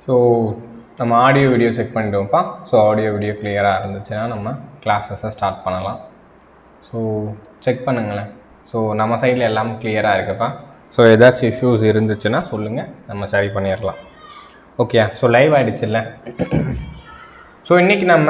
So நம்ம audio video check பண்ணிட்டோம்ப்பா. So audio video கிளியராக இருந்துச்சுன்னா நம்ம கிளாஸஸை ஸ்டார்ட் பண்ணலாம். ஸோ செக் பண்ணுங்களேன். ஸோ நம்ம சைடில் எல்லாம் கிளியராக இருக்குப்பா. ஸோ ஏதாச்சும் இஷ்யூஸ் இருந்துச்சுன்னா சொல்லுங்கள், நம்ம சரி பண்ணிடலாம். ஓகே, ஸோ லைவ் ஆகிடுச்சுல்ல. ஸோ இன்றைக்கி நம்ம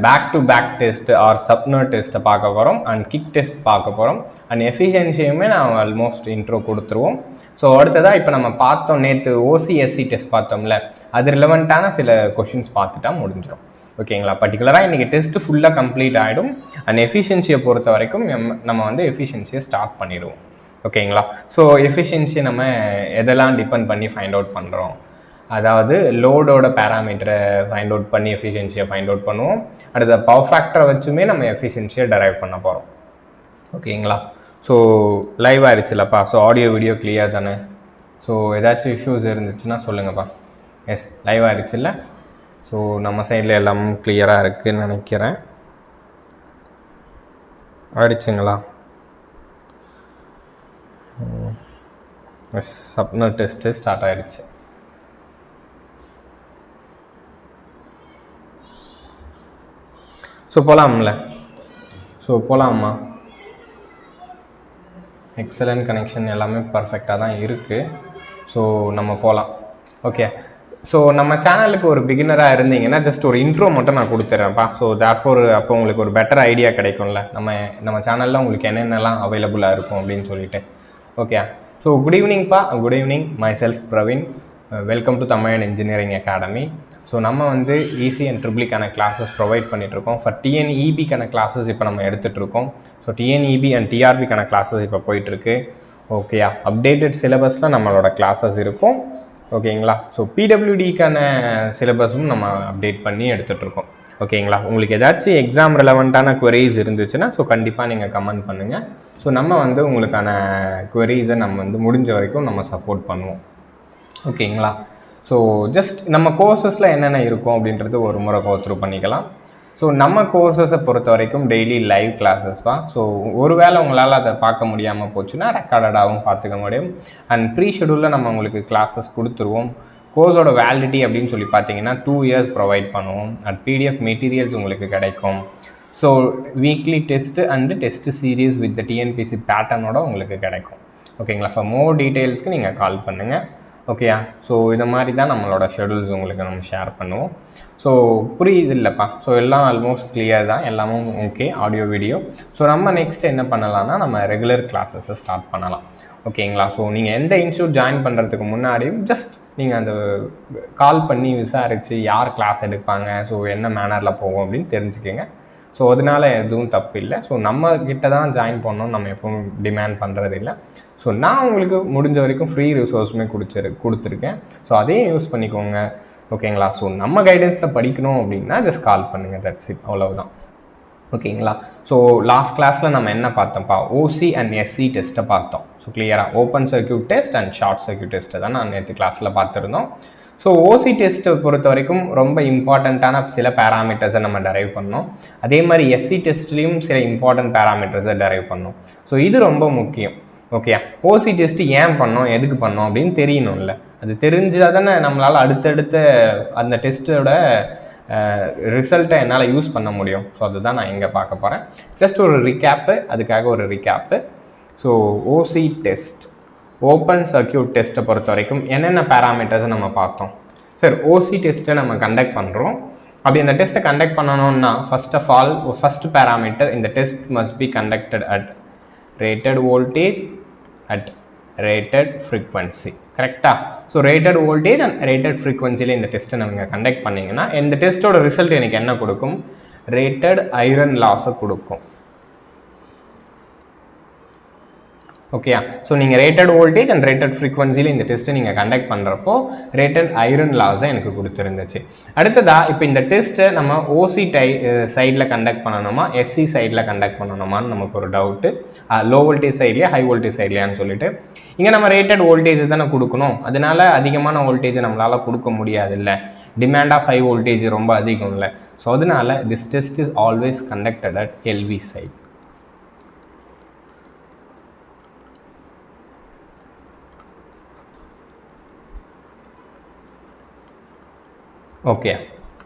back to back test or சப்னர் டெஸ்ட்டை பார்க்க போகிறோம் அண்ட் கிக் டெஸ்ட் பார்க்க போகிறோம் அண்ட் எஃபிஷியன்சியுமே நான் ஆல்மோஸ்ட் இன்ட்ரோ கொடுத்துருவோம். ஸோ அடுத்ததாக இப்போ நம்ம பார்த்தோம், நேற்று ஓசிஎஸ்சி டெஸ்ட் பார்த்தோம்ல, அது ரிலவெண்ட்டான சில கொஷின்ஸ் பார்த்துட்டா முடிஞ்சிடும். ஓகேங்களா? பர்டிகுலராக இன்றைக்கி டெஸ்ட்டு ஃபுல்லாக கம்ப்ளீட் ஆகிடும் அண்ட் எஃபிஷியன்சியை பொறுத்த வரைக்கும் நம்ம வந்து எஃபிஷியன்சியை ஸ்டார்ட் பண்ணிடுவோம். ஓகேங்களா? ஸோ எஃபிஷியன்சியை நம்ம எதெல்லாம் டிபெண்ட் பண்ணி ஃபைண்ட் அவுட் பண்ணுறோம், அதாவது லோடோட பேராமீட்டரை ஃபைண்ட் அவுட் பண்ணி எஃபிஷியன்சியை ஃபைண்ட் அவுட் பண்ணுவோம். அடுத்த பவர் ஃபேக்டரை வச்சுமே நம்ம எஃபிஷியன்சியை டெரைவ் பண்ண போகிறோம். ஓகேங்களா? ஸோ லைவ் ஆகிடுச்சுலப்பா. ஸோ ஆடியோ வீடியோ கிளியர் தானே? ஸோ ஏதாச்சும் இஷ்யூஸ் இருந்துச்சுன்னா சொல்லுங்கப்பா. எஸ், லைவ் ஆகிடுச்சுல்ல. ஸோ நம்ம சைடில் எல்லாம் கிளியராக இருக்குதுன்னு நினைக்கிறேன். ஆகிடுச்சுங்களா? எஸ், சப்னர் டெஸ்ட்டு ஸ்டார்ட் ஆகிடுச்சு. ஸோ போகலாம்ல. ஸோ போகலாமா? எக்ஸலண்ட் கனெக்ஷன், எல்லாமே பர்ஃபெக்டாக தான் இருக்குது. ஸோ நம்ம போகலாம். ஓகே, ஸோ நம்ம சேனலுக்கு ஒரு பிகினராக இருந்தீங்கன்னா ஜஸ்ட் ஒரு இன்ட்ரோ மட்டும் நான் கொடுத்துட்றேன்ப்பா. ஸோ தேர்ஃபோர் அப்போ உங்களுக்கு ஒரு பெட்டர் ஐடியா கிடைக்கும்ல, நம்ம சேனலில் உங்களுக்கு என்னென்னலாம் அவைலபிளாக இருக்கும் அப்படின்னு சொல்லிட்டு. ஓகே, ஸோ குட் ஈவினிங்ப்பா. Good evening, myself Praveen. Welcome to Tamil engineering academy. So நம்ம வந்து ஈசி அண்ட் ட்ரிபிளிக்கான கிளாஸஸ் ப்ரொவைட் பண்ணிகிட்ருக்கோம். ஃபார் டிஎன்இபிக்கான கிளாஸஸ் இப்போ நம்ம எடுத்துகிட்ருக்கோம். ஸோ டிஎன்இபி அண்ட் டிஆர்பிக்கான கிளாஸஸ் இப்போ போயிட்டுருக்கு. ஓகேயா? அப்டேட்டட் சிலபஸில் நம்மளோட கிளாஸஸ் இருக்கும். ஓகேங்களா? ஸோ பிடபிள்யூடிக்கான சிலபஸும் நம்ம அப்டேட் பண்ணி எடுத்துகிட்ருக்கோம். ஓகேங்களா? உங்களுக்கு ஏதாச்சும் எக்ஸாம் ரிலவெண்ட்டான குவரிஸ் இருந்துச்சுன்னா ஸோ கண்டிப்பாக நீங்கள் கமெண்ட் பண்ணுங்கள். ஸோ நம்ம வந்து உங்களுக்கான குவரிஸை நம்ம வந்து முடிஞ்ச வரைக்கும் நம்ம சப்போர்ட் பண்ணுவோம். ஓகேங்களா? ஸோ ஜஸ்ட் நம்ம கோர்சஸில் என்னென்ன இருக்கும் அப்படின்றது ஒரு முறை கோத்ரூ பண்ணிக்கலாம். ஸோ நம்ம கோர்சஸை பொறுத்த வரைக்கும் டெய்லி லைவ் கிளாஸஸ் தான். ஸோ ஒருவேளை உங்களால் அதை பார்க்க முடியாமல் போச்சுன்னா ரெக்கார்டடாகவும் பார்த்துக்க முடியும். அண்ட் ப்ரீ ஷெடியூலில் நம்ம உங்களுக்கு கிளாஸஸ் கொடுத்துருவோம். கோர்ஸோட வேலிடிட்டி அப்படின்னு சொல்லி பார்த்தீங்கன்னா 2 years ப்ரொவைட் பண்ணுவோம். அண்ட் பிடிஎஃப் மெட்டீரியல்ஸ் உங்களுக்கு கிடைக்கும். So weekly test and test series with TNPSC பேட்டர்னோட உங்களுக்கு கிடைக்கும். ஓகேங்களா? ஃபார் மோர் டீட்டெயில்ஸ்க்கு நீங்கள் கால் பண்ணுங்கள். ஓகேயா? ஸோ இந்த மாதிரி தான் நம்மளோட ஷெடியூல்ஸ் உங்களுக்கு நம்ம ஷேர் பண்ணுவோம். ஸோ புரியுது இல்லைப்பா? ஸோ எல்லாம் ஆல்மோஸ்ட் கிளியர் தான், எல்லாமும் ஓகே ஆடியோ வீடியோ. ஸோ நம்ம நெக்ஸ்ட் என்ன பண்ணலாம்னா நம்ம ரெகுலர் கிளாஸஸை ஸ்டார்ட் பண்ணலாம். ஓகேங்களா? ஸோ நீங்கள் எந்த இன்ஸ்டியூட் ஜாயின் பண்ணுறதுக்கு முன்னாடியும் ஜஸ்ட் நீங்கள் அந்த கால் பண்ணி விசாரித்து யார் கிளாஸ் எடுப்பாங்க, ஸோ என்ன மேனரில் போகும் அப்படின்னு தெரிஞ்சுக்கோங்க. ஸோ அதனால எதுவும் தப்பு இல்லை. ஸோ நம்ம கிட்ட தான் ஜாயின் பண்ணணும், நம்ம எப்பவும் டிமாண்ட் பண்ணுறது இல்லை. ஸோ நான் உங்களுக்கு முடிஞ்ச வரைக்கும் ஃப்ரீ ரிசோர்ஸுமே கொடுத்துருக்கேன். ஸோ அதையும் யூஸ் பண்ணிக்கோங்க. ஓகேங்களா? ஸோ நம்ம கைடன்ஸில் படிக்கணும் அப்படின்னா ஜஸ்ட் கால் பண்ணுங்கள், தட்ஸ் இட், அவ்வளவுதான். ஓகேங்களா? ஸோ லாஸ்ட் கிளாஸில் நம்ம என்ன பார்த்தோம்ப்பா, ஓசி அண்ட் எஸ்சி டெஸ்ட்டை பார்த்தோம். ஸோ கிளியராக open circuit test and short circuit டெஸ்ட்டை தான் நான் நேற்று கிளாஸில் பார்த்துருந்தோம். ஸோ ஓசி டெஸ்ட்டை பொறுத்த வரைக்கும் ரொம்ப இம்பார்ட்டண்ட்டான சில பேராமீட்டர்ஸை நம்ம டெரைவ் பண்ணோம். அதே மாதிரி எஸ்சி டெஸ்ட்லேயும் சில இம்பார்ட்டன்ட் பேராமீட்டர்ஸை டெரைவ் பண்ணோம். ஸோ இது ரொம்ப முக்கியம். ஓகே, ஓசி டெஸ்ட்டு ஏன் பண்ணோம், எதுக்கு பண்ணோம் அப்படின்னு தெரியணும்ல. அது தெரிஞ்சால் தானே நம்மளால் அடுத்தடுத்த அந்த டெஸ்ட்டோட ரிசல்ட்டை என்னால் யூஸ் பண்ண முடியும். ஸோ அதுதான் நான் இங்கே பார்க்க போகிறேன். ஜஸ்ட் ஒரு ரிகேப்பு, அதுக்காக ஒரு recap. So OC test, open circuit டெஸ்ட்டை பொறுத்த வரைக்கும் என்னென்ன பேராமீட்டர்ஸை நம்ம பார்த்தோம். சார், ஓசி டெஸ்ட்டை நம்ம கண்டக்ட் பண்ணுறோம். அப்படி அந்த டெஸ்ட்டை கண்டக்ட் பண்ணணும்னா first of all first parameter, இந்த test must be conducted at rated voltage at rated frequency. கரெக்டாக? So rated voltage and rated ஃப்ரீக்வன்சியில் இந்த டெஸ்ட்டை நம்ம கண்டக்ட் பண்ணிங்கன்னா இந்த டெஸ்ட்டோட ரிசல்ட் எனக்கு என்ன கொடுக்கும், ரேட்டட் ஐரன் லாஸை கொடுக்கும். ஓகே, ஸோ நீங்கள் ரேட்டட் வோல்டேஜ் அண்ட் ரேட்டட் ஃப்ரீக்வன்சியில் இந்த டெஸ்ட்டை நீங்கள் கண்டக்ட் பண்ணுறப்போ ரேட்டட் ஐரன் லாஸை எனக்கு கொடுத்துருந்துச்சு. அடுத்ததாக இப்போ இந்த டெஸ்ட்டை நம்ம ஓசி சைடில் கண்டக்ட் பண்ணணுமா, எஸ்சி சைடில் கண்டக்ட் பண்ணணுமான்னு நமக்கு ஒரு டவுட்டு. லோ வோல்டேஜ் சைட்லையா ஹை வோல்டேஜ் சைட்லையான்னு சொல்லிட்டு இங்கே நம்ம ரேட்டட் வோல்டேஜ் தானே கொடுக்கணும். அதனால அதிகமான வோல்டேஜை நம்மளால் கொடுக்க முடியாது இல்லை, டிமாண்ட் ஆஃப் ஹை வோல்டேஜ் ரொம்ப அதிகம் இல்லை. ஸோ அதனால this test is always conducted at LV side. Okay,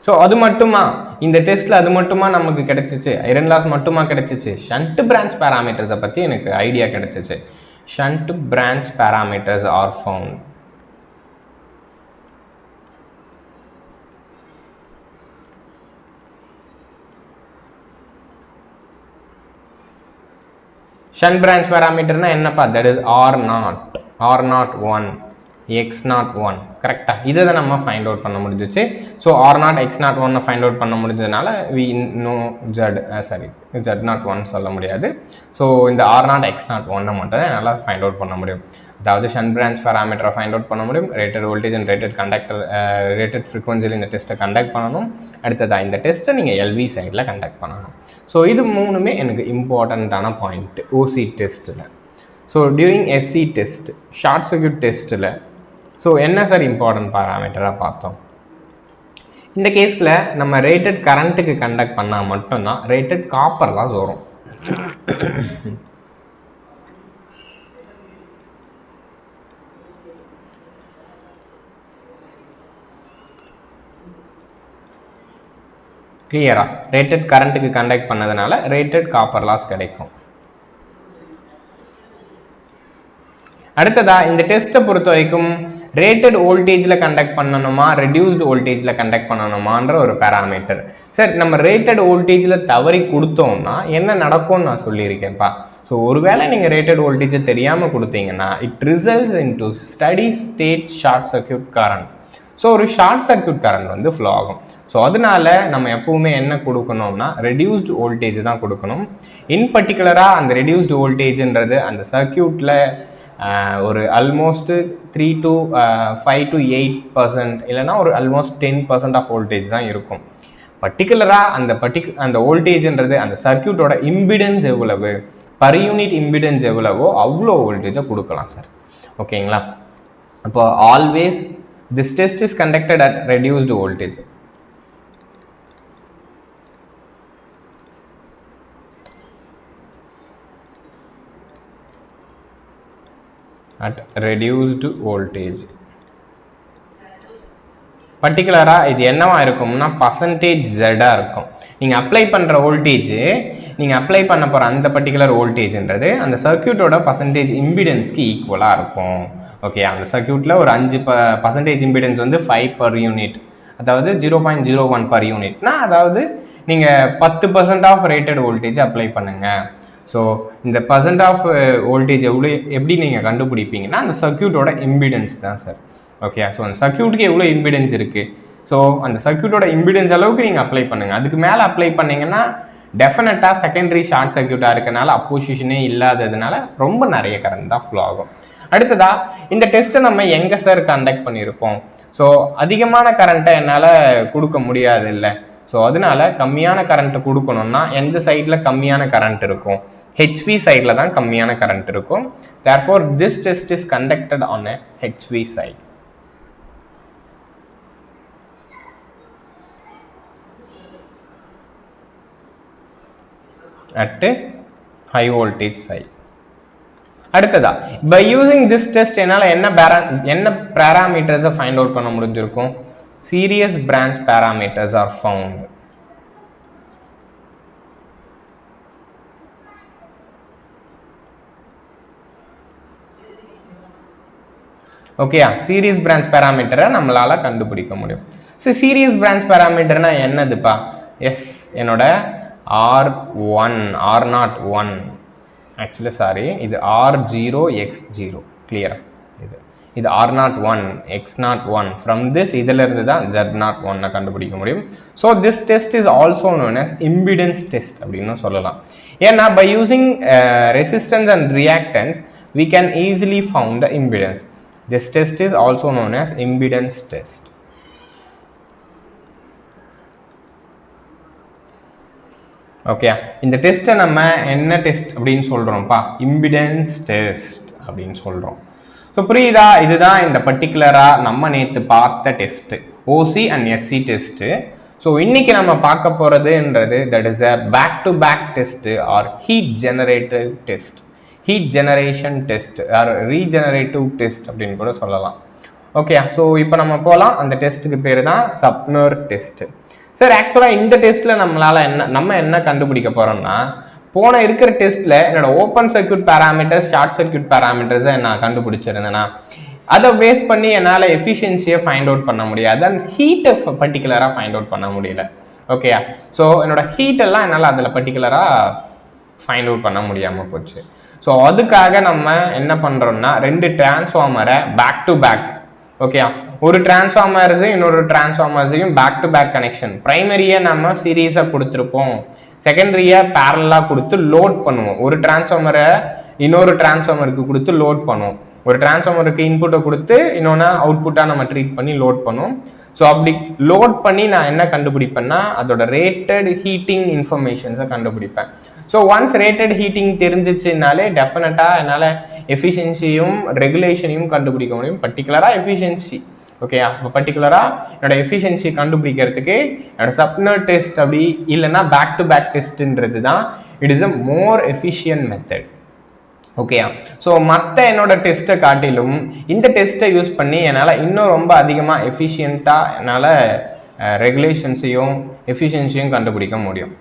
so அது மட்டுமா இந்த டெஸ்ட்டில் அது மட்டுமா நமக்கு கிடைச்சிச்சு? ஐரன் லாஸ் மட்டுமா கிடைச்சிச்சு? ஷண்ட் பிரான்ச் பேராமீட்டர்ஸை பற்றி எனக்கு ஐடியா கிடைச்சிச்சு. Shunt branch parameters are found. Shunt branch பேராமீட்டர்னா என்னப்பா? தட் இஸ் R0 X01 கரெக்டாக இதை தான் நம்ம ஃபைண்ட் அவுட் பண்ண முடிஞ்சிச்சு. So R0 X01 find out பண்ண முடிஞ்சதுனால வி நோ Z01 சொல்ல முடியாது. ஸோ இந்த R0 X01 மட்டும் தான் என்னால் ஃபைண்ட் அவுட் பண்ண முடியும். அதாவது ஷண்ட் பிரான்ச் பேராமீட்டரை ஃபைண்ட் அவுட் பண்ண முடியும், ரேட்டட் வோல்டேஜ் அண்ட் ரேட்டட் ஃப்ரீக்வன்சியில் இந்த டெஸ்ட்டை கண்டக்ட் பண்ணணும். அடுத்ததாக இந்த டெஸ்ட்டை நீங்கள் எல்வி சைடில் கண்டக்ட் பண்ணணும். ஸோ இது மூணுமே எனக்கு இம்பார்ட்டண்ட்டான பாயிண்ட் ஓசி டெஸ்ட்டில். So during SC test, short circuit டெஸ்ட்டில் ஸோ என்ன சார் இம்பார்ட்டன்ட் பேராமீட்டராக பார்த்தோம்? இந்த கேஸில் நம்ம ரேட்டட் கரண்ட்டுக்கு கண்டக்ட் பண்ணால் மட்டும்தான் ரேட்டட் காப்பர் லாஸ் வரும். கிளியரா? ரேட்டட் கரண்ட்டுக்கு கண்டக்ட் பண்ணதுனால ரேட்டட் காப்பர் லாஸ் கிடைக்கும். அடுத்ததா இந்த டெஸ்ட்டை பொறுத்த வரைக்கும் ரேட்டட் வோல்டேஜில் கண்டக்ட் பண்ணணுமா ரெடியூஸ்டு வோல்டேஜில் கண்டக்ட் பண்ணணுமான்ற ஒரு பேராமீட்டர். சார் நம்ம ரேட்டட் வோல்டேஜில் தவறி கொடுத்தோம்னா என்ன நடக்கும்னு நான் சொல்லியிருக்கேன்ப்பா. ஸோ ஒருவேளை நீங்கள் ரேட்டட் வோல்டேஜை தெரியாமல் கொடுத்தீங்கன்னா it results into study state short circuit current. So ஒரு ஷார்ட் சர்க்யூட் கரண்ட் வந்து ஃப்ளோ ஆகும். ஸோ அதனால நம்ம எப்பவுமே என்ன கொடுக்கணும்னா ரெடியூஸ்டு வோல்டேஜ் தான் கொடுக்கணும். இன் பர்டிகுலராக அந்த ரெடியூஸ்டு வோல்டேஜ்ன்றது அந்த சர்க்யூட்டில் ஒரு ஆல்மோஸ்ட் 3 to 5 to 8% இல்லைனா ஒரு ஆல்மோஸ்ட் 10% ஆஃப் வோல்டேஜ் தான் இருக்கும். பர்டிகுலராக அந்த வோல்டேஜ்ன்றது அந்த சர்க்யூட்டோட இம்பிடன்ஸ் எவ்வளவு, பர் யூனிட் இம்பிடன்ஸ் எவ்வளவோ அவ்வளோ வோல்டேஜை கொடுக்கலாம் சார். ஓகேங்களா? அப்போ always this test is conducted at reduced voltage. At reduced voltage. பர்டிகுலராக இது என்னவா இருக்கும்னா பர்சன்டேஜ் ஜெட்டாக இருக்கும். நீங்கள் அப்ளை பண்ணுற வோல்டேஜ், நீங்கள் அப்ளை பண்ண போகிற அந்த பர்டிகுலர் வோல்டேஜ்ன்றது அந்த சர்க்யூட்டோட பர்சன்டேஜ் இம்பிடன்ஸ்க்கு ஈக்குவலாக இருக்கும். ஓகே, அந்த சர்க்யூட்டில் ஒரு 5% இம்பிடன்ஸ் வந்து 5 பர் யூனிட், அதாவது 0.01 பர் யூனிட்னா அதாவது நீங்கள் 10% ஆஃப் ரேட்டட் வோல்டேஜ் அப்ளை பண்ணுங்கள். ஸோ இந்த பர்சன்ட் ஆஃப் வோல்டேஜ் எப்படி நீங்கள் கண்டுபிடிப்பீங்கன்னா அந்த சர்க்யூட்டோட இம்பிடன்ஸ் தான் சார். ஓகே, ஸோ அந்த சர்க்யூட்டுக்கு எவ்வளோ இம்பிடன்ஸ் இருக்குது, ஸோ அந்த சர்க்யூட்டோட இம்பிடன்ஸ் அளவுக்கு நீங்கள் அப்ளை பண்ணுங்கள். அதுக்கு மேலே அப்ளை பண்ணிங்கன்னா டெஃபினட்டாக செகண்டரி ஷார்ட் சர்க்யூட்டாக இருக்கனால அப்போசிஷனே இல்லாததுனால ரொம்ப நிறைய கரண்ட் தான் ஃப்ளோ ஆகும். அடுத்ததா இந்த டெஸ்ட்டை நம்ம எங்கே சார் கண்டக்ட் பண்ணியிருப்போம்? ஸோ அதிகமான கரண்ட்டை என்னால் கொடுக்க முடியாது இல்லை. ஸோ அதனால கம்மியான கரண்ட்டை கொடுக்கணும்னா எந்த சைடில் கம்மியான கரண்ட் இருக்கும்? HV சைடில் தான் கம்மியான கரண்ட் இருக்கும். Therefore this test is conducted on a HV side. At a high voltage side. அடுத்ததா by using this test என்னால் என்ன parameters find out பண்ண முடிஞ்சிருக்கும்? Series branch parameters are found. ஓகேயா, சீரீஸ் பிரான்ச் பேராமீட்டரை நம்மளால் கண்டுபிடிக்க முடியும். ஸோ சீரீஸ் பிரான்ச் பேராமீட்டர்னா என்னதுப்பா? எஸ், என்னோட R01 ஆக்சுவலி சாரி, இது R0 X0 கிளியரா? இது R01 X01. ஃப்ரம் திஸ் இதிலிருந்து தான் Z01 கண்டுபிடிக்க முடியும். So this test is also known as impedance test அப்படின்னு சொல்லலாம். ஏன்னா by using resistance and reactance we can easily found the impedance. This test is also known as impedance test. Okay, இந்த டெஸ்ட்டை நம்ம என்ன டெஸ்ட் அப்படின்னு சொல்கிறோம்ப்பா? இம்பிடன்ஸ் டெஸ்ட் அப்படின்னு சொல்கிறோம். ஸோ புரியுதா? இதுதான் இந்த பர்டிகுலராக நம்ம நேற்று பார்த்த test, OC and SC test. So இன்றைக்கி நம்ம பார்க்க போகிறதுன்றது that is a back to back test or heat generative test, heat generation test or regenerative test அப்படின்னு கூட சொல்லலாம். ஓகே, ஸோ இப்போ நம்ம போகலாம். அந்த டெஸ்ட்டுக்கு பேர் தான் சப்னர் டெஸ்ட். சார் ஆக்சுவலாக இந்த டெஸ்ட்டில் நம்ம என்ன கண்டுபிடிக்க போகிறோம்னா, போன இருக்கிற டெஸ்ட்டில் என்னோட open circuit parameters, short circuit பேராமீட்டர்ஸை நான் கண்டுபிடிச்சிருந்தேன்னா அதை பேஸ் பண்ணி என்னால் எஃபிஷியன்சியை ஃபைண்ட் அவுட் பண்ண முடியாது, அண்ட் ஹீட்டை பர்டிகுலராக ஃபைண்ட் அவுட் பண்ண முடியல. ஓகேயா, ஸோ என்னோட ஹீட்டெல்லாம் என்னால் அதில் பர்டிகுலராக ஃபைண்ட் அவுட் பண்ண முடியாமல் போச்சு. ஸோ அதுக்காக நம்ம என்ன பண்ணுறோம்னா, 2 டிரான்ஸ்ஃபார்மரை பேக் டு பேக், ஓகேயா, ஒரு டிரான்ஸ்ஃபார்மர்ஸையும் இன்னொரு டிரான்ஸ்ஃபார்மர்ஸையும் பேக் டு பேக் கனெக்ஷன், ப்ரைமரியை நம்ம சீரீஸாக கொடுத்துருப்போம், செகண்டரியை பேரலாக கொடுத்து லோட் பண்ணுவோம். ஒரு டிரான்ஸ்ஃபார்மரை இன்னொரு டிரான்ஸ்ஃபார்மருக்கு கொடுத்து லோட் பண்ணுவோம். ஒரு டிரான்ஸ்ஃபார்மருக்கு இன்புட்டை கொடுத்து இன்னொன்று அவுட்புட்டாக நம்ம ட்ரீட் பண்ணி லோட் பண்ணுவோம். ஸோ அப்படி லோட் பண்ணி நான் என்ன கண்டுபிடிப்பேன்னா, அதோட ரேட்டட் ஹீட்டிங் இன்ஃபர்மேஷன்ஸை கண்டுபிடிப்பேன். ஸோ ஒன்ஸ் ரேட்டட் ஹீட்டிங் தெரிஞ்சிச்சுனாலே டெஃபினட்டாக என்னால் எஃபிஷியன்சியும் ரெகுலேஷனையும் கண்டுபிடிக்க முடியும். பர்டிகுலராக எஃபிஷியன்சி, ஓகே, அப்போ பர்டிகுலராக என்னோட எஃபிஷியன்சி கண்டுபிடிக்கிறதுக்கு என்னோட சப்னர் டெஸ்ட் அப்படி இல்லைன்னா பேக் டு பேக் டெஸ்ட்ன்றது தான் it is a more efficient method. ஓகேயா, ஸோ மற்ற என்னோட டெஸ்ட்டை காட்டிலும் இந்த டெஸ்ட்டை யூஸ் பண்ணி என்னால் இன்னும் ரொம்ப அதிகமாக எஃபிஷியண்ட்டாக என்னால் ரெகுலேஷன்ஸையும் எஃபிஷியன்சியும் கண்டுபிடிக்க முடியும்.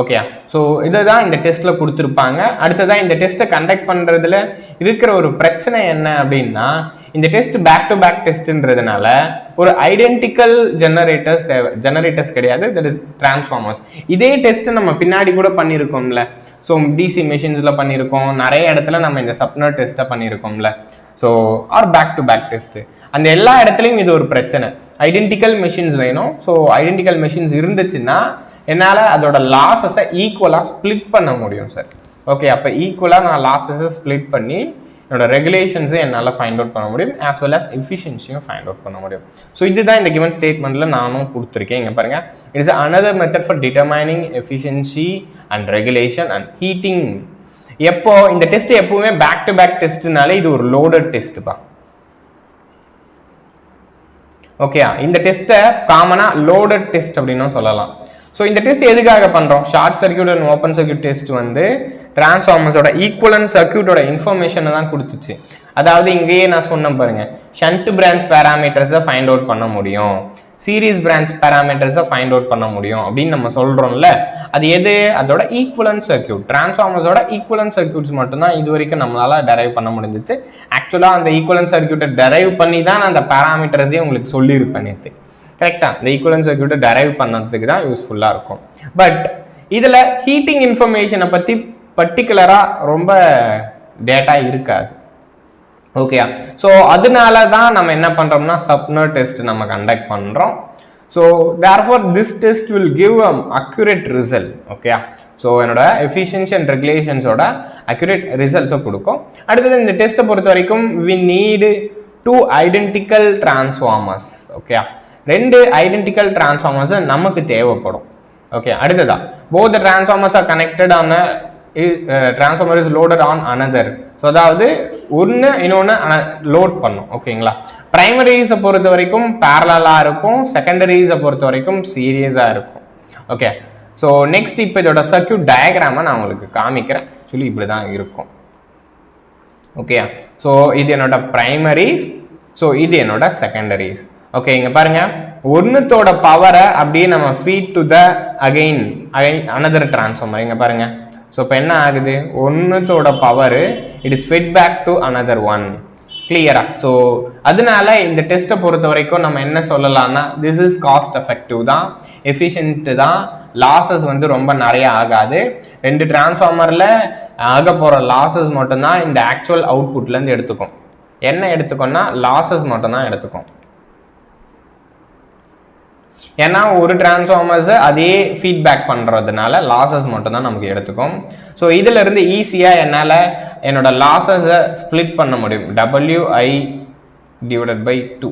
ஓகே, ஸோ இதை தான் இந்த டெஸ்ட்டில் கொடுத்துருப்பாங்க. அடுத்ததான் இந்த டெஸ்ட்டை கண்டக்ட் பண்ணுறதுல இருக்கிற ஒரு பிரச்சனை என்ன அப்படின்னா, இந்த டெஸ்ட் பேக் டு பேக் டெஸ்ட்ன்றதுனால ஒரு ஐடென்டிக்கல் ஜெனரேட்டர்ஸ் கிடையாது, தட் இஸ் டிரான்ஸ்ஃபார்மர்ஸ். இதே டெஸ்ட்டு நம்ம பின்னாடி கூட பண்ணியிருக்கோம்ல, ஸோ டிசி மெஷின்ஸில் பண்ணியிருக்கோம், நிறைய இடத்துல நம்ம இந்த சப்னர் டெஸ்ட்டை பண்ணியிருக்கோம்ல. So or back to back test, அந்த எல்லா இடத்துலையும் இது ஒரு பிரச்சனை. ஐடென்டிக்கல் மெஷின்ஸ் வேணும். ஸோ ஐடென்டிக்கல் மெஷின்ஸ் இருந்துச்சுன்னா என்னால் அதோட லாஸஸை ஈக்குவலாக ஸ்ப்ளிட் பண்ண முடியும் சார். ஓகே, அப்போ ஈக்குவலாக நான் லாஸஸை ஸ்ப்ளிட் பண்ணி என்னோட ரெகுலேஷன்ஸை என்னால் ஃபைண்ட் அவுட் பண்ண முடியும், ஆஸ் வெல் அஸ் எஃபிஷியன்சியும் ஃபைண்ட் அவுட் பண்ண முடியும். ஸோ இதுதான் இந்த கிவன் ஸ்டேட்மெண்ட்டில் நானும் கொடுத்துருக்கேன். இங்கே பாருங்கள், it is another method for determining efficiency and regulation and heating. எப்போ இந்த டெஸ்ட் எப்பவுமே பேக் டு பேக் டெஸ்ட்னாலே இது ஒரு லோடட் டெஸ்ட்டுப்பா. ஓகே, இந்த டெஸ்ட்டை காமனாக லோடட் டெஸ்ட் அப்படின்னு சொல்லலாம். ஸோ இந்த டெஸ்ட் எதுக்காக பண்ணுறோம்? Short circuit and open circuit test வந்து டிரான்ஸ்ஃபார்மர்ஸோட ஈக்குவலன்ட் சர்க்யூட்டோட இன்ஃபர்மேஷனை தான் கொடுத்துச்சு. அதாவது இங்கேயே நான் சொன்னேன் பாருங்க, ஷண்ட் பிரான்ச் பேராமீட்டர்ஸை ஃபைண்ட் அவுட் பண்ண முடியும், சீரீஸ் பிரான்ச் பேராமீட்டர்ஸை ஃபைண்ட் அவுட் பண்ண முடியும் அப்படின்னு நம்ம சொல்கிறோம்ல. அது எது? அதோட ஈக்குவலன்ட் சர்க்யூட், டிரான்ஸ்ஃபார்மர்ஸோட ஈக்குவலன்ட் சர்க்யூட்ஸ் மட்டும்தான் இது வரைக்கும் நம்மளால் டெரைவ் பண்ண முடிஞ்சிச்சு. ஆக்சுவலாக அந்த ஈக்குவலன்ட் சர்க்யூட்டை டெரைவ் பண்ணி தான் நான் அந்த பேராமீட்டர்ஸையும் உங்களுக்கு சொல்லியிருப்பேன் நேற்று. கரெக்டாக இந்த ஈக்குவலன்ட் சர்க்யூட்டை டெரைவ் பண்ணதுக்கு தான் யூஸ்ஃபுல்லாக இருக்கும். பட் இதில் ஹீட்டிங் இன்ஃபர்மேஷனை பற்றி பர்டிகுலராக ரொம்ப டேட்டா இருக்காது. ஓகேயா, ஸோ அதனால தான் நம்ம என்ன பண்ணுறோம்னா சப்னர் டெஸ்ட் நம்ம கண்டக்ட் பண்ணுறோம். So therefore this test will give a accurate result. ஓகேயா, ஸோ என்னோட எஃபிஷியன்சி அண்ட் ரெகுலேஷன்ஸோட அக்யூரேட் ரிசல்ட்ஸை கொடுக்கும். அடுத்தது இந்த டெஸ்ட்டை பொறுத்த வரைக்கும் வி நீடு 2 ஐடென்டிக்கல் டிரான்ஸ்ஃபார்மர்ஸ். ஓகேயா, 2 ஐடென்டிக்கல் டிரான்ஸ்ஃபார்மர்ஸ் நமக்கு தேவைப்படும். ஓகே, அடுத்ததா both the transformers are connected on a transformer is loaded on another. So அதாவது ஒன்று இன்னொன்று லோட் பண்ணும். ஓகேங்களா, பிரைமரிஸை பொறுத்த வரைக்கும் பேரலாக இருக்கும், செகண்டரிஸை பொறுத்த வரைக்கும் சீரியஸாக இருக்கும். ஓகே, ஸோ நெக்ஸ்ட் இப்போ இதோட சர்க்யூட் டயக்ராமை நான் உங்களுக்கு காமிக்கிறேன். ஆக்சுவலி இப்படி தான் இருக்கும். ஓகே, ஸோ இது என்னோட பிரைமரிஸ், ஸோ இது என்னோட செகண்டரிஸ். ஓகே, இங்கே பாருங்க, ஒன்றுத்தோட பவரை அப்படியே நம்ம feed to the again another transformer. இங்கே பாருங்க, ஸோ இப்போ என்ன ஆகுது, ஒன்றுத்தோட power it is fed back to another one. கிளியரா? ஸோ அதனால இந்த டெஸ்ட்டை பொறுத்த வரைக்கும் நம்ம என்ன சொல்லலாம்னா, திஸ் இஸ் காஸ்ட் எஃபெக்டிவ் தான், எஃபிஷியன்ட்டு தான், லாஸஸ் வந்து ரொம்ப நிறைய ஆகாது. 2 டிரான்ஸ்ஃபார்மரில் ஆக போகிற லாஸஸ் மட்டும்தான் இந்த ஆக்சுவல் அவுட்புட்லேருந்து எடுத்துக்கும். என்ன எடுத்துக்கோன்னா லாஸஸ் மட்டும்தான் எடுத்துக்கும். ஏன்னா ஒரு டிரான்ஸ்ஃபார்மர்ஸை அதே ஃபீட்பேக் பண்ணுறதுனால லாஸஸ் மட்டும் தான் நமக்கு எடுத்துக்கும். ஸோ இதிலிருந்து ஈஸியாக என்னால் என்னோட லாஸஸை ஸ்ப்ளிட் பண்ண முடியும். WI/2.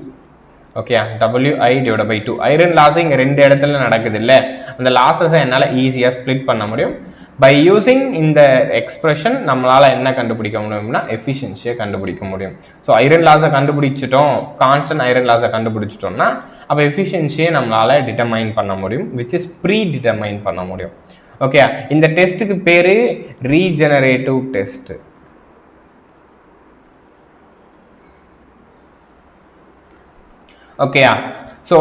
Okay, WI/2. Iron loss இங்கே 2 இடத்துல நடக்குது இல்லை, அந்த லாஸஸை என்னால் ஈஸியாக ஸ்ப்ளிட் பண்ண முடியும். பை யூஸிங் இந்த எக்ஸ்பிரஷன் நம்மளால் என்ன கண்டுபிடிக்க முடியும்னா எஃபிஷியன்சியை கண்டுபிடிக்க முடியும். ஸோ ஐரன் லாஸை கண்டுபிடிச்சிட்டோம், கான்ஸ்டன்ட் ஐரன் லாஸை கண்டுபிடிச்சிட்டோம்னா அப்போ எஃபிஷியன்சியை நம்மளால் டிட்டர்மைன் பண்ண முடியும், விச் இஸ் ப்ரீ டிட்டர்மைன் பண்ண முடியும். ஓகே, இந்த டெஸ்ட்டுக்கு பேர் ரீஜெனரேட்டிவ் டெஸ்ட். ஓகேயா? ஸோ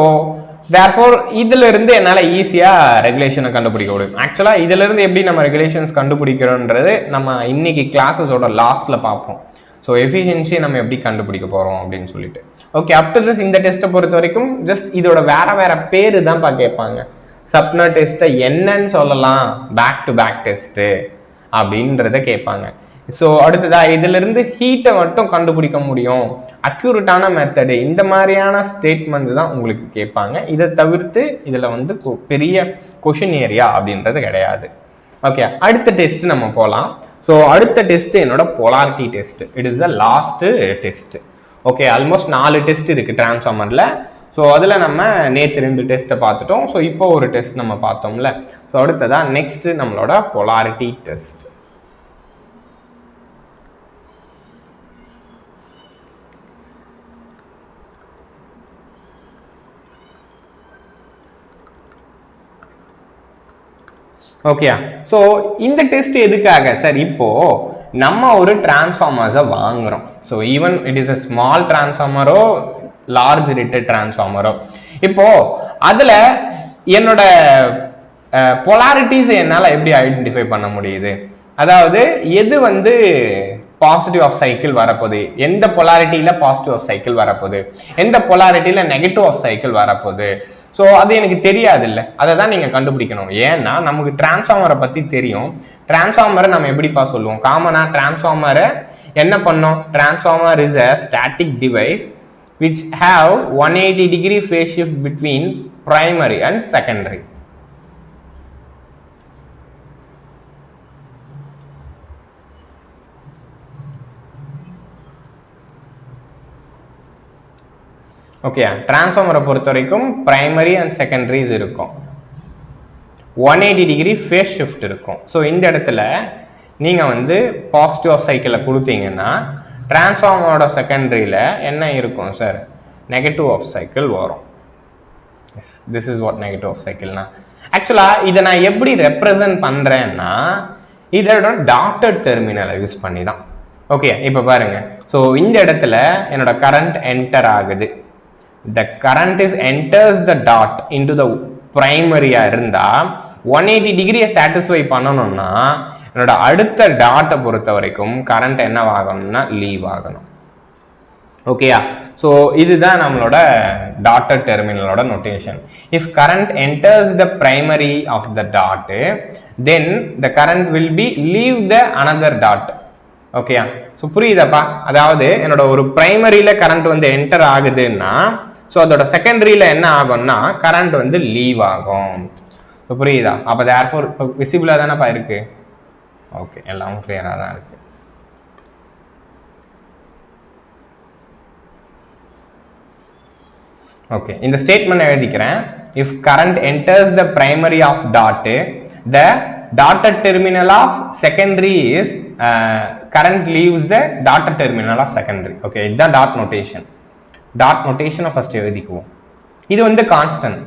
தேர்ஃபோர் இதிலிருந்து என்னால் ஈஸியாக ரெகுலேஷனை கண்டுபிடிக்க முடியும். ஆக்சுவலாக இதிலிருந்து எப்படி நம்ம ரெகுலேஷன்ஸ் கண்டுபிடிக்கிறோன்றது நம்ம இன்னைக்கு கிளாஸஸோட லாஸ்ட்டில் பார்ப்போம். ஸோ எஃபிஷியன்சியை நம்ம எப்படி கண்டுபிடிக்க போகிறோம் அப்படின்னு சொல்லிட்டு. ஓகே, அப் டு திஸ் இந்த டெஸ்ட்டை பொறுத்த வரைக்கும் ஜஸ்ட் இதோட வேற பேர் தான் கேட்பாங்க. சப்னர் டெஸ்ட்டை என்னன்னு சொல்லலாம், பேக் டு பேக் டெஸ்ட்டு அப்படின்றத கேட்பாங்க. ஸோ அடுத்ததா இதிலிருந்து ஹீட்டை மட்டும் கண்டுபிடிக்க முடியும், அக்யூரேட்டான மெத்தடு, இந்த மாதிரியான ஸ்டேட்மெண்ட் தான் உங்களுக்கு கேட்பாங்க. இதை தவிர்த்து இதில் வந்து பெரிய கொஷின் ஏரியா அப்படின்றது கிடையாது. ஓகே, அடுத்த டெஸ்ட் நம்ம போகலாம். ஸோ அடுத்த டெஸ்ட் என்னோட polarity test. It is the last test. Okay, almost 4 test இருக்குது டிரான்ஸ்ஃபார்மரில். ஸோ அதில் நம்ம நேற்று 2 டெஸ்ட்டை பார்த்துட்டோம். ஸோ இப்போ ஒரு டெஸ்ட் நம்ம பார்த்தோம்ல. ஸோ அடுத்ததான் நெக்ஸ்ட் நம்மளோட பொலாரிட்டி டெஸ்ட். ஓகேயா? ஸோ இந்த டெஸ்ட் எதுக்காக சார்? இப்போ நம்ம ஒரு டிரான்ஸ்ஃபார்மர்ஸை வாங்குறோம். So even it is a small டிரான்ஸ்ஃபார்மரோ லார்ஜ் ரேட்டட் டிரான்ஸ்ஃபார்மரோ, இப்போ அதில் என்னோட பொலாரிட்டிஸ் என்னால் எப்படி ஐடென்டிஃபை பண்ண முடியுது? அதாவது எது வந்து பாசிட்டிவ் ஆஃப் சைக்கிள் வரப்போகுது, எந்த பொலாரிட்டியில் பாசிட்டிவ் ஆஃப் சைக்கிள் வரப்போகுது, எந்த பொலாரிட்டியில் நெகட்டிவ் ஆஃப் சைக்கிள் வரப்போகுது. ஸோ அது எனக்கு தெரியாது இல்லை, அதை தான் நீங்கள் கண்டுபிடிக்கணும். ஏன்னா நமக்கு டிரான்ஸ்ஃபார்மரை பற்றி தெரியும். டிரான்ஸ்ஃபார்மரை நம்ம எப்படிப்பா சொல்லுவோம்? காமனாக டிரான்ஸ்ஃபார்மரை என்ன பண்ணோம்? Transformer is a static device which have 180 degree phase shift between primary and secondary. Okay, டிரான்ஸ்ஃபார்மரை பொறுத்த வரைக்கும் பிரைமரி அண்ட் செகண்டரிஸ் இருக்கும், 180 டிகிரி ஃபேஸ் ஷிஃப்ட் இருக்கும். ஸோ இந்த இடத்துல நீங்கள் வந்து பாசிட்டிவ் ஆஃப் சைக்கிளை கொடுத்தீங்கன்னா டிரான்ஸ்ஃபார்மரோட செகண்டரியில் என்ன இருக்கும் சார்? நெகட்டிவ் ஆஃப் சைக்கிள் வரும். Yes, this is what negative half சைக்கிள்னா. ஆக்சுவலாக இதை நான் எப்படி ரெப்ரசன்ட் பண்ணுறேன்னா இதோட டாட்டட் டெர்மினலை யூஸ் பண்ணி தான். ஓகே, இப்போ பாருங்கள். ஸோ இந்த இடத்துல என்னோட கரண்ட் என்டர் ஆகுது. the current is enters the dot into the primary-ஆ இருந்தால் 180 டிகிரியை சாட்டிஸ்ஃபை பண்ணணும்னா என்னோட அடுத்த டாட்டை பொறுத்த வரைக்கும் கரண்ட் என்ன ஆகணும்னா லீவ் ஆகணும். ஓகேயா? ஸோ இதுதான் நம்மளோட டாட்டட் டெர்மினலோட notation. If current enters the primary of the dot then the current will be leave the another dot. ஓகேயா? ஸோ புரியுதாப்பா? அதாவது என்னோட ஒரு பிரைமரியில் கரண்ட் வந்து என்டர் ஆகுதுன்னா ஸோ அதோட செகண்டரியில் என்ன ஆகும்னா கரண்ட் வந்து லீவ் ஆகும். ஸோ புரியுதா? அப்போ தேர்ஃபோர் இப்போ விசிபிளாக தானேப்பா இருக்கு. ஓகே, எல்லாமும் கிளியராக தான் இருக்கு. ஓகே, இந்த ஸ்டேட்மெண்ட் எழுதிக்கிறேன். If current enters the primary of dot the dotted terminal of secondary is current leaves the dotted terminal of secondary. Okay, இதுதான் டாட் நோட்டேஷன். டாட் நோட்டேஷனை ஃபர்ஸ்ட் எழுதிக்குவோம். இது வந்து கான்ஸ்டன்ட்.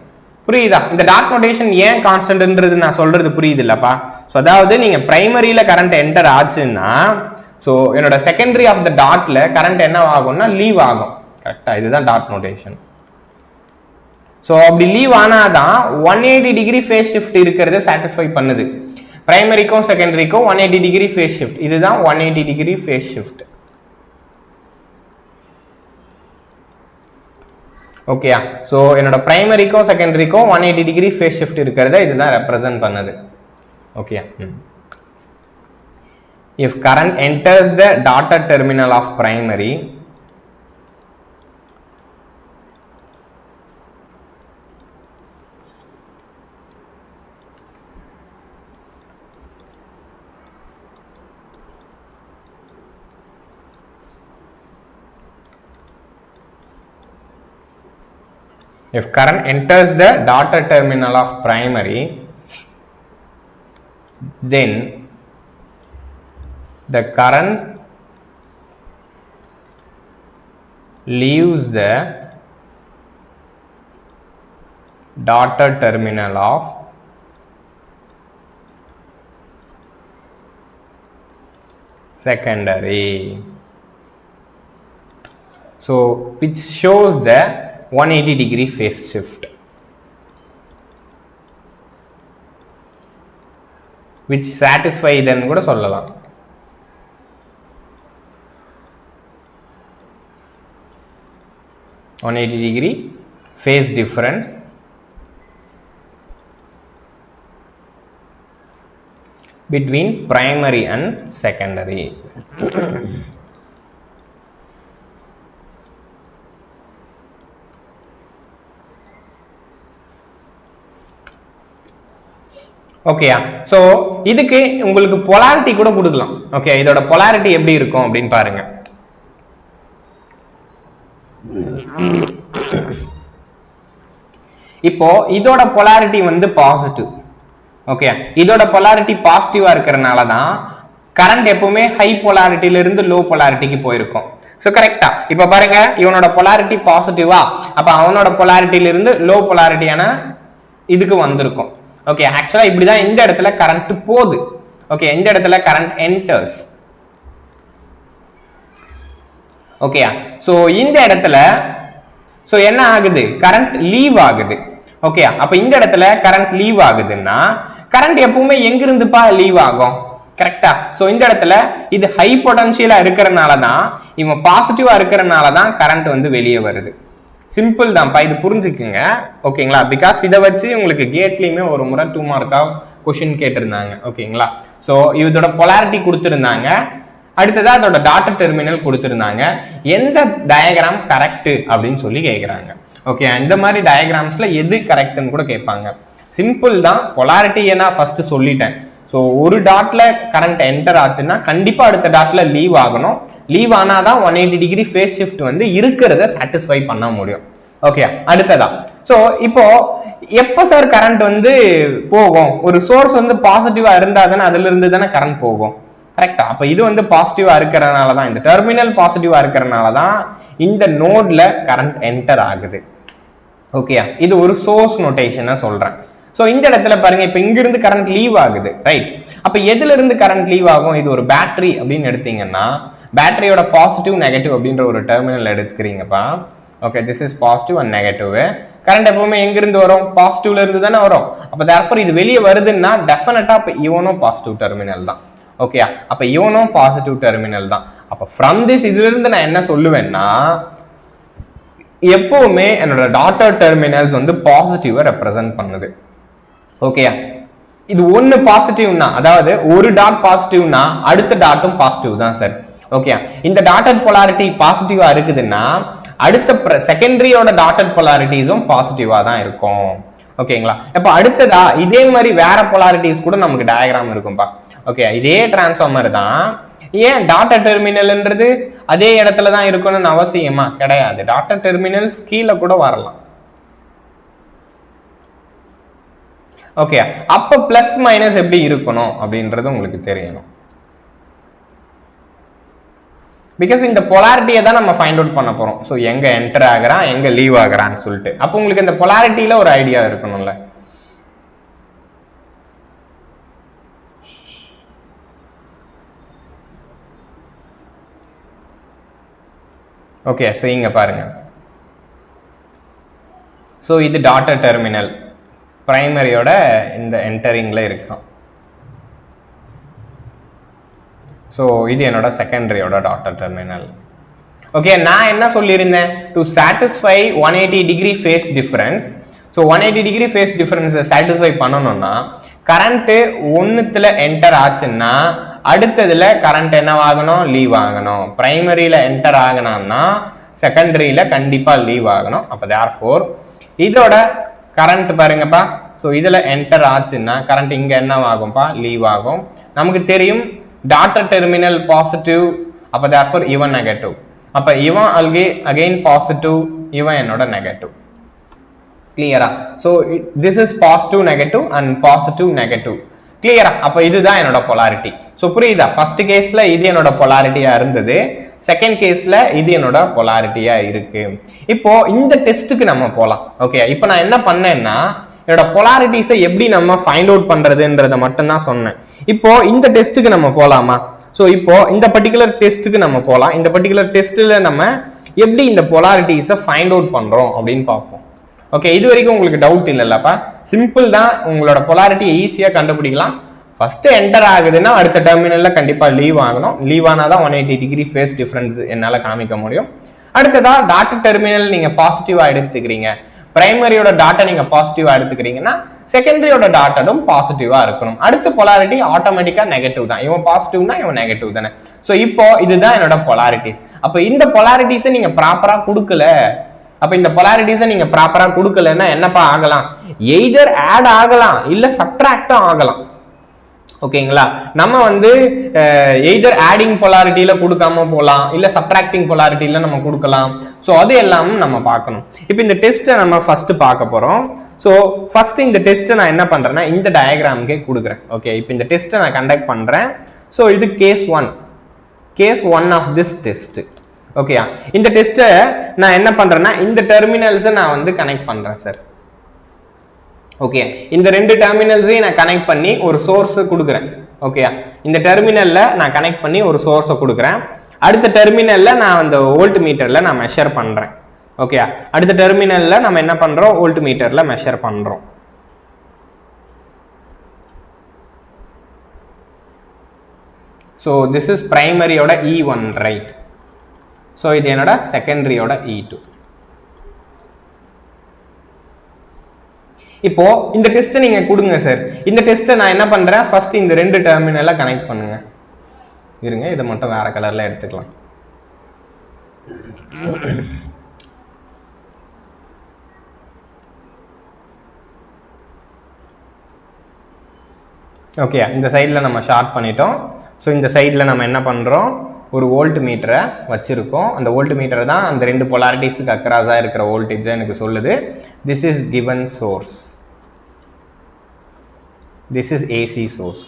புரியுதா? இந்த டாட் நோட்டேஷன் ஏன் கான்ஸ்டன்ட்ன்றது நான் சொல்றது புரியுது இல்லப்பா? ஸோ அதாவது நீங்கள் பிரைமரியில் கரண்ட் என்டர் ஆச்சுன்னா ஸோ என்னோட செகண்டரி ஆஃப் த டாட்ல கரண்ட் என்ன ஆகும்னா லீவ் ஆகும். கரெக்டாக? இதுதான் டாட் நோட்டேஷன். ஸோ அப்படி லீவ் ஆனாதான் 180 டிகிரி ஃபேஸ் ஷிஃப்ட் இருக்கிறத சாட்டிஸ்ஃபை பண்ணுது. பிரைமரிக்கும் செகண்டரிக்கும் 180 டிகிரி ஃபேஸ் ஷிஃப்ட். இதுதான் 180 டிகிரி ஃபேஸ் ஷிஃப்ட். ஓகேயா? ஸோ என்னோட பிரைமரிக்கும் செகண்டரிக்கும் 180 டிகிரி ஃபேஸ் ஷிஃப்ட் இருக்கிறத இதுதான் ரெப்ரசன்ட் பண்ணுது. ஓகேயா? If current enters the dotted terminal of primary if current enters the dotted terminal of primary then the current leaves the dotted terminal of secondary. So which shows the 180 degree phase shift, which satisfy then கூட சொல்லலாம். (180° phase difference between primary and secondary. ஓகேயா? So இதுக்கு உங்களுக்கு polarity கூட கொடுக்கலாம். Okay, இதோட polarity எப்படி இருக்கும் அப்படின்னு பாருங்க. இப்போ இதோட பொலாரிட்டி வந்து பாசிட்டிவ். ஓகே, இதோட பொலாரிட்டி பாசிட்டிவா இருக்கிறதுனால தான் கரண்ட் எப்பவுமே ஹை பொலாரிட்டில இருந்து லோ பொலாரிட்டிக்கு போயிருக்கும். ஸோ கரெக்டா? இப்போ பாருங்க, இவனோட பொலாரிட்டி பாசிட்டிவா, அப்ப அவனோட பொலாரிட்டில இருந்து லோ பொலாரிட்டியான இதுக்கு வந்திருக்கும். ஓகே, ஆக்சுவலா இப்படிதான் இந்த இடத்துல கரண்ட் போகுது. ஓகே, இந்த இடத்துல கரண்ட் என்டர்ஸ். ஓகேயா? ஸோ இந்த இடத்துல ஸோ என்ன ஆகுது? கரண்ட் லீவ் ஆகுது. ஓகே, அப்ப இந்த இடத்துல கரண்ட் லீவ் ஆகுதுன்னா கரண்ட் எப்பவுமே எங்கிருந்துப்பா லீவ் ஆகும்? கரெக்டா? ஸோ இந்த இடத்துல இது ஹை பொட்டன்ஷியலா இருக்கிறதுனால தான், இவன் பாசிட்டிவா இருக்கிறதுனால தான் கரண்ட் வந்து வெளியே வருது. சிம்பிள் தான்ப்பா, இது புரிஞ்சுக்குங்க. ஓகேங்களா? பிகாஸ் இதை வச்சு உங்களுக்கு கேட்லயுமே ஒரு முறை 2 மார்க்கா கொஸ்டின் கேட்டிருந்தாங்க. ஓகேங்களா? ஸோ இதோட பொலாரிட்டி கொடுத்துருந்தாங்க, அடுத்ததா அதோட டாட்டர் டெர்மினல் கொடுத்துருந்தாங்க. எந்த டயக்ராம் கரெக்ட் அப்படின்னு சொல்லி கேட்குறாங்க. ஓகே, இந்த மாதிரி டயக்ராம்ஸ்ல எது கரெக்ட்னு கூட கேட்பாங்க. சிம்பிள் தான். பொலாரிட்டி ஏன்னா ஃபர்ஸ்ட் சொல்லிட்டேன். ஸோ ஒரு டாட்ல கரண்ட் என்டர் ஆச்சுன்னா கண்டிப்பா அடுத்த டாட்ல லீவ் ஆகணும். லீவ் ஆனாதான் 180° ஃபேஸ் ஷிஃப்ட் வந்து இருக்கிறத சாட்டிஸ்ஃபை பண்ண முடியும். ஓகே, அடுத்ததா ஸோ இப்போ எப்போ சார் கரண்ட் வந்து போகும்? ஒரு சோர்ஸ் வந்து பாசிட்டிவா இருந்தா தானே அதுல இருந்து தானே கரண்ட் போகும். கரெக்டா? அப்ப இது வந்து பாசிட்டிவா இருக்கிறதுனால தான், இந்த டெர்மினல் பாசிட்டிவா இருக்கிறதுனால தான் இந்த நோட்ல கரண்ட் என்டர் ஆகுது. ஓகே, இது ஒரு சோர்ஸ் நோட்டேஷனை சொல்றேன். ஸோ இந்த இடத்துல பாருங்க, இப்போ இங்கிருந்து கரண்ட் லீவ் ஆகுது, ரைட்? அப்ப எதுல இருந்து கரண்ட் லீவ் ஆகும்? இது ஒரு பேட்டரி அப்படின்னு எடுத்தீங்கன்னா பேட்டரியோட பாசிட்டிவ் நெகட்டிவ் அப்படின்ற ஒரு டெர்மினல் எடுத்துக்கிறீங்கப்பா. Okay, this is positive and negative. Current எப்பவுமே எங்கிருந்து வரும்? பாசிட்டிவ்ல இருந்து தானே வரும். அப்ப தேர்ஃபோர் இது வெளியே வருதுன்னா டெஃபினட்டா அப்ப இவனும் பாசிட்டிவ் டெர்மினல் தான். ஓகே, அப்ப இவனும் பாசிட்டிவ் டெர்மினல் தான். அப்ப ஃப்ரம் திஸ் இதுல இருந்து நான் என்ன சொல்லுவேன்னா, எப்பவுமே என்னோட டாட்டர் டெர்மினல்ஸ் வந்து பாசிட்டிவா ரெப்ரசென்ட் பண்ணுது. ஓகே, இது ஒன்னு பாசிட்டிவ்னா, அதாவது ஒரு டாட் பாசிட்டிவ்னா அடுத்த டாட்டும் பாசிட்டிவ் தான் சார். ஓகே, இந்த டாட்டட் பொலாரிட்டி பாசிட்டிவா இருக்குதுன்னா அடுத்த செகண்டரியோட டாட்டட் பொலாரிட்டிஸும் பாசிட்டிவா தான் இருக்கும். ஓகேங்களா? இப்ப அடுத்ததா இதே மாதிரி வேற பொலாரிட்டிஸ் கூட நமக்கு டயக்ராம் இருக்கும்பா. ஓகே, இதே டிரான்ஸ்ஃபார்மர் தான். ஏன் டாட்டர் டெர்மினல்ன்றது அதே இடத்துல தான் இருக்கணும்னு அவசியமா கிடையாது. டாட்டர் டெர்மினல்ஸ் கீழே கூட வரலாம். ஓகே, அப்ப பிளஸ் மைனஸ் எப்படி இருக்கணும் அப்படின்றது உங்களுக்கு தெரியணும். பிகாஸ் இந்த பொலாரிட்டியை தான் நம்ம ஃபைண்ட் அவுட் பண்ண போறோம். ஸோ எங்க என்டர் ஆகுறான், எங்க லீவ் ஆகுறான்னு சொல்லிட்டு, அப்போ உங்களுக்கு இந்த பொலாரிட்டியில ஒரு ஐடியா இருக்கணும்ல. ஓகே, ஸோ இங்க பாருங்க. ஸோ இது டாட்டர் டெர்மினல் பிரைமரியோட இந்த என்டரிங்ல இருக்கும். ஸோ இது என்னோட செகண்டரியோட டாட்டர் டெர்மினல். ஓகே, நான் என்ன சொல்லியிருந்தேன்? To satisfy 180° phase difference. So 180° phase டிஃபரன்ஸை சாட்டிஸ்ஃபை பண்ணணும்னா கரண்ட்டு ஒன்றுத்துல என்டர் ஆச்சுன்னா அடுத்ததுல கரண்ட் என்னவாகணும்? லீவ் ஆகணும். பிரைமரியில என்டர் ஆகணும்னா செகண்டரியில கண்டிப்பா லீவ் ஆகணும். அப்ப தேர்ஃபோர் இதோட கரண்ட் பாருங்கப்பா. ஸோ இதுல என்டர் ஆச்சுன்னா கரண்ட் இங்க என்னவாகும்பா? லீவ் ஆகும். நமக்கு தெரியும் டாட்டர் டெர்மினல் பாசிட்டிவ், அப்ப தேர்ஃபோர் இவன் நெகட்டிவ். அப்ப இவன் அகைன் பாசிட்டிவ், இவன் என்னோட நெகட்டிவ். கிளியரா? So this is positive negative and positive negative. கிளியரா? அப்ப இதுதான் என்னோட பொலாரிட்டி. ஸோ புரியுதா? ஃபர்ஸ்ட் கேஸ்ல இது என்னோட பொலாரிட்டியா இருந்தது, செகண்ட் கேஸ்ல இது என்னோட பொலாரிட்டியா இருக்கு. இப்போ இந்த டெஸ்ட்டுக்கு நம்ம போலாம். ஓகே, இப்போ நான் என்ன பண்ணேன்னா என்னோட பொலாரிட்டிஸை எப்படி நம்ம ஃபைண்ட் அவுட் பண்றதுன்றத மட்டும் தான் சொன்னேன். இப்போ இந்த டெஸ்ட்டுக்கு நம்ம போலாமா? ஸோ இப்போ இந்த பர்டிகுலர் டெஸ்ட்டுக்கு நம்ம போகலாம். இந்த பர்டிகுலர் டெஸ்ட்டில் நம்ம எப்படி இந்த பொலாரிட்டிஸை ஃபைண்ட் அவுட் பண்ணுறோம் அப்படின்னு பார்ப்போம். ஓகே, இது வரைக்கும் உங்களுக்கு டவுட் இல்லைல்லப்பா? சிம்பிள் தான், உங்களோட பொலாரிட்டியை ஈஸியாக கண்டுபிடிக்கலாம். ஃபர்ஸ்ட் என்டர் ஆகுதுன்னா அடுத்த டெர்மினலில் கண்டிப்பாக லீவ் ஆகணும். லீவ் ஆனால் தான் 180 டிகிரி ஃபேஸ் டிஃப்ரென்ஸ் என்னால் காமிக்க முடியும். அடுத்ததா டாட் டெர்மினல் நீங்கள் பாசிட்டிவாக எடுத்துக்கிறீங்க, பிரைமரியோட டாட்டை நீங்கள் பாசிட்டிவாக எடுத்துக்கிறீங்கன்னா செகண்டரியோட டாட்டடும் பாசிட்டிவாக இருக்கணும். அடுத்த பொலாரிட்டி ஆட்டோமேட்டிக்காக நெகட்டிவ் தான். இவன் பாசிட்டிவ்னா இவன் நெகட்டிவ் தானே. ஸோ இப்போ இதுதான் என்னோட பொலாரிட்டிஸ். அப்போ இந்த பொலாரிட்டிஸை நீங்கள் ப்ராப்பராக கொடுக்கல, அப்போ இந்த பொலாரிட்டிஸை நீங்கள் ப்ராப்பராக கொடுக்கலன்னா என்னப்பா ஆகலாம்? எய்தர் ஆட் ஆகலாம் இல்லை சப்ட்ராக்டும் ஆகலாம். ஓகேங்களா? நம்ம வந்து எய்தர் ஆடிங் பொலாரிட்டியில கொடுக்காம போகலாம், இல்லை சப்ட்ராக்டிங் பொலாரிட்டியில நம்ம கொடுக்கலாம். ஸோ அது எல்லாமே நம்ம பார்க்கணும். இப்போ இந்த டெஸ்ட்டை நம்ம ஃபர்ஸ்ட் பார்க்க போகிறோம். ஸோ ஃபர்ஸ்ட் இந்த டெஸ்ட்டை நான் என்ன பண்ணுறேன்னா இந்த டயக்ராமுக்கே கொடுக்குறேன். ஓகே, இப்போ இந்த டெஸ்ட்டை நான் கண்டக்ட் பண்ணுறேன். ஸோ இது case one of this test. ஓகேயா? இந்த டெஸ்ட்டை நான் என்ன பண்ணுறேன்னா இந்த டெர்மினல்ஸை நான் வந்து கனெக்ட் பண்ணுறேன் சார். ஓகே, இந்த ரெண்டு டெர்மினல்ஸையும் நான் கனெக்ட் பண்ணி ஒரு சோர்ஸ் கொடுக்குறேன். ஓகேயா? இந்த டெர்மினல்ல நான் கனெக்ட் பண்ணி ஒரு சோர்ஸை கொடுக்குறேன். அடுத்த டெர்மினல்ல நான் அந்த வோல்ட் மீட்டர்ல நான் மெஷர் பண்றேன். ஓகேயா? அடுத்த டெர்மினல்ல நம்ம என்ன பண்றோம்? வோல்ட் மீட்டர்ல மெஷர் பண்றோம். ஸோ திஸ் இஸ் பிரைமரியோட E1 ரைட். ஸோ இது என்னோட செகண்டரியோட E2. இப்போ இந்த டெஸ்ட்டை நீங்க கொடுங்க சார். இந்த டெஸ்ட்டை நான் என்ன பண்றேன்? ஃபர்ஸ்ட் இந்த ரெண்டு டெர்மினலை கனெக்ட் பண்ணுங்க. இருங்க, இதை மட்டும் வேற கலர்ல எடுத்துக்கலாம். ஓகே, இந்த சைடில் நம்ம ஷார்ட் பண்ணிட்டோம். ஸோ இந்த சைடில் நம்ம என்ன பண்ணுறோம்? ஒரு வோல்ட் மீட்டரை வச்சுருக்கோம். அந்த வோல்ட் மீட்டர் தான் அந்த ரெண்டு பொலாரிட்டிஸுக்கு அக்ராஸாக இருக்கிற வோல்டேஜை எனக்கு சொல்லுது. This is given source, this is AC source.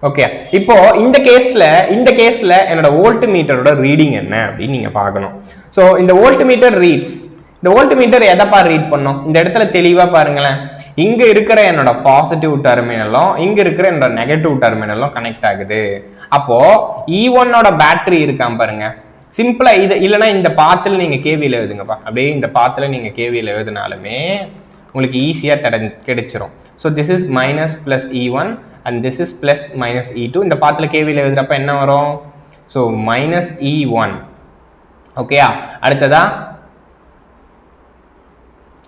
Okay, இப்போ இந்த கேஸ்ல என்னோட வோல்ட் மீட்டரோட ரீடிங் என்ன அப்படின்னு நீங்க பார்க்கணும். ஸோ இந்த வோல்ட் மீட்டர் ரீட்ஸ், இந்த வோல்ட் மீட்டர் எதைப்பா ரீட் பண்ணும்? இந்த இடத்துல தெளிவா பாருங்களேன். இங்க இருக்கிற என்னோட பாசிட்டிவ் டெர்மினலும் இங்க இருக்கிற என்னோட நெகட்டிவ் டெர்மினலும் கனெக்ட் ஆகுது. அப்போ E1ஓட பேட்டரி இருக்காம பாருங்க. சிம்பிளா இது இல்லைன்னா இந்த பாத்துல நீங்க கேவியில் எழுதுங்கப்பா. அப்படியே இந்த பாத்துல நீங்க கேவியில் எழுதினாலுமே உங்களுக்கு ஈஸியா கிடைச்சிரும். So this is minus plus E1 and this is plus minus E2. இந்த பாத்துல கேவியில் எழுதுறப்ப என்ன வரும்? So minus E1. ஓகேயா? அடுத்ததா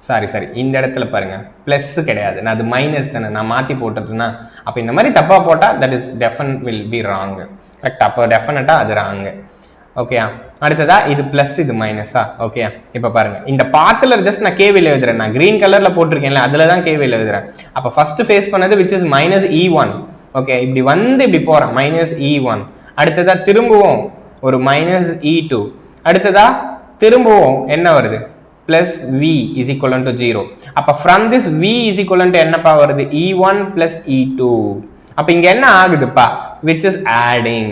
சாரி இந்த இடத்துல பாருங்க, பிளஸ் கிடையாது, நான் அது மைனஸ் தானே, நான் மாற்றி போட்டுட்டேன்னா அப்போ இந்த மாதிரி தப்பாக போட்டால் that is will be wrong. Correct? அப்போ டெஃபினட்டாக அது ராங்கு. ஓகேயா? அடுத்ததா இது பிளஸ் இது மைனஸா? ஓகேயா? இப்போ பாருங்க, இந்த பாத்தில் ஜஸ்ட் நான் கேவியில் எழுதுறேன். நான் கிரீன் கலரில் போட்டிருக்கேன்ல, அதில் தான் கேவியில் எழுதுறேன். அப்போ ஃபர்ஸ்ட் ஃபேஸ் பண்ணது which is minus E1. Okay, இப்படி வந்து இப்படி போகிறேன், மைனஸ் E1. அடுத்ததா திரும்பவும் ஒரு மைனஸ் E2. அடுத்ததா திரும்பவும் என்ன வருது? plus V is equivalent to 0. அப்ப from this V is equivalent to என்னப்பா வருது? E1 plus E2. அப்ப இங்க என்ன ஆகுதுப்பா? which is adding.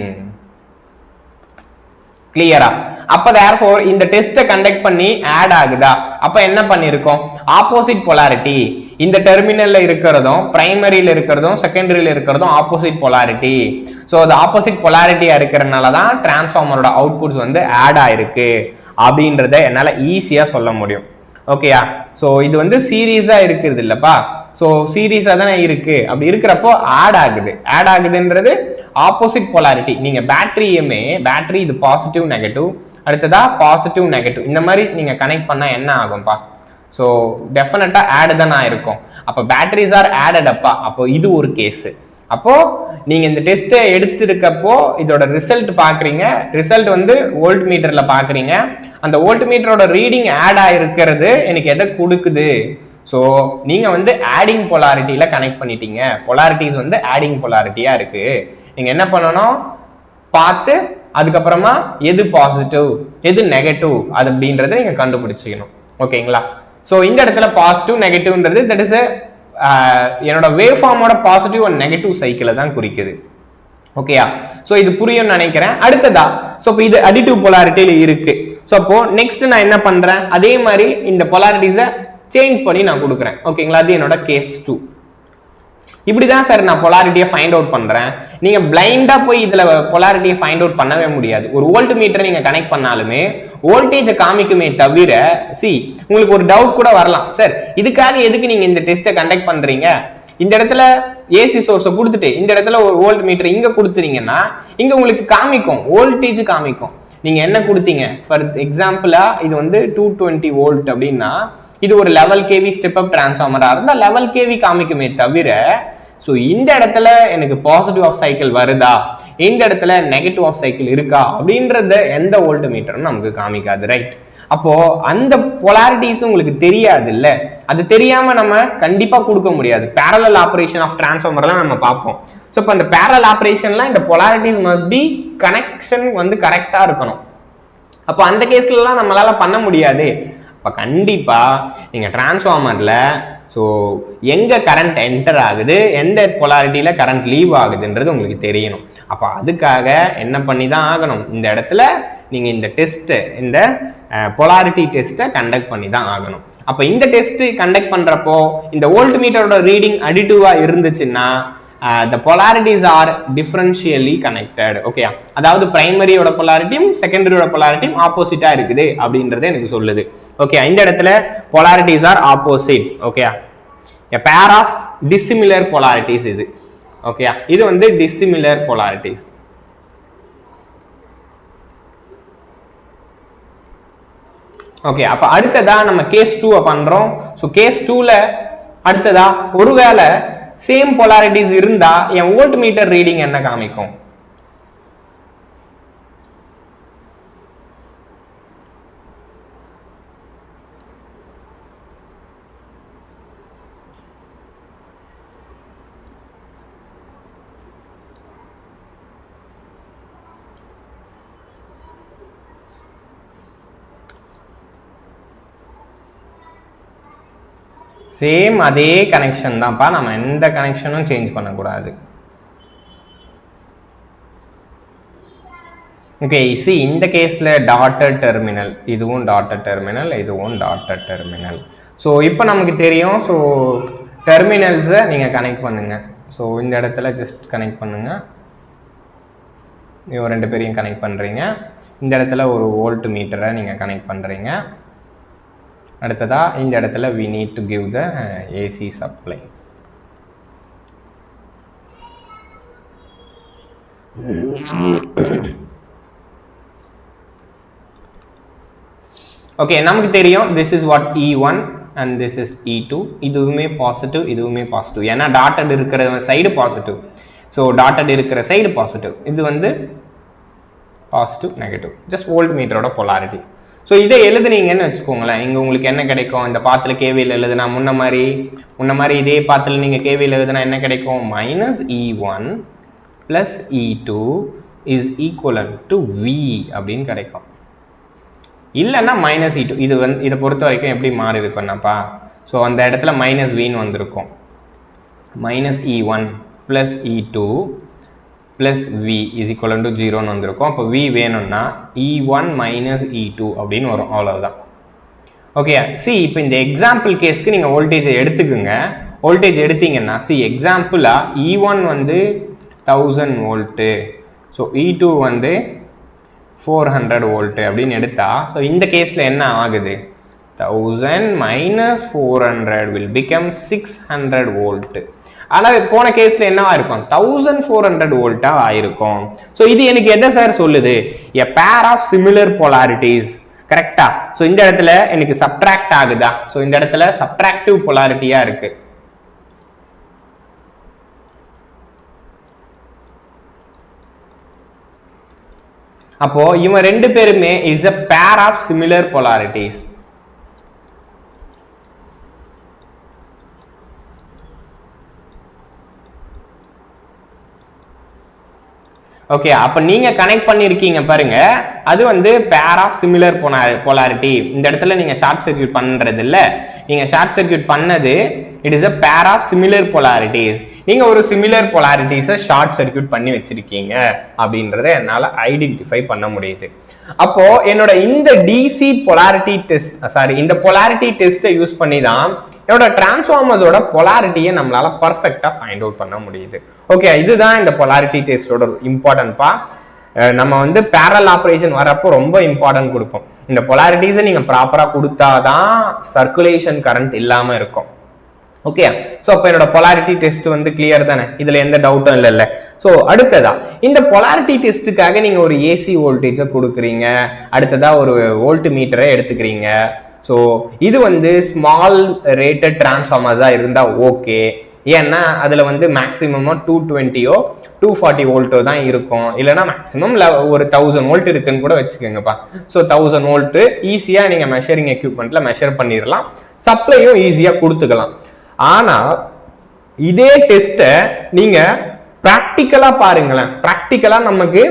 கிளியரா? அப்ப therefore இந்த டெஸ்ட்டை கண்டக்ட் பண்ணி ஆட் ஆகுதா? அப்ப என்ன பண்ணிருக்கோம்? Opposite polarity. இந்த டெர்மினல்ல இருக்கிறதும் பிரைமரியில இருக்கிறதும் செகண்டரியில இருக்கிறதும் ஆப்போசிட் பொலாரிட்டி. ஸோ அது ஆப்போசிட் பொலாரிட்டியா இருக்கிறதுனால தான் டிரான்ஸ்ஃபார்மரோட அவுட்புட்ஸ் வந்து ஆட் ஆயிருக்கு அப்படின்றத என்னால் ஈஸியாக சொல்ல முடியும். ஓகேயா? ஸோ இது வந்து சீரீஸாக இருக்கிறது இல்லைப்பா. ஸோ சீரீஸாக தானே இருக்கு. அப்படி இருக்கிறப்போ ஆட் ஆகுதுன்றது ஆப்போசிட் பொலாரிட்டி. நீங்கள் பேட்டரி இது பாசிட்டிவ் நெகட்டிவ், அடுத்ததா பாசிட்டிவ் நெகட்டிவ், இந்த மாதிரி நீங்கள் கனெக்ட் பண்ணால் என்ன ஆகும்ப்பா? ஸோ டெஃபினட்டாக ஆட் தான் ஆயிருக்கும். அப்போ பேட்டரிஸ் ஆர் ஆடட் அப்பா. அப்போ இது ஒரு கேஸு. அப்போ நீங்க இந்த டெஸ்ட்டை எடுத்திருக்கப்போ இதோட ரிசல்ட் பாக்குறீங்க. ரிசல்ட் வந்து வோல்ட் மீட்டர்ல பாக்குறீங்க. அந்த வோல்ட் மீட்டரோட ரீடிங் ஆட் ஆயிருக்கிறது எனக்கு எதை கொடுக்குது? ஸோ நீங்க வந்து ஆடிங் பொலாரிட்டியில கனெக்ட் பண்ணிட்டீங்க. பொலாரிட்டிஸ் வந்து ஆடிங் பொலாரிட்டியா இருக்கு. நீங்க என்ன பண்ணணும்? பார்த்து அதுக்கப்புறமா எது பாசிட்டிவ் எது நெகட்டிவ் அது அப்படின்றத நீங்க கண்டுபிடிச்சிக்கணும். ஓகேங்களா? ஸோ இந்த இடத்துல பாசிட்டிவ் நெகட்டிவ்ன்றது தட் இஸ் என்னோட வேவ் ஃபார்மோட பாசிட்டிவ் அண்ட் நெகட்டிவ் சைக்கிளை தான் குறிக்குது. ஓகேயா? ஸோ இது புரியும்னு நினைக்கிறேன். அடுத்ததா ஸோ இப்போ இது அடிட்டிவ் பொலாரிட்டியில் இருக்கு. ஸோ அப்போ நெக்ஸ்ட் நான் என்ன பண்றேன்? அதே மாதிரி இந்த பொலாரிட்டிஸை சேஞ்ச் பண்ணி நான் கொடுக்குறேன். ஓகேங்களா? அது என்னோட கேஸ் 2. இப்படி தான் சார் நான் பொலாரிட்டியை ஃபைண்ட் அவுட் பண்ணுறேன். நீங்கள் பிளைண்டாக போய் இதில் பொலாரிட்டியை ஃபைண்ட் அவுட் பண்ணவே முடியாது. ஒரு வோல்ட் மீட்டரை நீங்கள் கனெக்ட் பண்ணாலுமே வோல்டேஜை காமிக்குமே தவிர உங்களுக்கு ஒரு டவுட் கூட வரலாம், சார் இதுக்காக எதுக்கு நீங்கள் இந்த டெஸ்ட்டை கண்டக்ட் பண்ணுறீங்க, இந்த இடத்துல ஏசி சோர்ஸை கொடுத்துட்டு இந்த இடத்துல ஒரு வோல்ட் மீட்டர் இங்கே கொடுத்துறீங்கன்னா இங்கே உங்களுக்கு காமிக்கும், வோல்டேஜ் காமிக்கும். நீங்கள் என்ன கொடுத்தீங்க, ஃபார் எக்ஸாம்பிளாக இது வந்து 220 வோல்ட் அப்படின்னா இது ஒரு 11 kV ஸ்டெப் அப் டிரான்ஸ்ஃபார்மராக இருந்தால் 11 kV காமிக்குமே தவிர இந்த இடத்துல எனக்கு பாசிட்டிவ் ஆஃப் சைக்கிள் வருதா, இந்த இடத்துல நெகட்டிவ் ஆஃப் சைக்கிள் இருக்கா அப்படின்றத எந்த வோல்ட் மீட்டரும் நமக்கு காமிக்காது, ரைட்? அப்போ அந்த பொலாரிட்டிஸ் உங்களுக்கு தெரியாது இல்ல, அது தெரியாம நம்ம கண்டிப்பா கொடுக்க முடியாது. பேரலல் ஆபரேஷன் ஆஃப் டிரான்ஸ்ஃபார்மர்லாம் நம்ம பார்ப்போம். ஸோ இப்போ அந்த பேரலல் ஆபரேஷன்லாம் இந்த பொலாரிட்டிஸ் மஸ்ட் பி கனெக்ஷன் வந்து கரெக்டா இருக்கணும். அப்போ அந்த கேஸ்லலாம் நம்மளால பண்ண முடியாது. அப்போ கண்டிப்பாக நீங்கள் டிரான்ஸ்ஃபார்மரில் எங்கே கரண்ட் என்டர் ஆகுது, எந்த பொலாரிட்டியில் கரண்ட் லீவ் ஆகுதுன்றது உங்களுக்கு தெரியணும். அப்போ அதுக்காக என்ன பண்ணி தான் ஆகணும், இந்த இடத்துல நீங்கள் இந்த டெஸ்ட்டு, இந்த பொலாரிட்டி டெஸ்ட்டை கண்டக்ட் பண்ணி தான் ஆகணும். அப்போ இந்த டெஸ்ட்டு கண்டக்ட் பண்ணுறப்போ இந்த வோல்ட் மீட்டரோட ரீடிங் அடிட்டிவாக இருந்துச்சுன்னா the polarities are differentially connected. Okay, அதாவது பிரைமரியோட பொலாரிட்டியும் செகண்டரியோட பொலாரிட்டியும் ஆப்போசிட்டா இருக்குது அப்படின்றத எனக்கு சொல்லுது. ஓகே, இந்த இடத்துல polarities are opposite. Okay, a pair of dissimilar polarities இது. ஓகே, இது வந்து dissimilar polarities. ஓகே, அப்ப அடுத்ததா நம்ம கேஸ் 2 பண்றோம். ஸோ கேஸ் 2ல அடுத்ததா ஒருவேளை சேம் பொலாரிட்டிஸ் இருந்தா என் வோல்ட் மீட்டர் ரீடிங் என்ன காமிக்கும்? சேம் அதே கனெக்ஷன் தான்ப்பா, நம்ம எந்த கனெக்ஷனும் சேஞ்ச் பண்ணக்கூடாது. ஓகே, இந்த கேஸில் டாட்டட் டெர்மினல், இதுவும் டாட்டட் டெர்மினல், இதுவும் டாட்டட் டெர்மினல். ஸோ இப்போ நமக்கு தெரியும். ஸோ டெர்மினல்ஸை நீங்கள் கனெக்ட் பண்ணுங்கள். ஸோ இந்த இடத்துல ஜஸ்ட் கனெக்ட் பண்ணுங்கள். இவங்க ரெண்டு பேரையும் கனெக்ட் பண்ணுறீங்க. இந்த இடத்துல ஒரு வோல்ட் மீட்டரை நீங்கள் கனெக்ட் பண்ணுறீங்க. அடுத்ததா இந்த இடத்துல we need to give the AC supply. Okay, நமக்கு தெரியும் this is what E1 and this is E2. இதுவுமே பாசிட்டிவ், இதுவுமே பாசிட்டிவ். ஏன்னா டாட்டட் இருக்கிற சைடு பாசிட்டிவ். ஸோ டாட்டட் இருக்கிற சைடு பாசிட்டிவ். இது வந்து பாசிட்டிவ் நெகட்டிவ், ஜஸ்ட் வோல்ட் மீட்டரோட பொலாரிட்டி. ஸோ இதை எழுதுனீங்கன்னு வச்சுக்கோங்களேன், இங்கே உங்களுக்கு என்ன கிடைக்கும், இந்த பாத்தில் கேவியில் எழுதுனா முன்ன மாதிரி இதே பாத்தில் நீங்கள் கேவியில் எழுதுனா என்ன கிடைக்கும், -E1 + E2 is equivalent to V அப்படின்னு கிடைக்கும். இல்லைன்னா -E2. இது வந்து இதை பொறுத்த வரைக்கும் எப்படி மாறி இருக்கும்னாப்பா, ஸோ அந்த இடத்துல -Vன்னு வந்திருக்கும். -E1 + E2 + V is equivalent to 0ன்னு வந்திருக்கும். அப்போ V வேணும்னா E1 - E2 அப்படின்னு வரும், அவ்வளவுதான். ஓகே, இப்போ இந்த எக்ஸாம்பிள் கேஸ்க்கு நீங்கள் வோல்டேஜை எடுத்துக்குங்க. வோல்டேஜ் எடுத்தீங்கன்னா எக்ஸாம்பிளாக E1 வந்து 1000 வோல்ட்டு, ஸோ E2 வந்து 400 வோல்ட்டு அப்படின்னு எடுத்தா, ஸோ இந்த கேஸில் என்ன ஆகுது, 1000 - 400 will become 600 வோல்ட்டு. ஆனால் போன கேஸில் என்னவா இருக்கும், 1400 வோல்ட்டாக ஆயிருக்கும். ஸோ இது எனக்கு எதை சார் சொல்லுது, a pair of similar polarities, கரெக்டா? ஸோ இந்த இடத்துல எனக்கு சப்ட்ராக்ட் ஆகுதா, ஸோ இந்த இடத்துல சப்ட்ராக்டிவ் பொலாரிட்டியா இருக்கு. அப்போ இவன் ரெண்டு பேருமே is a pair of similar polarities. Okay, அப்போ நீங்கள் கனெக்ட் பண்ணியிருக்கீங்க பாருங்க, அது வந்து பேர் ஆஃப் சிமிலர் பொலாரிட்டி. இந்த இடத்துல நீங்கள் ஷார்ட் சர்க்யூட் பண்ணுறது இல்லை, நீங்கள் ஷார்ட் சர்க்யூட் பண்ணது it is a pair of similar பொலாரிட்டிஸ். நீங்கள் ஒரு சிமிலர் பொலாரிட்டிஸை ஷார்ட் சர்க்யூட் பண்ணி வச்சிருக்கீங்க அப்படின்றத என்னால் ஐடென்டிஃபை பண்ண முடியுது. அப்போது என்னோட இந்த டிசி பொலாரிட்டி டெஸ்ட், இந்த பொலாரிட்டி டெஸ்ட்டை யூஸ் பண்ணி தான் என்னோட டிரான்ஸ்ஃபார்மர்ஸோட பொலாரிட்டியை நம்மளால பர்ஃபெக்டா ஃபைண்ட் அவுட் பண்ண முடியுது. ஓகே, இதுதான் இந்த பொலாரிட்டி டெஸ்டோட இம்பார்ட்டன்ட்பா. நம்ம வந்து பேரல் ஆப்ரேஷன் வரப்போ ரொம்ப இம்பார்ட்டன்ட் கொடுப்போம். இந்த பொலாரிட்டிஸை நீங்க ப்ராப்பரா கொடுத்தாதான் சர்க்குலேஷன் கரண்ட் இல்லாம இருக்கும். ஓகே, ஸோ அப்போ என்னோட பொலாரிட்டி டெஸ்ட் வந்து கிளியர் தானே, இதுல எந்த டவுட்டும் இல்லைல்ல. ஸோ அடுத்ததா இந்த பொலாரிட்டி டெஸ்ட்டுக்காக நீங்க ஒரு ஏசி வோல்டேஜை கொடுக்குறீங்க, அடுத்ததா ஒரு வோல்ட் மீட்டரை எடுத்துக்கிறீங்க. ஸோ இது வந்து ஸ்மால் ரேட்டட் டிரான்ஸ்ஃபார்மர்ஸாக இருந்தால் ஓகே. ஏன்னா அதில் வந்து மேக்ஸிமமாக 220 240 வோல்ட்டோ தான் இருக்கும். இல்லைனா மேக்ஸிமம் ஒரு 1000 வோல்ட் இருக்குன்னு கூட வச்சுக்கோங்கப்பா. ஸோ 1000 வோல்ட்டு ஈஸியாக நீங்கள் மெஷரிங் எக்யூப்மெண்ட்டில் மெஷர் பண்ணிடலாம், சப்ளையும் ஈஸியாக கொடுத்துக்கலாம். ஆனால் இதே டெஸ்ட்டை நீங்கள் ப்ராக்டிக்கலாக பாருங்களேன். ப்ராக்டிக்கலாக நமக்கு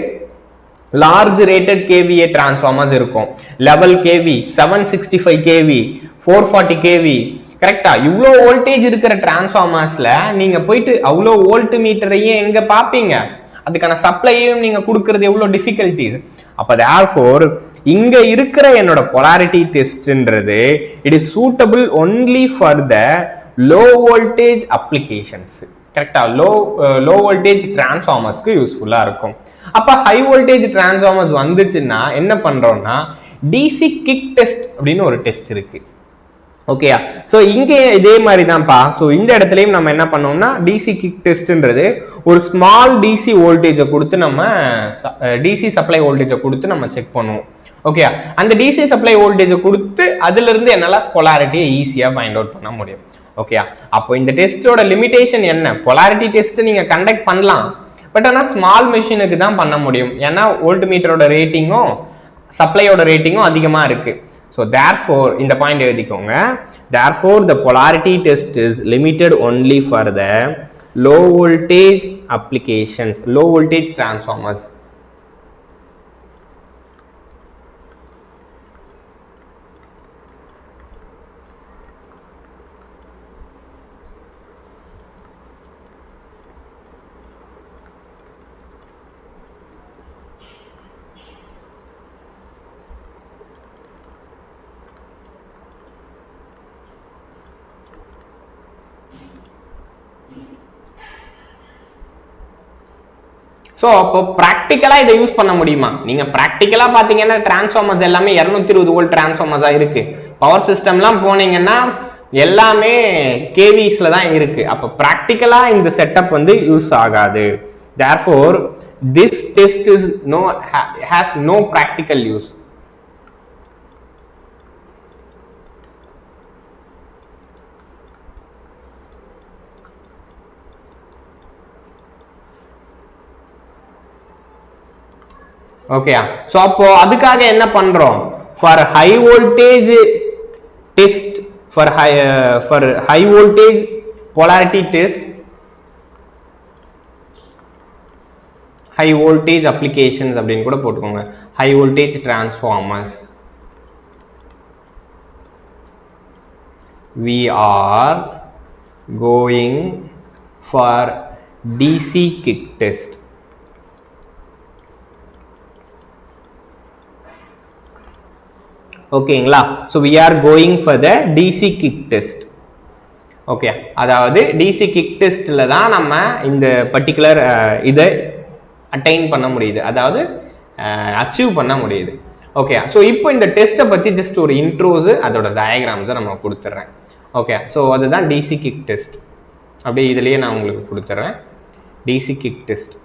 லார்ஜ் ரேட்டட் கேவிஏ டிரான்ஸ்ஃபார்மர்ஸ் இருக்கும், லெவல் கேவி, 765 கேவி, 440 கேவி. கரெக்டா? இவ்வளோ வோல்டேஜ் இருக்கிற டிரான்ஸ்ஃபார்மர்ஸ்ல நீங்க போயிட்டு அவ்வளோ வோல்ட் மீட்டரையும் எங்க பார்ப்பீங்க? அதுக்கான சப்ளையும் நீங்க கொடுக்கறது எவ்வளோ டிஃபிகல்டிஸ். அப்போ தேர்ஃபோர் இங்க இருக்கிற என்னோட பொலாரிட்டி டெஸ்ட்ன்றது it is suitable only for the low voltage applications. கரெக்டா? லோ வோல்டேஜ் டிரான்ஸ்ஃபார்மர்ஸ்க்கு யூஸ்ஃபுல்லா இருக்கும். அப்ப ஹை வோல்டேஜ் டிரான்ஸ்ஃபார்மர்ஸ் வந்துச்சுன்னா என்ன பண்றோம்னா டிசி கிக் டெஸ்ட் அப்படின்னு ஒரு டெஸ்ட் இருக்கு. ஓகேயா? ஸோ இங்கே இதே மாதிரி தான்ப்பா. ஸோ இந்த இடத்துலையும் நம்ம என்ன பண்ணோம்னா டிசி கிக் டெஸ்ட்ன்றது ஒரு ஸ்மால் டிசி வோல்டேஜை கொடுத்து நம்ம டிசி சப்ளை வோல்டேஜை கொடுத்து நம்ம செக் பண்ணுவோம். ஓகே, அந்த டிசி சப்ளை வோல்டேஜை கொடுத்து அதுல இருந்து என்னால பொலாரிட்டியை ஈஸியா ஃபைண்ட் அவுட் பண்ண முடியும். ஓகேயா? அப்போ இந்த டெஸ்டோட லிமிடேஷன் என்ன? பொலாரிட்டி டெஸ்ட் நீங்க கண்டக்ட் பண்ணலாம், பட் ஆனால் ஸ்மால் மெஷினுக்கு தான் பண்ண முடியும். ஏன்னா வோல்ட் மீட்டரோட ரேட்டிங்கும் சப்ளையோட ரேட்டிங்கும் அதிகமாக இருக்கு. ஸோ தேர்ஃபோர் இந்த பாயிண்ட் எழுதிக்கோங்க. Therefore the polarity test is limited only for the low voltage applications, low voltage transformers. So அப்போ ப்ராக்டிக்கலாக இதை யூஸ் பண்ண முடியுமா? நீங்கள் ப்ராக்டிக்கலாக பார்த்தீங்கன்னா டிரான்ஸ்ஃபார்மர்ஸ் எல்லாமே 220 வோல்ட் டிரான்ஸ்ஃபார்மர்ஸாக இருக்குது. பவர் சிஸ்டம்லாம் போனீங்கன்னா எல்லாமே கேவிஸில் தான் இருக்குது. அப்போ ப்ராக்டிக்கலாக இந்த செட்டப் வந்து யூஸ் ஆகாது. Therefore this test is has no practical use. Okay, so அப்போ அதுக்காக என்ன பண்றோம்? For high voltage test, for high voltage polarity test, high voltage applications அப்படின்னு கூட போட்டுக்கோங்க. High voltage transformers we are going for DC kick test. ஓகேங்களா? So we are going for the DC kick test. Okay, அதாவது DC kick testல தான் நம்ம இந்த particular இதை அட்டைன் பண்ண முடியுது, அதாவது அச்சீவ் பண்ண முடியுது. ஓகே, ஸோ இப்போ இந்த டெஸ்ட்டை பற்றி ஜஸ்ட் ஒரு இன்ட்ரோஸு அதோட டயக்ராம்ஸை நம்ம கொடுத்துட்றேன். ஓகே, ஸோ அதுதான் டிசி கிக் டெஸ்ட். அப்படியே இதுலேயே நான் உங்களுக்கு கொடுத்துட்றேன் டிசி கிக் டெஸ்ட்.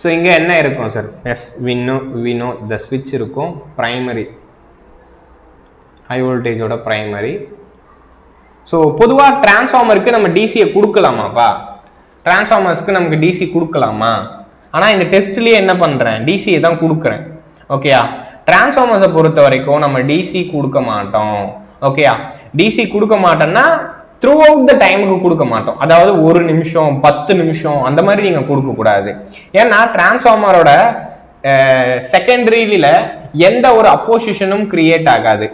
ஸோ இங்கே என்ன இருக்கும் சார்? எஸ், வினோ த ஸ்விட்ச் இருக்கும், ப்ரைமரி ஹை வோல்டேஜோட ப்ரைமரி. ஸோ பொதுவாக டிரான்ஸ்ஃபார்மருக்கு நம்ம டிசியை கொடுக்கலாமாப்பா? டிரான்ஸ்ஃபார்மர்ஸ்க்கு நமக்கு டிசி கொடுக்கலாமா? ஆனால் இந்த டெஸ்ட்லேயே என்ன பண்ணுறேன்? டிசியை தான் கொடுக்குறேன். ஓகேயா? டிரான்ஸ்ஃபார்மர்ஸை பொறுத்த வரைக்கும் நம்ம டிசி கொடுக்க மாட்டோம். ஓகேயா? டிசி கொடுக்க மாட்டோம்னா த்ரூ அவுட் த டைமுக்கு கொடுக்க மாட்டோம். அதாவது 1 நிமிஷம் 10 நிமிஷம் அந்த மாதிரி நீங்கள் கொடுக்கக்கூடாது. ஏன்னா டிரான்ஸ்ஃபார்மரோட செகண்டரியில எந்த ஒரு அப்போசிஷனும் கிரியேட் ஆகாது.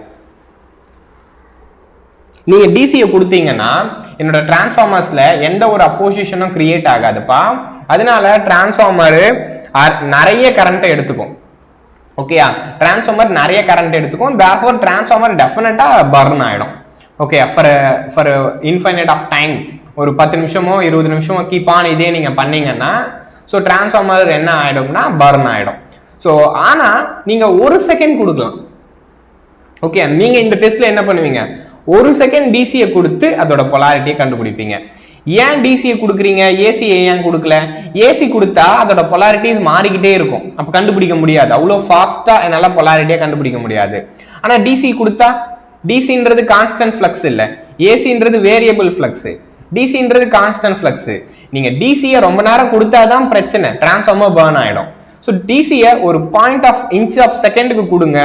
நீங்க டிசியை கொடுத்தீங்கன்னா என்னோட டிரான்ஸ்ஃபார்மர்ஸ்ல எந்த ஒரு அப்போசிஷனும் கிரியேட் ஆகாதுப்பா. அதனால டிரான்ஸ்ஃபார்மர் நிறைய கரண்ட்டை எடுத்துக்கும். ஓகேயா? டிரான்ஸ்ஃபார்மர் நிறைய கரண்ட் எடுத்துக்கும். தேர்ஃபோர் டிரான்ஸ்ஃபார்மர் டெஃபினட்டா பர்ன் ஆயிடும். Okay, for infinite of time, ஒரு 10 நிமிஷமோ 20 நிமிஷமோ கீப் ஆன் இதே நீங்கள் பண்ணீங்கன்னா ஸோ டிரான்ஸ்ஃபார்மர் என்ன ஆகிடும்னா பர்ன் ஆகிடும். ஸோ ஆனால் நீங்கள் 1 செகண்ட் கொடுக்கலாம். ஓகே, நீங்கள் இந்த டெஸ்ட்டில் என்ன பண்ணுவீங்க, 1 செகண்ட் டிசியை கொடுத்து அதோட பொலாரிட்டியை கண்டுபிடிப்பீங்க. ஏன் டிசியை கொடுக்குறீங்க, ஏசி ஏன் கொடுக்கல? ஏசி கொடுத்தா அதோட பொலாரிட்டிஸ் மாறிக்கிட்டே இருக்கும், அப்போ கண்டுபிடிக்க முடியாது, அவ்வளோ ஃபாஸ்ட்டாக என்னால் பொலாரிட்டியை கண்டுபிடிக்க முடியாது. ஆனால் டிசி கொடுத்தா, டிசின்றது கான்ஸ்டன்ட் ஃப்ளக்ஸ் இல்லை, ஏசின்றது வேரியபிள் ஃப்ளக்ஸு, டிசின்றது கான்ஸ்டன்ட் ஃப்ளக்ஸு. நீங்கள் டிசியை ரொம்ப நேரம் கொடுத்தா தான் பிரச்சனை, டிரான்ஸ்ஃபார்மர் பர்ன் ஆகிடும். ஸோ டிசியை ஒரு இன்ச் ஆஃப் செகண்டுக்கு கொடுங்க,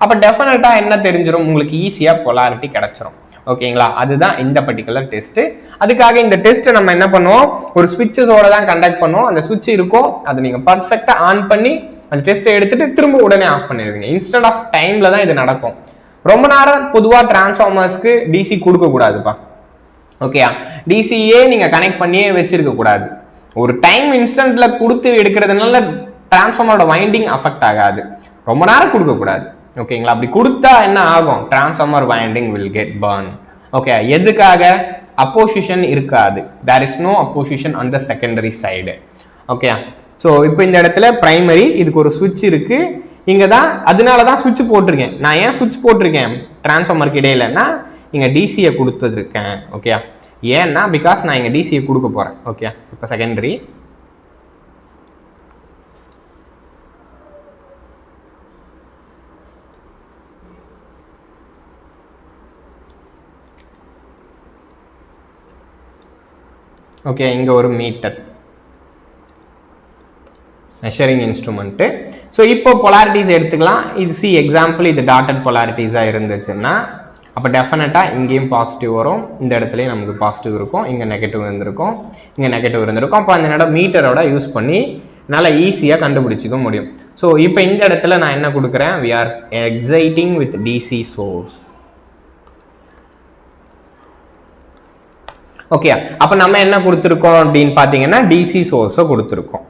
அப்போ டெஃபினட்டாக என்ன தெரிஞ்சிடும், உங்களுக்கு ஈஸியாக பொலாரிட்டி கிடச்சிரும். ஓகேங்களா, அதுதான் இந்த பர்டிகுலர் டெஸ்ட்டு. அதுக்காக இந்த டெஸ்ட்டை நம்ம என்ன பண்ணுவோம், ஒரு ஸ்விட்சஸோட தான் கண்டக்ட் பண்ணுவோம். அந்த ஸ்விட்ச் இருக்கும், அதை நீங்கள் பர்ஃபெக்டாக ஆன் பண்ணி அந்த டெஸ்ட்டை எடுத்துட்டு திரும்ப உடனே ஆஃப் பண்ணிடுவீங்க. இன்ஸ்டன்ட் ஆஃப் டைமில் தான் இது நடக்கும். ரொம்ப நேரம் பொதுவாக டிரான்ஸ்ஃபார்மர்ஸ்க்கு டிசி கொடுக்கக்கூடாதுப்பா. ஓகேயா, டிசியே நீங்கள் கனெக்ட் பண்ணியே வச்சிருக்க கூடாது. ஒரு டைம் இன்ஸ்டன்ட்ல கொடுத்து எடுக்கிறதுனால டிரான்ஸ்ஃபார்மரோட வைண்டிங் அஃபெக்ட் ஆகாது. ரொம்ப நேரம் கொடுக்கக்கூடாது. ஓகேங்களா, அப்படி கொடுத்தா என்ன ஆகும், transformer winding will get burn. Okay, எதுக்காக, அப்போசிஷன் இருக்காது, there is no opposition on the secondary side. Okay, so இப்போ இந்த இடத்துல பிரைமரி, இதுக்கு ஒரு சுவிட்ச் இருக்கு இங்கே தான், அதனால தான் சுவிட்ச் போட்டிருக்கேன். நான் ஏன் சுவிட்ச் போட்டிருக்கேன் டிரான்ஸ்ஃபார்மருக்கு இடையிலன்னா, இங்கே டிசியை கொடுத்துருக்கேன். ஓகே, ஏன்னா பிகாஸ் நான் இங்கே டிசியை கொடுக்க போகிறேன். ஓகே, இப்போ செகண்டரி. ஓகே, இங்கே ஒரு மீட்டர் மெஷரிங் இன்ஸ்ட்ருமெண்ட்டு. ஸோ இப்போ பொலாரிட்டிஸ் எடுத்துக்கலாம். இது சி எக்ஸாம்பிள், இது டாட்டட் பொலாரிட்டிஸாக இருந்துச்சுன்னா அப்போ டெஃபினட்டாக இங்கேயும் பாசிட்டிவ் வரும், இந்த இடத்துலையும் நமக்கு பாசிட்டிவ் இருக்கும், இங்கே நெகட்டிவ் இருந்திருக்கும், இங்கே நெகட்டிவ் இருந்திருக்கும். அப்போ அந்த இடம் மீட்டரோட யூஸ் பண்ணி நல்லா ஈஸியாக கண்டுபிடிச்சிக்க முடியும். ஸோ இப்போ இந்த இடத்துல நான் என்ன கொடுக்குறேன், we are exciting with DC source. Okay, அப்போ நம்ம என்ன கொடுத்துருக்கோம் அப்படின்னு பார்த்தீங்கன்னா டிசி சோர்ஸை கொடுத்துருக்கோம்.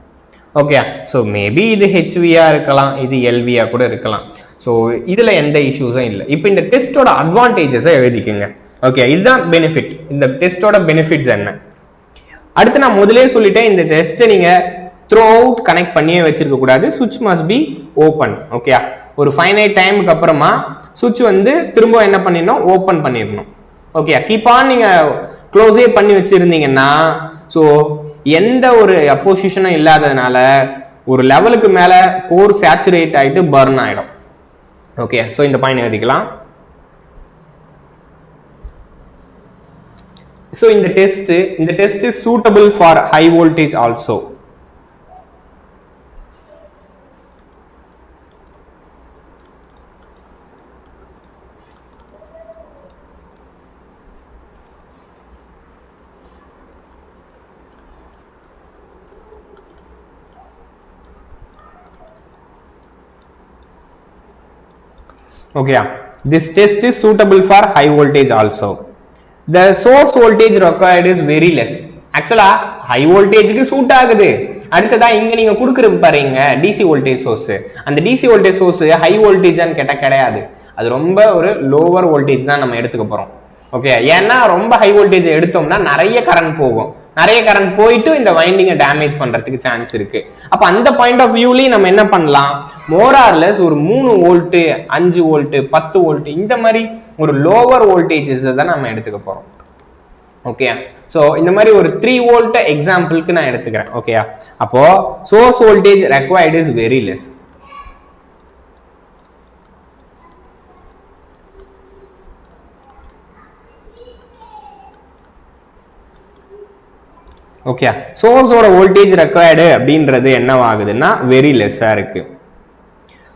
ஓகே, ஸோ மேபி இது ஹெச்வியாக இருக்கலாம், இது எல்வியாக கூட இருக்கலாம். ஸோ இதில் எந்த இஷ்யூஸும் இல்லை. இப்போ இந்த டெஸ்ட்டோட அட்வான்டேஜஸை எழுதிக்குங்க. ஓகே, இதுதான் பெனிஃபிட். இந்த டெஸ்ட்டோட பெனிஃபிட்ஸ் என்ன, அடுத்து நான் முதலே சொல்லிட்டேன், இந்த டெஸ்ட்டை நீங்கள் த்ரூ அவுட் கனெக்ட் பண்ணியே வச்சிருக்க கூடாது. சுவிட்ச் மஸ்ட் பி ஓப்பன். ஓகே, ஒரு ஃபைனைட் டைமுக்கு அப்புறமா சுவிட்ச் வந்து திரும்ப என்ன பண்ணிடணும், ஓப்பன் பண்ணிடணும். ஓகே, கீப் ஆன் நீங்கள் க்ளோஸே பண்ணி வச்சுருந்தீங்கன்னா ஸோ எந்த ஒரு அப்போசிஷனும் இல்லாததுனால ஒரு லெவலுக்கு மேலே கோர் சேச்சுரேட் ஆகிட்டு பர்ன் ஆகிடும். ஓகே, ஸோ இந்த பாயிண்ட் எழுதிக்கலாம். ஸோ இந்த test is suitable for high voltage also. Okay, this test is suitable for high voltage also. The source voltage required is very less. Actually, high voltage க்கு suit ஆகுது. அடுத்ததா இங்க நீங்க கொடுக்குற பாருங்க டிசி வோல்டேஜ் சோர்ஸ். அந்த DC voltage source high வோல்டேஜ்னு கேட்டா கிடையாது. அது ரொம்ப ஒரு லோவர் வோல்டேஜ் தான் நம்ம எடுத்துக்க போறோம். ஓகே, ஏன்னா ரொம்ப ஹை வோல்டேஜ் எடுத்தோம்னா நிறைய கரண்ட் போகும். நிறைய கரண்ட் போயிட்டு இந்த வைண்டிங்கை டேமேஜ் பண்றதுக்கு சான்ஸ் இருக்கு. அப்ப அந்த பாயிண்ட் ஆஃப் வியூலயும் நம்ம என்ன பண்ணலாம், மோர் ஆர் லெஸ் ஒரு 3 வோல்ட் 5 வோல்ட் 10 வோல்ட் இந்த மாதிரி ஒரு லோவர் வோல்டேஜஸ் தான் நம்ம எடுத்துக்க போறோம். ஓகே, ஸோ இந்த மாதிரி ஒரு 3 வோல்ட் எக்ஸாம்பிளுக்கு நான் எடுத்துக்கிறேன். ஓகே, அப்போ source voltage required is very less. Okay, சோர்ஸோட வோல்டேஜ் ரெக்வயர்டு அப்படின்றது என்னவாகுதுன்னா வெரி லெஸ்ஸா இருக்கு.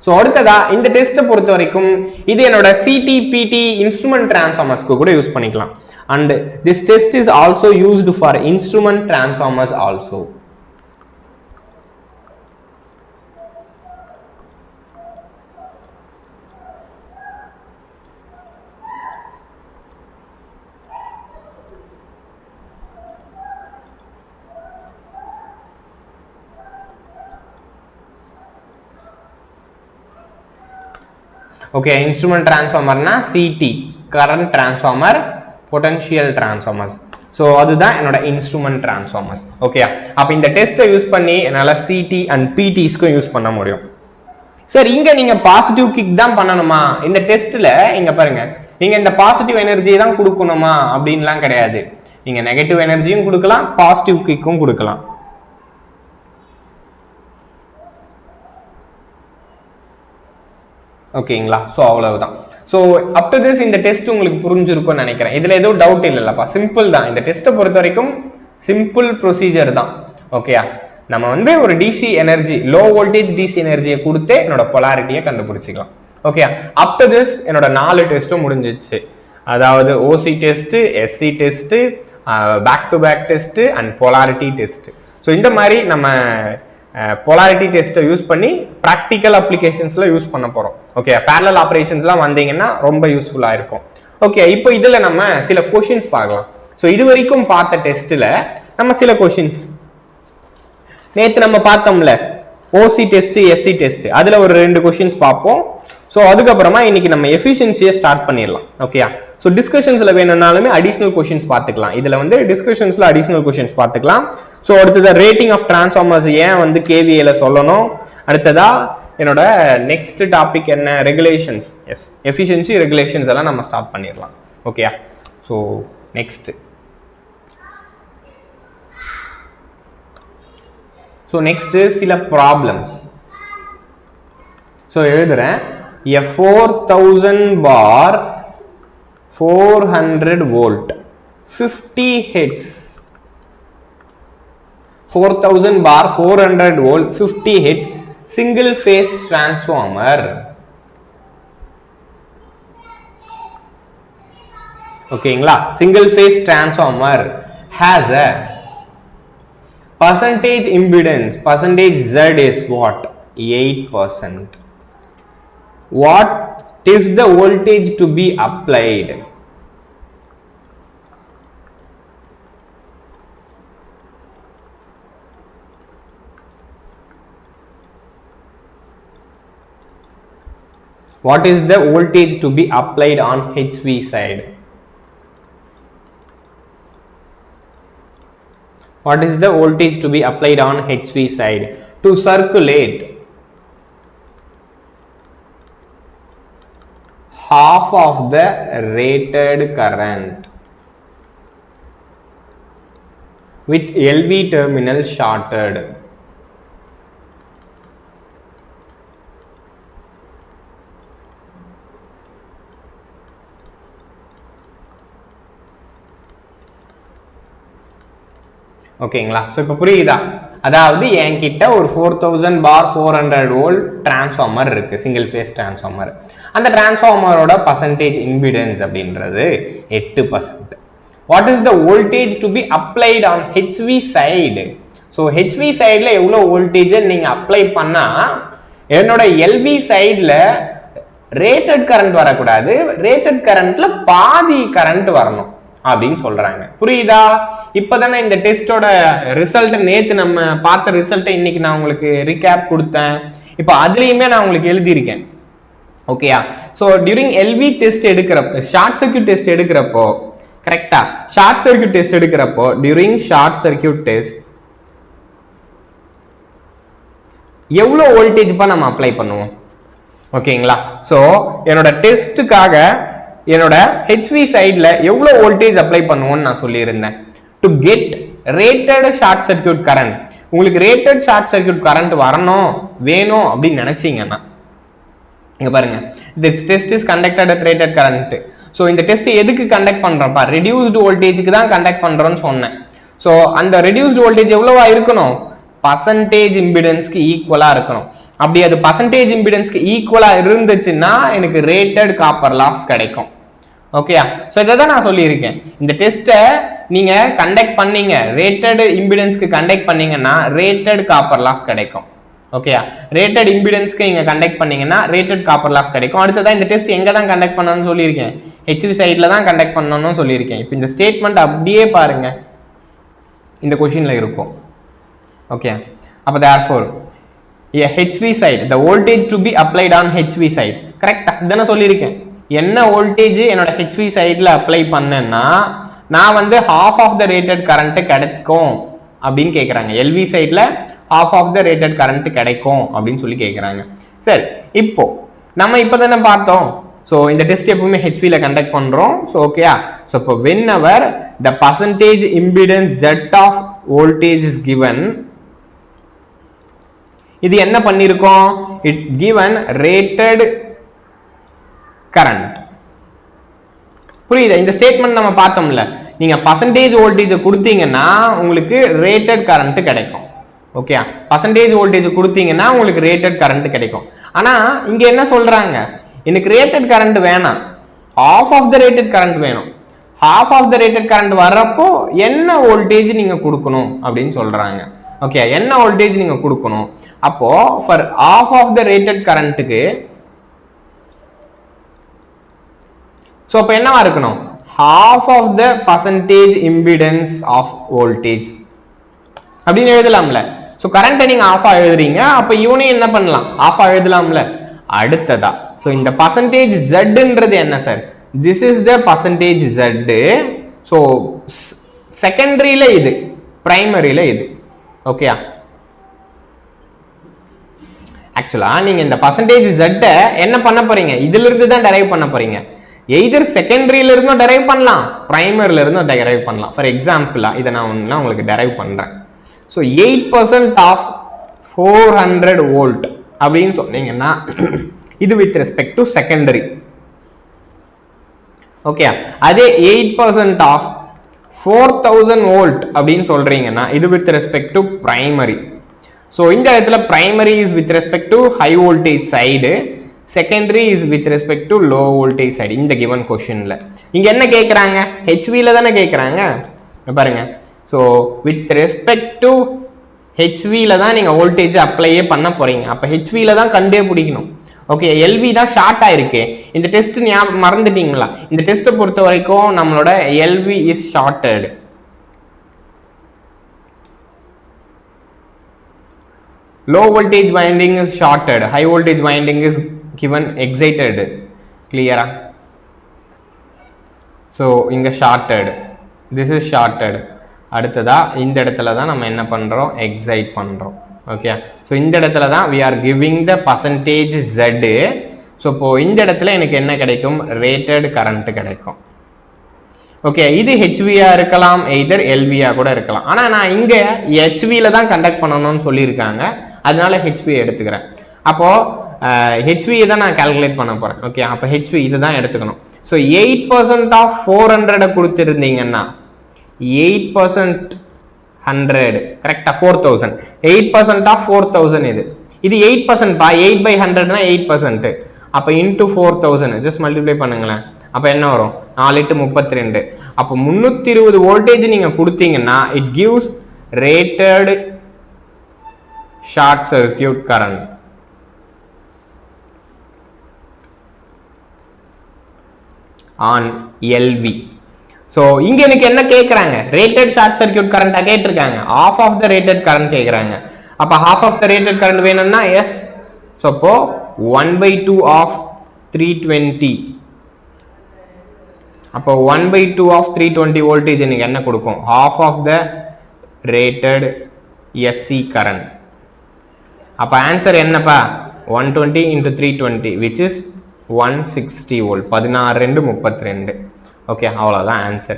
ஸோ அடுத்ததா இந்த டெஸ்ட்டை பொறுத்த வரைக்கும் இது என்னோட சிடி பிடி இன்ஸ்ட்ருமெண்ட் டிரான்ஸ்ஃபார்மர்ஸ்க்கு கூட யூஸ் பண்ணிக்கலாம். And this test is also used for instrument transformers also. Okay, instrument டிரான்ஸ்ஃபார்மர்னா CT current transformer, potential transformers. So அதுதான் என்னோட இன்ஸ்ட்ருமெண்ட் டிரான்ஸ்ஃபார்மர்ஸ். ஓகே, அப்போ இந்த டெஸ்ட்டை யூஸ் பண்ணி என்னால் சிடி அண்ட் பிடிஸ்க்கும் யூஸ் பண்ண முடியும். சார் இங்கே நீங்கள் பாசிட்டிவ் கிக் தான் பண்ணணுமா இந்த டெஸ்ட்டில்? இங்கே பாருங்கள், நீங்கள் இந்த பாசிட்டிவ் எனர்ஜியை தான் கொடுக்கணுமா அப்படின்லாம் கிடையாது. நீங்கள் நெகட்டிவ் எனர்ஜியும் கொடுக்கலாம், பாசிட்டிவ் கிக்கும் கொடுக்கலாம். ஓகேங்களா? ஸோ அவ்வளவுதான். ஸோ அப் டு திஸ் இந்த டெஸ்ட் உங்களுக்கு புரிஞ்சிருக்கும்னு நினைக்கிறேன். இதில் எதுவும் டவுட் இல்லைல்லப்பா, சிம்பிள் தான். இந்த டெஸ்ட்டை பொறுத்த வரைக்கும் சிம்பிள் ப்ரொசீஜர் தான். ஓகேயா, நம்ம வந்து ஒரு DC energy, low voltage DC எனர்ஜியை கொடுத்து என்னோட பொலாரிட்டியை கண்டுபிடிச்சிக்கலாம். ஓகேயா, அப் டு திஸ் என்னோட 4 டெஸ்ட்டும் முடிஞ்சிச்சு. அதாவது OC test, SC test, back to back test and polarity test. So இந்த மாதிரி நம்ம பொலாரிட்டி டெஸ்ட்டை யூஸ் பண்ணி ப்ராக்டிக்கல் அப்ளிகேஷன்ஸில் யூஸ் பண்ண போகிறோம். ஓகே, பேரலல் ஆப்ரேஷன்ஸ்லாம் வந்தீங்கன்னா ரொம்ப யூஸ்ஃபுல்லாக இருக்கும். ஓகே, இப்போ இதில் நம்ம சில கொஷின்ஸ் பார்க்கலாம். ஸோ இது வரைக்கும் பார்த்த டெஸ்ட்டில் நம்ம சில கொஷின்ஸ், நேற்று நம்ம பார்த்தோம்ல ஓசி டெஸ்ட்டு, எஸ்சி டெஸ்ட்டு, அதில் ஒரு 2 கொஷின்ஸ் பார்ப்போம். ஸோ அதுக்கப்புறமா இன்னைக்கு நம்ம எஃபிஷியன்சியை ஸ்டார்ட் பண்ணிடலாம். ஓகேயா, ஸோ டிஸ்கஷன்ஸில் வேணும்னாலுமே அடிஷ்னல் கொஷின்ஸ் பார்த்துக்கலாம். இதில் வந்து டிஸ்கஷன்ஸில் அடிஷ்னல் கொஷின்ஸ் பார்த்துக்கலாம். ஸோ அடுத்தது ரேட்டிங் ஆஃப் டிரான்ஸ்ஃபார்மர்ஸ் ஏன் வந்து கேவிஏல சொல்லணும். அடுத்ததா என்னோட நெக்ஸ்ட் டாபிக் என்ன, ரெகுலேஷன்ஸ். எஸ், எஃபிஷியன்சி ரெகுலேஷன்ஸ் எல்லாம் நம்ம ஸ்டார்ட் பண்ணிடலாம். ஓகேயா, ஸோ நெக்ஸ்ட் சில ப்ராப்ளம்ஸ். ஸோ எழுதுறேன், a 4000 bar 400 volt 50 hertz, 4000 bar 400 volt 50 hertz single phase transformer. ஓகேங்களா, single phase transformer has a percentage impedance, percentage Z is what? 8%. What is the voltage to be applied? What is the voltage to be applied on HV side? What is the voltage to be applied on HV side to circulate half of the rated current with LV terminal shorted? ஓகேங்களா, so இப்போ புரியுதா? அதாவது என்கிட்ட ஒரு 4000 bar 400 volt transformer இருக்கு, single phase transformer. அந்த டிரான்ஸ்ஃபார்மரோட percentage impedance அப்படின்றது 8%. What is the voltage to be applied on HV side? So HV சைடில் எவ்வளோ வோல்டேஜை நீங்கள் அப்ளை பண்ணால் என்னோட எல்வி சைடில் ரேட்டட் கரண்ட் வரக்கூடாது, ரேட்டட் கரண்ட்ல பாதி கரண்ட் வரணும் அப்படின்னு சொல்றாங்க. புரியுதா? இப்பதானே இந்த டெஸ்டோட ரிசல்ட், நேத்து நம்ம பார்த்த ரிசல்ட்டை இன்னைக்கு நான் உங்களுக்கு ரீகேப் கொடுத்தேன். இப்போ அதுலயுமே நான் உங்களுக்கு எழுதியிருக்கேன். ஓகேயா? ஸோ டியூரிங் எல்வி டெஸ்ட் எடுக்கிறப்போ, ஷார்ட் சர்க்யூட் டெஸ்ட் எடுக்கிறப்போ, கரெக்டா ஷார்ட் சர்க்யூட் டெஸ்ட் எடுக்கிறப்போ டியூரிங் ஷார்ட் சர்க்யூட் டெஸ்ட் எவ்வளோ வோல்டேஜ் நம்ம அப்ளை பண்ணுவோம்? ஓகேங்களா? ஸோ என்னோட டெஸ்ட்டுக்காக என்னோட ஹெச்வி சைடில் எவ்வளோ வோல்டேஜ் அப்ளை பண்ணுவோன்னு நான் சொல்லியிருந்தேன். To get rated short circuit current, உங்களுக்கு ரேட்டட் ஷார்ட் சர்க்யூட் கரண்ட் வேணும் அப்படின்னு நினைச்சீங்கன்னா இங்க பாருங்க, this test is conducted at rated current. So இந்த டெஸ்ட் எதுக்கு கண்டக்ட் பண்றோம்ப்பா? ரெடியூஸ்டு வோல்டேஜுக்கு தான் கண்டக்ட் பண்றோம்னு சொன்னேன். ஸோ அந்த ரெடியூஸ்டு வோல்டேஜ் எவ்வளவா இருக்கணும்? பர்சன்டேஜ் இம்பிடன்ஸ்க்கு ஈக்குவலா இருக்கணும். அப்படி அது பர்சன்டேஜ் இம்பிடன்ஸ்க்கு ஈக்குவலா இருந்துச்சுன்னா எனக்கு ரேட்டட் காப்பர் லாஸ் கிடைக்கும். ஓகேயா? ஸோ இதை தான் நான் சொல்லியிருக்கேன். இந்த டெஸ்ட்டை நீங்க கண்டக்ட் பண்ணீங்க, ரேட்டட் இம்பிடன்ஸ்க்கு கண்டக்ட் பண்ணீங்கன்னா ரேட்டட் காப்பர் லாஸ் கிடைக்கும். ஓகேயா? ரேட்டட் இம்பிடன்ஸ்க்கு நீங்க கண்டக்ட் பண்ணீங்கன்னா ரேட்டட் காப்பர் லாஸ் கிடைக்கும். அடுத்ததான் இந்த டெஸ்ட் எங்க தான் கண்டக்ட் பண்ணணும்னு சொல்லியிருக்கேன்? ஹெச்வி சைட்ல தான் கண்டக்ட் பண்ணணும்னு சொல்லியிருக்கேன். இப்போ இந்த ஸ்டேட்மெண்ட் அப்படியே பாருங்க, இந்த கொஸ்டின்ல இருக்கும். ஓகே, அப்போ therefore a HV side, the voltage to be applied on HV side, கரெக்டா? இதானே சொல்லியிருக்கேன். என்ன வோல்டேஜ் என்னோட ஹெச்வி சைடில் அப்ளை பண்ணேன்னா நான் வந்து half of the rated current கிடைக்கும் அப்படின்னு கேட்குறாங்க. எல்வி சைடில் half of the rated current கிடைக்கும் அப்படின்னு சொல்லி கேட்குறாங்க. சரி, இப்போ நம்ம இப்போ தானே பார்த்தோம். ஸோ இந்த டெஸ்ட் எப்பவுமே ஹெச்வியில் கண்டக்ட் பண்ணுறோம். ஸோ ஓகேயா. ஸோ இப்போ whenever the percentage impedance Z of voltage is given, இது என்ன பண்ணிருக்கோம், it given rated current. புரியுதா? இந்த ஸ்டேட்மெண்ட் நம்ம பார்த்தோம்ல, நீங்க பர்சன்டேஜ் வோல்டேஜ் கொடுத்தீங்கன்னா உங்களுக்கு ரேட்டட் கரண்ட் கிடைக்கும். ஓகே, பர்சன்டேஜ் வோல்டேஜ் கொடுத்தீங்கன்னா உங்களுக்கு ரேட்டட் கரண்ட் கிடைக்கும். ஆனா இங்க என்ன சொல்றாங்க, எனக்கு ரேட்டட் கரண்ட் வேணாம், half of the rated current வேணும். half of the rated current வர்றப்போ என்ன வோல்டேஜ் நீங்க கொடுக்கணும் அப்படின்னு சொல்றாங்க. ஓகே, என்ன வோல்டேஜ் நீங்க கொடுக்கணும். அப்போ for half of the rated கரண்ட்டுக்கு ஸோ அப்போ என்னவா இருக்கணும், half of the percentage impedance of voltage அப்படின்னு எழுதலாம்ல. ஸோ கரண்ட்டை நீங்க ஆஃபா எழுதுறீங்க, அப்போ இவனையும் என்ன பண்ணலாம், ஆஃபா எழுதலாம்ல. அடுத்ததா ஸோ இந்த பர்சன்டேஜ் ஜெட்ன்றது என்ன sir, this is the percentage Z. So செகண்டரியில இது, பிரைமரியில இது. ஓகே, ஆக்சுவலா நீங்க இந்த பர்சன்டேஜ் ஜெட்டை என்ன பண்ண போறீங்க, இதுல இருந்து தான் டெரைவ் பண்ண போறீங்க. எய்தர் செகண்டரியில இருந்தும் டெரைவ் பண்ணலாம், பிரைமரியில இருந்தும் டெரைவ் பண்ணலாம். ஃபார் எக்ஸாம்பிளா இதை நான் உங்களுக்கு டெரைவ் பண்றேன். ஸோ 8% ஆஃப் 400 வோல்ட் அப்படின்னு சொன்னீங்கன்னா இது with respect to secondary. Okay, அதே 8% ஆஃப் 4000 வோல்ட் அப்படின்னு சொல்றீங்கன்னா இது with respect to primary. So இந்த இடத்துல primary is with respect to high voltage side, secondary is with respect to low voltage side. இந்த கிவன் கொஸ்டின்ல இங்க என்ன கேட்குறாங்க, ஹெச்வில தானே கேட்குறாங்க பாருங்க. ஸோ வித் ரெஸ்பெக்ட் டு ஹெச்வில தான் நீங்க வோல்டேஜ் அப்ளையே பண்ண போறீங்க. அப்போ ஹெச்வில தான் கண்டே பிடிக்கணும். ஓகே, எல்வி தான் ஷார்ட் ஆயிருக்கு. இந்த டெஸ்ட் ஞாபகம் மறந்துட்டீங்களா, இந்த டெஸ்ட்டை பொறுத்த வரைக்கும் நம்மளோட LV is shorted. Low voltage winding is shorted, high voltage winding is given excited. Clear? So inga shorted, this is shorted. அடுத்ததா இந்த இடத்துல தான் நம்ம என்ன பண்றோம், எக்ஸைட் பண்றோம். ஓகே, ஸோ இந்த இடத்துல தான் we are giving the percentage Z. So இப்போ இந்த இடத்துல எனக்கு என்ன கிடைக்கும், ரேட்டட் கரண்ட் கிடைக்கும். ஓகே, இது ஹெச்வியா இருக்கலாம், எய்தர் எல்வியா கூட இருக்கலாம். ஆனால் நான் இங்கே ஹெச்வியில் தான் கண்டக்ட் பண்ணணும்னு சொல்லியிருக்காங்க, அதனால ஹெச்வி எடுத்துக்கிறேன். அப்போ ஹெச்வியை தான் நான் கால்குலேட் பண்ண போறேன். ஓகே, அப்போ ஹெச்வி இதை தான் எடுத்துக்கணும். ஸோ 8% ஆஃப் 400 கொடுத்துருந்தீங்கன்னா 8% 100 கரெக்டா 4000. 8% ஆஃப் 4000 இது 8% பா, 8/100னா 8%. அப்போ இன்டூ 4000 ஜஸ்ட் மல்டிப்ளை பண்ணுங்களேன். அப்போ என்ன வரும், 4×8 = 32. அப்போ 320 வோல்டேஜ் நீங்க கொடுத்தீங்கன்னா it gives rated short circuit current. On LV. So இங்க எனக்கு என்ன கேட்குறாங்க, ரேட்டட் ஷார்ட் சர்க்யூட் கரண்டா கேட்டிருக்காங்க, half of the rated current கேட்குறாங்க. அப்போ half of the rated current வேணும்னா எஸ். ஸோ அப்போ 1/2 ஆஃப் 320. அப்போ 1/2 ஆஃப் 320 வோல்டேஜ் எனக்கு என்ன கொடுக்கும், half of the rated SC current. அப்போ ஆன்சர் என்னப்பா, 120 × 320 which is 160 வோல்ட். 16×2 32. ஓகே, அவ்வளோதான் ஆன்சர்.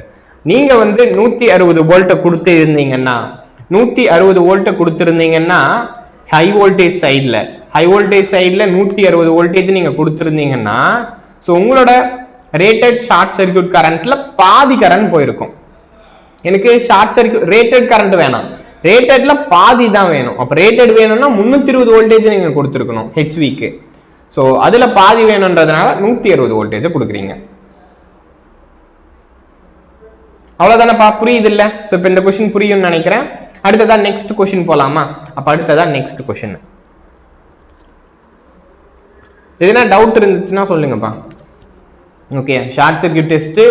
நீங்கள் 160 வோல்ட்டை கொடுத்துருந்தீங்கன்னா 160 வோல்ட்டை கொடுத்துருந்தீங்கன்னா ஹை வோல்டேஜ் சைடில் 160 வோல்டேஜ் நீங்கள் கொடுத்துருந்தீங்கன்னா ஸோ உங்களோட ரேட்டட் ஷார்ட் சர்க்யூட் கரண்ட்ல பாதி கரண்ட் போயிருக்கும். எனக்கு ஷார்ட் சர்க்யூட் ரேட்டட் கரண்ட் வேணாம், ரேட்டட்ல பாதி தான் வேணும். அப்போ ரேட்டட் வேணும்னா 320 வோல்டேஜ் நீங்கள் கொடுத்துருக்கணும் ஹெச்விக்கு. ஸோ அதில் பாதி வேணுன்றதுனால 160 வோல்டேஜை கொடுக்குறீங்க. அவ்வளோதானப்பா, புரியுது இல்லை? ஸோ இப்போ இந்த கொஸ்டின் புரியும்னு நினைக்கிறேன். அடுத்ததா நெக்ஸ்ட் கொஸ்டின் போகலாமா? அப்போ அடுத்ததா நெக்ஸ்ட் கொஸ்டின். எதுனா டவுட் இருந்துச்சுன்னா சொல்லுங்கப்பா. ஓகே, ஷார்ட் சர்க்யூட் டெஸ்ட்டு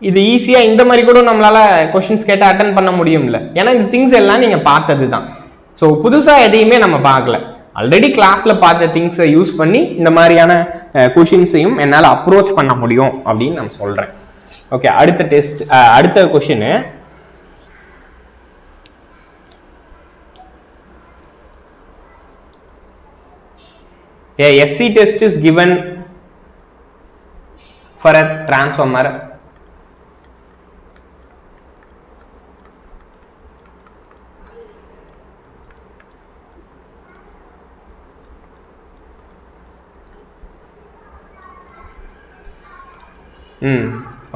இது ஈஸியாக இந்த மாதிரி கூட நம்மளால கொஸ்டின்ஸ் கேட்டால் அட்டன் பண்ண முடியும்ல. ஏன்னா இந்த திங்ஸ் எல்லாம் நீங்கள் பார்த்தது தான். ஸோ புதுசாக எதையுமே நம்ம பார்க்கல. ஆல்ரெடி கிளாஸில் பார்த்த திங்ஸை யூஸ் பண்ணி இந்த மாதிரியான கொஷின்ஸையும் என்னால் அப்ரோச் பண்ண முடியும் அப்படின்னு நான் சொல்கிறேன். ஓகே, அடுத்த டெஸ்ட், அடுத்த question. A SC test is given for a transformer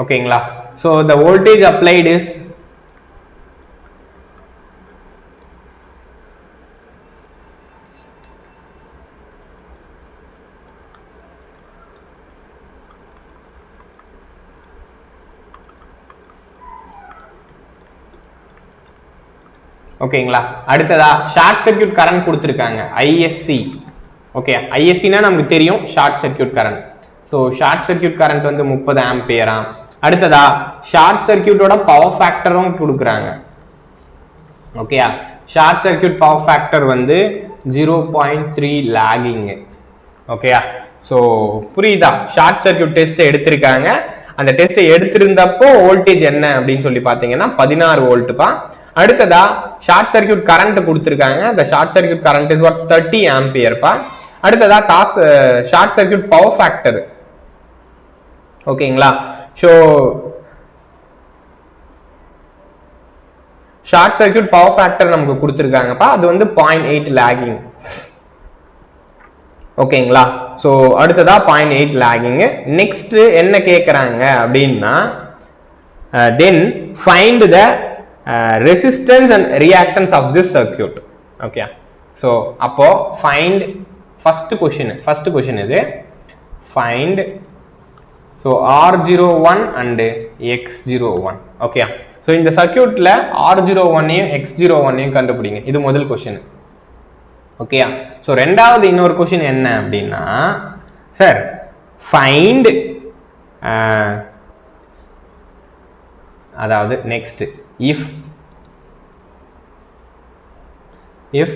ஓகேங்களா. so the voltage applied is ஓகேங்களா. அடுத்ததா ஷார்ட் சர்க்யூட் கரண்ட் கொடுத்துருக்காங்க ISC. ஓகே, ISCனா நமக்கு தெரியும் short circuit current. So short circuit current வந்து 30 ஆம்பியரா. அடுத்ததா ஷார்ட் சர்க்யூட்டோட பவர் ஃபேக்டரும் கொடுக்குறாங்க. ஓகேயா, ஷார்ட் சர்க்யூட் பவர் ஃபேக்டர் வந்து 0.3 லாகிங். ஓகேயா, ஸோ புரியுதா? ஷார்ட் சர்க்யூட் டெஸ்ட் எடுத்திருக்காங்க. அந்த டெஸ்ட்டை எடுத்திருந்தப்போ வோல்டேஜ் என்ன அப்படின்னு சொல்லி பார்த்தீங்கன்னா 16 வோல்ட்டுப்பா. அடுத்ததா ஷார்ட் சர்க்யூட் கரண்ட் கொடுத்துருக்காங்க. the short circuit current is what 30 ஆம்பியர்ப்பா. அடுத்ததா ஷார்ட் சர்க்யூட் பவர் ஃபேக்டர். ஓகேங்களா. So short circuit power factor நமக்கு கொடுத்துருக்காங்கப்பா. அது வந்து 0.8 லாகிங். ஓகேங்களா. ஸோ அடுத்ததா 0.8 லாகிங். நெக்ஸ்ட் என்ன கேட்குறாங்க அப்படின்னா then find the resistance and reactance of this circuit. okay, so appo find first question இது find so R01 and X01. okay, so இந்த சர்க்யூட்ல R01 ஐயும் X01 ஐயும் கண்டுபிடிங்க. இது முதல் கொஸ்டின். ஓகே, so ரெண்டாவது இன்னொரு கொஸ்டின் என்ன அப்படின்னா சார் find அதாவது next if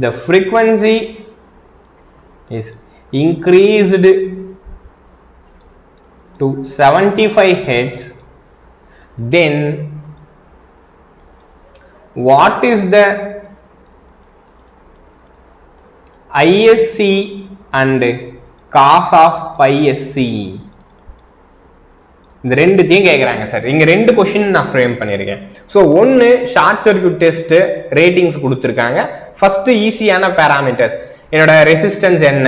the frequency is increased to 75 Hz, then what is the ISC and cos of pi SC? இந்த ரெண்டுத்தையும் கேட்குறாங்க சார். இங்கே ரெண்டு கொஷின் நான் ஃப்ரேம் பண்ணியிருக்கேன். ஸோ ஒன்று ஷார்ட் சர்க்யூட் டெஸ்ட்டு ரேட்டிங்ஸ் கொடுத்துருக்காங்க. ஃபஸ்ட்டு ஈஸியான பேராமீட்டர்ஸ், என்னோட ரெசிஸ்டன்ஸ் என்ன,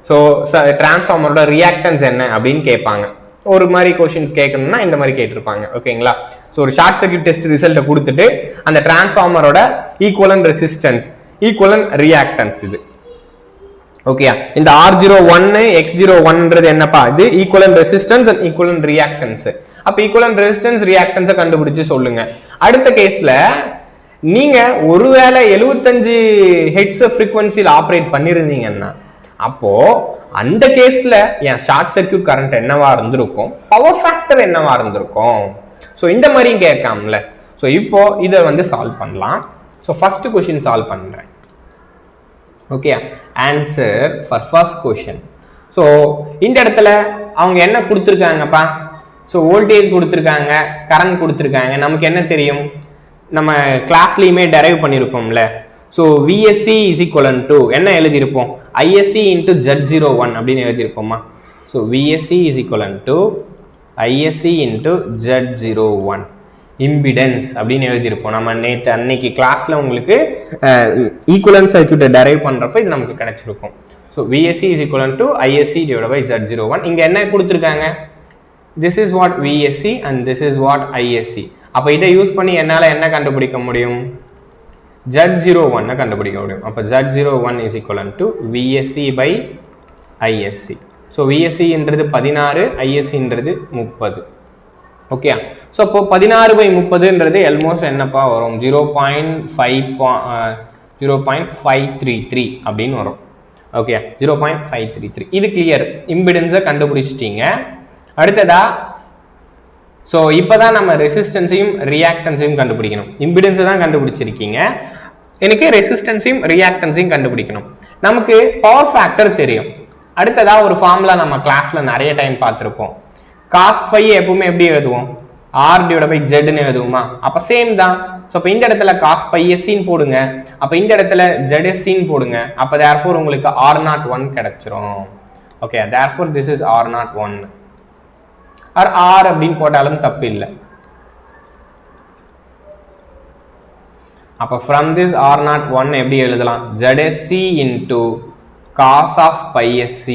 ஸோ டிரான்ஸ்ஃபார்மரோட ரியாக்டன்ஸ் என்ன அப்படின்னு கேட்பாங்க. ஒரு மாதிரி கொஷின்ஸ் கேட்கணும்னா இந்த மாதிரி கேட்டிருப்பாங்க. ஓகேங்களா. ஸோ ஒரு ஷார்ட் சர்க்யூட் டெஸ்ட் ரிசல்ட்டை கொடுத்துட்டு அந்த டிரான்ஸ்ஃபார்மரோட ஈக்குவலன் ரெசிஸ்டன்ஸ், ஈக்குவலன் ரியாக்டன்ஸ் இது. ஓகேயா, இந்த R01 X01ன்றது என்னப்பா? இது equivalent resistance and equivalent reactance. அப்ப ஈக்குவலன்ட் ரெசிஸ்டன்ஸ் ரியாக்டன்ஸை கண்டுபிடிச்சு சொல்லுங்க. அடுத்த கேஸ்ல நீங்க ஒருவேளை 75 ஹெர்ட்ஸ் ஃப்ரீக்வன்சியில் ஆப்ரேட் பண்ணிருந்தீங்கன்னா அப்போ அந்த கேஸ்ல என் ஷார்ட் சர்க்யூட் கரண்ட் என்னவா இருந்திருக்கும், பவர் ஃபேக்டர் என்னவா இருந்திருக்கும். ஸோ இந்த மாதிரியும் கேட்காமல. ஸோ இப்போ இதை வந்து சால்வ் பண்ணலாம். ஸோ ஃபர்ஸ்ட் கொஸ்டின் சால்வ் பண்றேன். Okay, answer for first question. So இந்த இடத்துல அவங்க என்ன கொடுத்துருக்காங்கப்பா? ஸோ வோல்டேஜ் கொடுத்துருக்காங்க, கரண்ட் கொடுத்துருக்காங்க. நமக்கு என்ன தெரியும், நம்ம கிளாஸ்லையுமே டெரைவ் பண்ணியிருப்போம்ல. So VSC is equivalent to என்ன எழுதியிருப்போம், ISC இன்ட்டு Z01 அப்படின்னு எழுதியிருப்போமா. So VSC is equivalent to ISC into Z01 impedance அப்படின்னு எழுதியிருப்போம். நம்ம நேற்று அன்னைக்கு கிளாஸ்ல உங்களுக்கு ஈக்குவலன்ட் சர்க்யூட்டை டெரைவ் பண்றப்ப இது நமக்கு கிடைச்சிருக்கும். So VSC is equivalent to ISC divided by Z01. இங்க என்ன கொடுத்துருக்காங்க, this is what VSC and this is what ISC. அப்போ இதை யூஸ் பண்ணி என்னால் என்ன கண்டுபிடிக்க முடியும், Z01 கண்டுபிடிக்க முடியும். அப்போ Z01 is equivalent to VSC by ISC. So VSCன்றது 16, ISCன்றது 30. ஓகே, ஸோ இப்போ 16/30ன்றது ஆல்மோஸ்ட் என்னப்பா வரும், 0.533 அப்படின்னு வரும். ஓகே, 0.533. இது கிளியர், இம்பிடன்ஸை கண்டுபிடிச்சிட்டீங்க. அடுத்ததா ஸோ இப்போ தான் நம்ம ரெசிஸ்டன்ஸையும் ரியாக்டன்ஸையும் கண்டுபிடிக்கணும். இம்பிடன்ஸை தான் கண்டுபிடிச்சிருக்கீங்க. எனக்கு ரெசிஸ்டன்ஸையும் ரியாக்டன்ஸையும் கண்டுபிடிக்கணும். நமக்கு பவர் ஃபேக்டர் தெரியும். அடுத்ததா ஒரு ஃபார்முலா நம்ம கிளாஸ்ல நிறைய டைம் பார்த்துருப்போம். காஸ் ஃபை எப்பவுமே எப்படி எழுதுவோம்? ஆர் டிவைட் பை ஜெட்னு எழுதுவோமா? அப்போ சேம் தான். ஸோ அப்போ இந்த இடத்துல காஸ் பை எஸ்சின்னு போடுங்க, அப்போ இந்த இடத்துல ஜெட் எஸ்சின்னு போடுங்க. அப்போ தேர்ஃபோர் உங்களுக்கு R01 கிடைச்சிரும். Okay, therefore this is R01 R R அப்படின்னு போட்டாலும் தப்பு இல்லை. அப்போ ஃப்ரம் திஸ் R01 எப்படி எழுதலாம்? ZSC into cos of pi sc.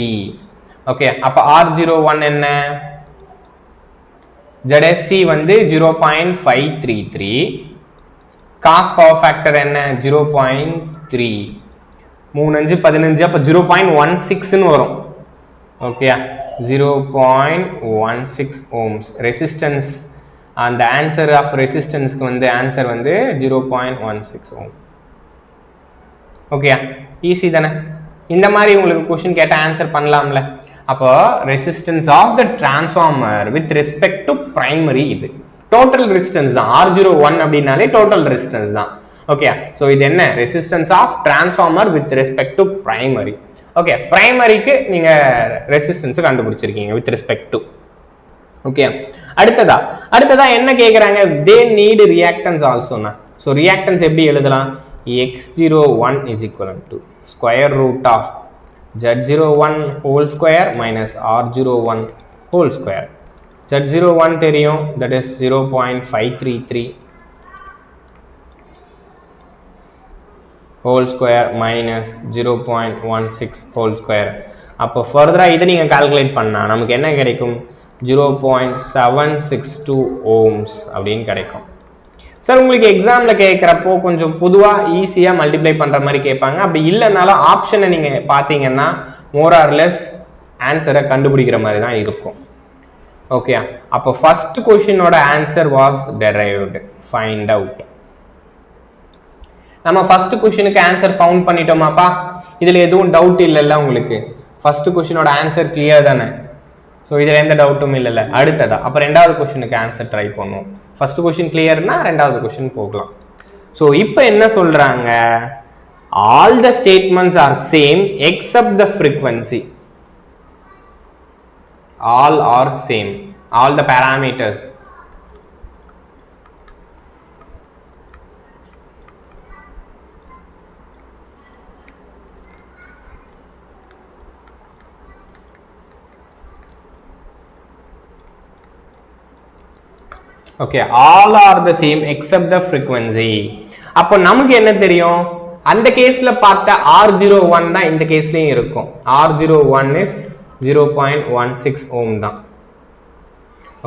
Okay, அப்போ R01 என்ன? ZSC வந்து 0.533, cos பவர் ஃபேக்டர் என்ன? 0.3, 3 5 15, அப்போ 0.16ன்னு வரும். Okay, 0.16 ohms resistance. அந்த ஆன்சர் ஆஃப் ரெசிஸ்டன்ஸ்க்கு வந்து ஆன்சர் வந்து 0.16 ohm. ஓகே, ஈஸி தானே? இந்த மாதிரி உங்களுக்கு கொஸ்டின் கேட்டால் ஆன்சர் பண்ணலாம்ல. அப்போ resistance of the transformer with respect to primary, இது டோட்டல் ரெசிஸ்டன்ஸ் தான். R01 அப்படின்னாலே டோட்டல் ரெசிஸ்டன்ஸ் தான். ஓகே, ஸோ இது என்ன? Resistance of transformer with respect to primary. Okay, பிரைமரிக்கு நீங்கள் ரெசிஸ்டன்ஸை கண்டுபிடிச்சிருக்கீங்க வித் ரெஸ்பெக்ட் டு. ஓகே, அடுத்ததா என்ன கேட்குறாங்க? தே நீட் ரியாக்டன்ஸ் ஆல்சோனா. ஸோ ரியாக்டன்ஸ் எப்படி எழுதலாம்? X01 is equivalent to square root of Z01 whole square minus R01 whole square. Z01 தெரியும், that is 0.533 whole square minus 0.16 whole square. அப்போ ஃபர்தராக இதை நீங்கள் கால்குலேட் பண்ணால் நமக்கு என்ன கிடைக்கும்? 0.762 ohms அப்படின்னு கிடைக்கும். சார் உங்களுக்கு எக்ஸாமில் கேட்குறப்போ கொஞ்சம் பொதுவாக ஈஸியாக மல்டிப்ளை பண்ணுற மாதிரி கேட்பாங்க. அப்படி இல்லைனாலும் ஆப்ஷனை நீங்கள் பார்த்தீங்கன்னா மோர் ஆர் லெஸ் ஆன்சரை கண்டுபிடிக்கிற மாதிரி தான் இருக்கும். ஓகே, அப்போ ஃபர்ஸ்ட் கொஷினோட answer was derived. Find out. நம்ம ஃபர்ஸ்ட் கொஷினுக்கு ஆன்சர் ஃபவுண்ட் பண்ணிட்டோமாப்பா? இதில் எதுவும் டவுட் இல்லைல்ல உங்களுக்கு? ஃபர்ஸ்ட் கொஷினோட ஆன்சர் கிளியர் தானே? ஸோ இதில் எந்த டவுட்டும் இல்லைல்ல. அடுத்ததா அப்போ ரெண்டாவது கொஷினுக்கு ஆன்சர் ட்ரை பண்ணுவோம். ஃபர்ஸ்ட் கொஷின் கிளியர்னா ரெண்டாவது கொஷின் போகலாம். ஸோ இப்போ என்ன சொல்கிறாங்க? All the statements are same except the frequency. All are same, all the parameters. Okay, all are the same except the frequency. அப்போ நமக்கு என்ன தெரியும்? அந்த கேஸ்ல பார்த்த R01 தான் இந்த கேஸ்லயும் இருக்கும். R01 இஸ் 0.16 ohm தான்.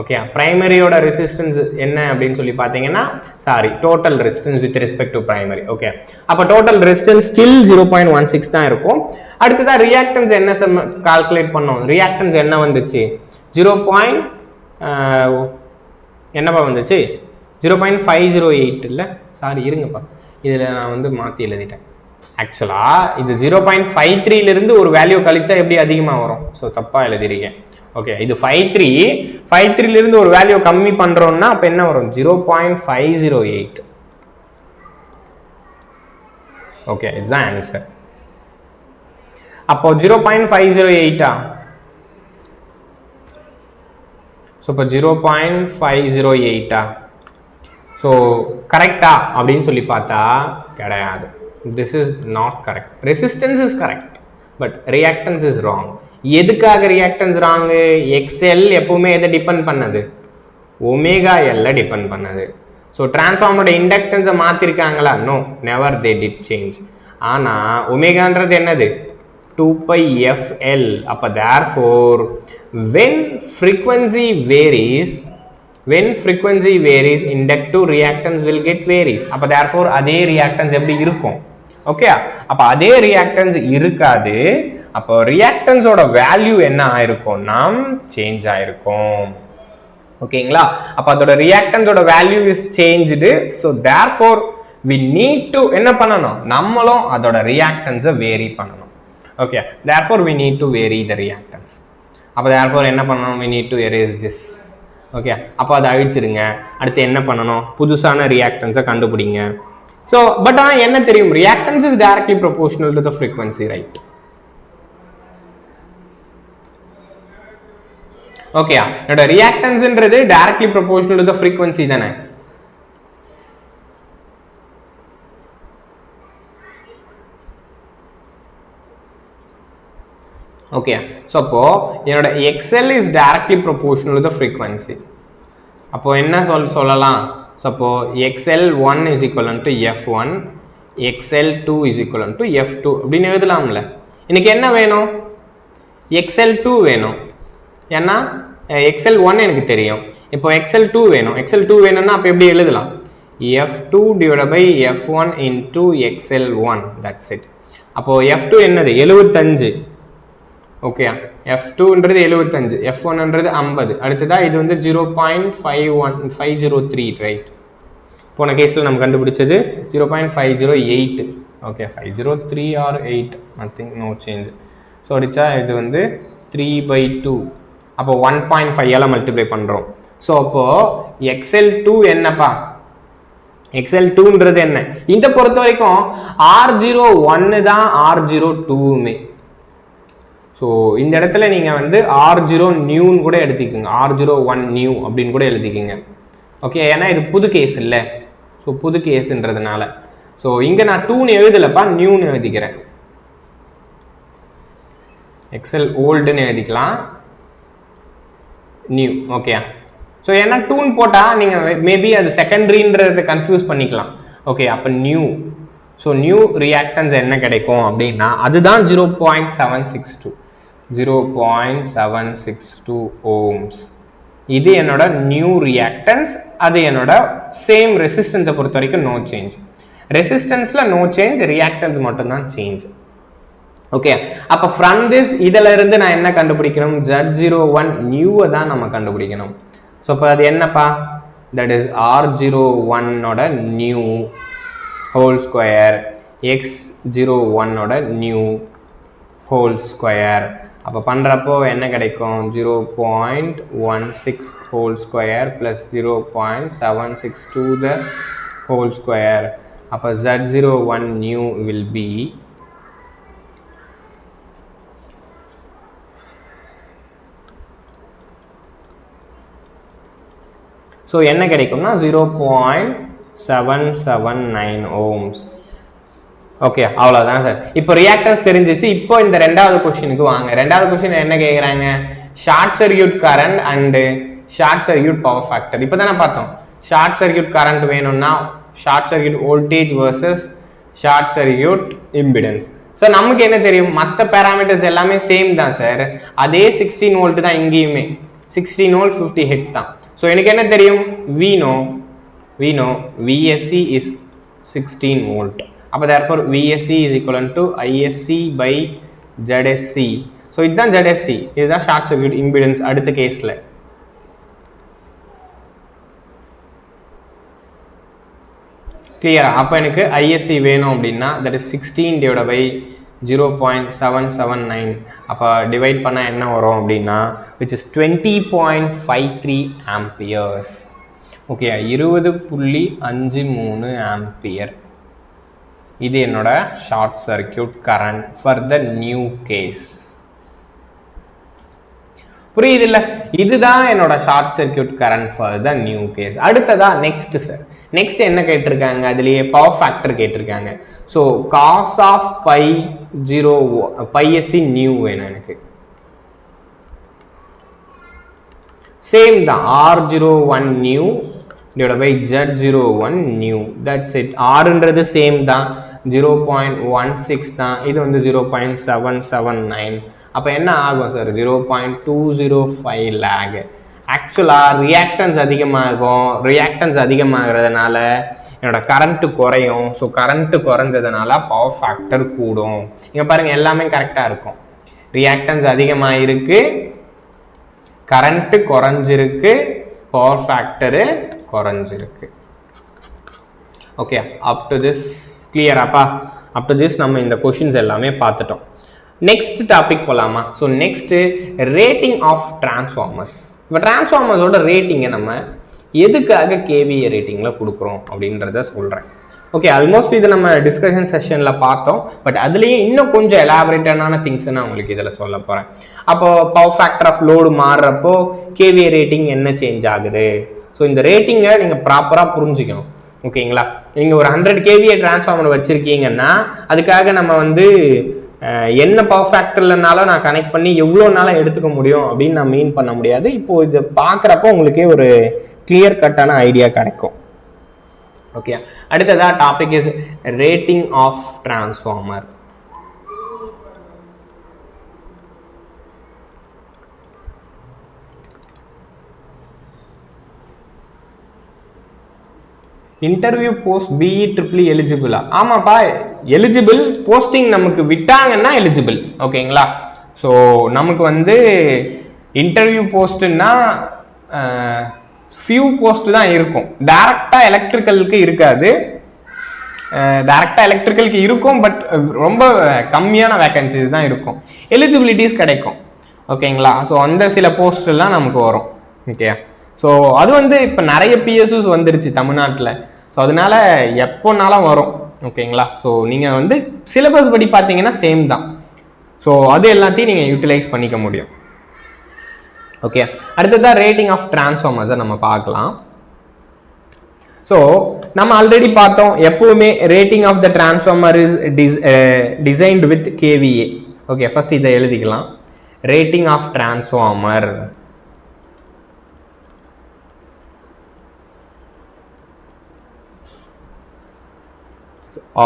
ஓகே, பிரைமரியோட ரெசிஸ்டன்ஸ் என்ன அப்படின்னு சொல்லி பார்த்தீங்கன்னா, sorry, total resistance with respect to primary. Okay, அப்போ டோட்டல் ரெசிஸ்டன்ஸ் ஸ்டில் 0.16 தான் இருக்கும். அடுத்ததான் ரியாக்டன்ஸ் என்ன கால்குலேட் பண்ணோம்? ரியாக்டன்ஸ் என்ன வந்துச்சு? 0. என்னப்பா வந்துச்சு? 0.508 இல்லை, சாரி இருங்கப்பா, இதில் நான் வந்து மாற்றி எழுதிட்டேன். ஆக்சுவலாக இது 0.53லேருந்து ஒரு வேல்யூ கழிச்சா எப்படி அதிகமாக வரும்? ஸோ தப்பாக எழுதிருக்கேன். ஓகே, இது 53லேருந்து ஒரு வேல்யூ கம்மி பண்ணுறோம்னா அப்போ என்ன வரும்? 0.508. ஓகே, இதுதான் ஆன்சர். அப்போ 0.508ஆ? ஸோ இப்போ 0.508ஆ? ஸோ கரெக்டா அப்படின்னு சொல்லி பார்த்தா கிடையாது. This is not correct. Resistance is correct, but reactance is wrong. எதுக்காக ரியாக்டன்ஸ் ராங்கு? XL எப்பவுமே எதை டிபெண்ட் பண்ணது? ஒமேகா எல்ல டிபெண்ட் பண்ணது. ஸோ டிரான்ஸ்ஃபார்மரோட இண்டக்டன்ஸை மாற்றிருக்காங்களா? No, never they did change. ஆனால் ஒமேகான்றது என்னது? 2πfL. அப்போ therefore when frequency varies, inductive reactance will get varies. அப்போ therefore அதே reactance எப்படி இருக்கும்? ஓகே, அப்போ அதே reactance இருக்காது. அப்போ reactanceோட வேல்யூ என்ன ஆயிருக்கும்னா சேஞ்ச் ஆயிருக்கும். ஓகேங்களா? அப்போ அதோட reactanceோட value is changed. So therefore we need to என்ன பண்ணணும்? நம்மளும் அதோட reactance-ஐ வேரி பண்ணணும். Okay, therefore we need to vary the reactance. அப்போ therefore என்ன பண்ணணும்? we need to erase this. Okay, அப்போ அதை அழிச்சிருங்க. அடுத்து என்ன பண்ணணும்? புதுசான ரியாக்டன்ஸை கண்டுபிடிங்க. ஸோ பட் ஆனால் என்ன தெரியும், reactance is directly proportional to the frequency, right? ஓகேயா, என்னோட ரியாக்டன்ஸ்ன்றது directly proportional to the frequency தானே. ஓகே, ஸோ அப்போ என்னோட XL is directly proportional to the frequency. அப்போ என்ன சொல்லலாம், ஸோ அப்போ XL1 is equivalent to F1, XL2 is equivalent to F2 அப்படின்னு எழுதலாம்ல. எனக்கு என்ன வேணும், XL2 வேணும், ஏன்னா XL1 எனக்கு தெரியும். இப்போ XL2 வேணும், XL2 வேணும்னா அப்போ எப்படி எழுதலாம், F2 divide by F1 into XL1, that's it. அப்போது F2 என்னது 75, ஓகே, F2ன்றது 75, F1ன்றது 50, அடுத்ததாக இது வந்து 0.503, ரைட்? போன கேஸில் நம்ம கண்டுபிடிச்சது 0.508, okay, 503 or 8, nothing, no change. So அடித்தா இது வந்து 3/2, அப்போ 1.5 மல்டிப்ளை பண்ணுறோம். ஸோ அப்போது XL2 என்னப்பா, XL2ன்றது என்ன, இந்த பொறுத்த வரைக்கும் R01 தான் R02மே. ஸோ இந்த இடத்துல நீங்கள் வந்து R0 நியூன்னு கூட எடுத்துக்கோங்க, R01 நியூ அப்படின்னு கூட எழுதிக்கிங்க, ஓகே, ஏன்னா இது புது கேஸ் இல்லை. ஸோ புது கேஸுன்றதுனால ஸோ இங்கே நான் 2ன்னு எழுதலைப்பா, நியூன்னு எழுதிக்கிறேன். XL ஓல்டுன்னு எழுதிக்கலாம், நியூ, ஓகே. ஸோ ஏன்னா 2ன்னு போட்டால் நீங்கள் மேபி அது செகண்டரின்றதை கன்ஃபியூஸ் பண்ணிக்கலாம், ஓகே. அப்போ நியூ, ஸோ நியூ ரியாக்டன்ஸ் என்ன கிடைக்கும் அப்படின்னா அதுதான் 0.762 ஓம்ஸ். இது என்னோட நியூ ரியாக்டன்ஸ், அது என்னோட சேம் ரெசிஸ்டன்ஸை பொறுத்த வரைக்கும் நோ சேஞ்ச். ரெசிஸ்டன்ஸில் நோ சேஞ்ச், ரியாக்டன்ஸ் மட்டும்தான் சேஞ்ச், ஓகே. அப்போ ஃப்ரம் திஸ் இதில் இருந்து நான் என்ன கண்டுபிடிக்கணும், Z01 நியூவை தான் நம்ம கண்டுபிடிக்கணும். ஸோ இப்போ அது என்னப்பா, தட் இஸ் R01ஓட நியூ ஹோல் ஸ்கொயர் X01ஓட நியூ ஹோல் ஸ்கொயர். அப்போ பண்ணுறப்போ என்ன கிடைக்கும், 0.16 whole square plus 0.762 the whole square. அப்போ Z01 new will be so என்ன கிடைக்கும்னா 0.779 ஓம்ஸ், ஓகே. அவ்வளோதான் சார். இப்போ ரியாக்டன்ஸ் தெரிஞ்சிச்சு. இப்போ இந்த ரெண்டாவது கொஸ்டினுக்கு வாங்க. ரெண்டாவது கொஸ்டின் என்ன கேட்குறாங்க, short circuit current and short circuit power factor. இப்போ தானே பார்த்தோம், ஷார்ட் சர்க்யூட் கரண்ட் வேணும்னா short circuit voltage versus short circuit impedance. So நமக்கு என்ன தெரியும், மற்ற பேராமீட்டர்ஸ் எல்லாமே சேம் தான் சார். அதே 16 வோல்ட் தான் இங்கேயுமே, 16 வோல்ட் 50 ஹெர்ட்ஸ் தான். ஸோ எனக்கு என்ன தெரியும், we know VSC is 16 volt. அப்போ therefore VSC is equivalent to ISC by ZSC. So இதுதான் ZSC, இதுதான் ஷார்ட் சர்க்யூட் இம்பிடன்ஸ் அடுத்த கேஸில். கிளியரா? அப்போ எனக்கு ISC வேணும் அப்படின்னா that is 16 divided by 0.779. அப்போ டிவைட் பண்ணால் என்ன வரும் அப்படின்னா which is 20.53 amperes. Okay, 20.53 ampere. இது என்னோட short circuit current for the new case. புரியுது இல்லை? இதுதான் என்னோட short circuit current for the new case. அடுத்ததா நெக்ஸ்ட் சார், நெக்ஸ்ட் என்ன கேட்டிருக்காங்க, அதுலேயே பவர் ஃபேக்டர் கேட்டிருக்காங்க. So cos of πSC new வேணும் எனக்கு. சேம் தான், R01 new divided by Z01 new, that's it. ஆறுன்றது சேம் தான், 0.16 தான், இது வந்து 0.779. அப்போ என்ன ஆகும் சார், 0.205 லேக். ஆக்சுவலாக ரியாக்டன்ஸ் அதிகமாகும், ரியாக்டன்ஸ் அதிகமாகிறதுனால என்னோட கரண்ட்டு குறையும். ஸோ கரண்ட்டு குறைஞ்சதுனால பவர் ஃபேக்டர் கூடும். இங்கே பாருங்கள், எல்லாமே கரெக்டாக இருக்கும். ரியாக்டன்ஸ் அதிகமாக இருக்குது, கரண்ட்டு குறைஞ்சிருக்கு, பவர் ஃபேக்டரு குறைஞ்சிருக்கு. ஓகே, அப் டு திஸ் கிளியராப்பா? அப் டு திஸ் நம்ம இந்த கொஷின்ஸ் எல்லாமே பார்த்துட்டோம். நெக்ஸ்ட் டாபிக் போகலாமா? So next rating of transformers. இப்போ டிரான்ஸ்ஃபார்மர்ஸோட ரேட்டிங்கை நம்ம எதுக்காக கேவிஏ ரேட்டிங்கில் கொடுக்குறோம் அப்படின்றத சொல்கிறேன். ஓகே, ஆல்மோஸ்ட் இது நம்ம டிஸ்கஷன் செஷனில் பார்த்தோம். பட் அதுலேயே இன்னும் கொஞ்சம் எலாபரேட்டடான திங்ஸ் நான் உங்களுக்கு இதில் சொல்ல போகிறேன். அப்போ பவர் ஃபேக்டர் ஆஃப் லோடு மாறுறப்போ கேவிஏ ரேட்டிங் என்ன சேஞ்ச் ஆகுது? ஸோ இந்த ரேட்டிங்கை நீங்கள் ப்ராப்பராக புரிஞ்சுக்கணும். ஓகேங்களா? நீங்கள் ஒரு 100 kVA டிரான்ஸ்ஃபார்மர் வச்சுருக்கீங்கன்னா அதுக்காக நம்ம வந்து என்ன பவர் ஃபேக்டர்லனாலும் நான் கனெக்ட் பண்ணி எவ்வளோ நாளாக எடுத்துக்க முடியும் அப்படின்னு நான் மீன் பண்ண முடியாது. இப்போது இது பார்க்குறப்போ உங்களுக்கே ஒரு கிளியர் கட்டான ஐடியா கிடைக்கும். ஓகே, அடுத்ததா topic is rating of transformer. Interview post BE triple எலிஜிபிளா? ஆமாப்பா, எலிஜிபிள். போஸ்டிங் நமக்கு விட்டாங்கன்னா எலிஜிபிள். ஓகேங்களா? ஸோ நமக்கு வந்து இன்டர்வியூ போஸ்ட்டுன்னா ஃபியூ போஸ்ட் தான் இருக்கும். டைரக்டாக எலக்ட்ரிக்கலுக்கு இருக்காது. டைரக்டாக எலக்ட்ரிக்கலுக்கு இருக்கும், பட் ரொம்ப கம்மியான வேக்கன்சிஸ் தான் இருக்கும். எலிஜிபிலிட்டிஸ் கிடைக்கும். ஓகேங்களா? ஸோ அந்த சில போஸ்டெல்லாம் நமக்கு வரும். ஓகே, ஸோ அது வந்து இப்போ நிறைய பிஎஸ்யூஸ் வந்துருச்சு தமிழ்நாட்டில். ஸோ அதனால எப்போனாலும் வரும். ஓகேங்களா? ஸோ நீங்கள் வந்து சிலபஸ் படி பார்த்தீங்கன்னா சேம் தான். ஸோ அது எல்லாத்தையும் நீங்கள் யூட்டிலைஸ் பண்ணிக்க முடியும். ஓகே, அடுத்ததான் ரேட்டிங் ஆஃப் டிரான்ஸ்ஃபார்மர்ஸை நம்ம பார்க்கலாம். ஸோ நம்ம ஆல்ரெடி பார்த்தோம், எப்பவுமே rating of the transformer is designed with KVA. Okay, first இதை எழுதிக்கலாம். Rating of transformer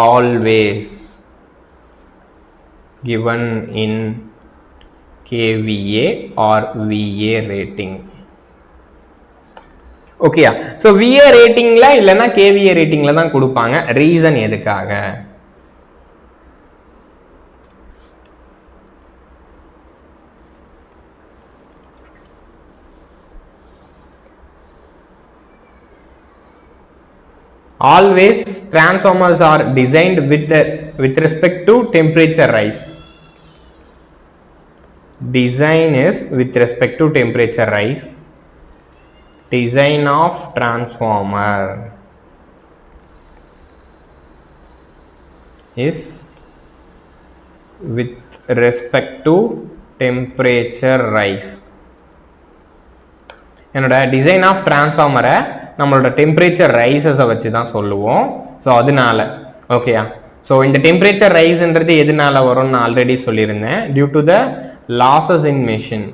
always given in kVA or VA rating. Okay, so VA ரேட்டிங்ல இல்லைன்னா KVA ரேட்டிங்ல தான் கொடுப்பாங்க. ரீசன் எதுக்காக? Always transformers are designed with respect to temperature rise. Design is with respect to temperature rise. Design of transformer is with respect to temperature rise. என்னோட design of டிரான்ஸ்ஃபார்மரை நம்மளோட temperature ரைஸஸை வச்சு தான் சொல்லுவோம். ஸோ அதனால ஓகேயா? ஸோ இந்த temperature ரைஸ்ன்றது எதனால வரும்னு நான் ஆல்ரெடி சொல்லியிருந்தேன். Due to the losses in machine.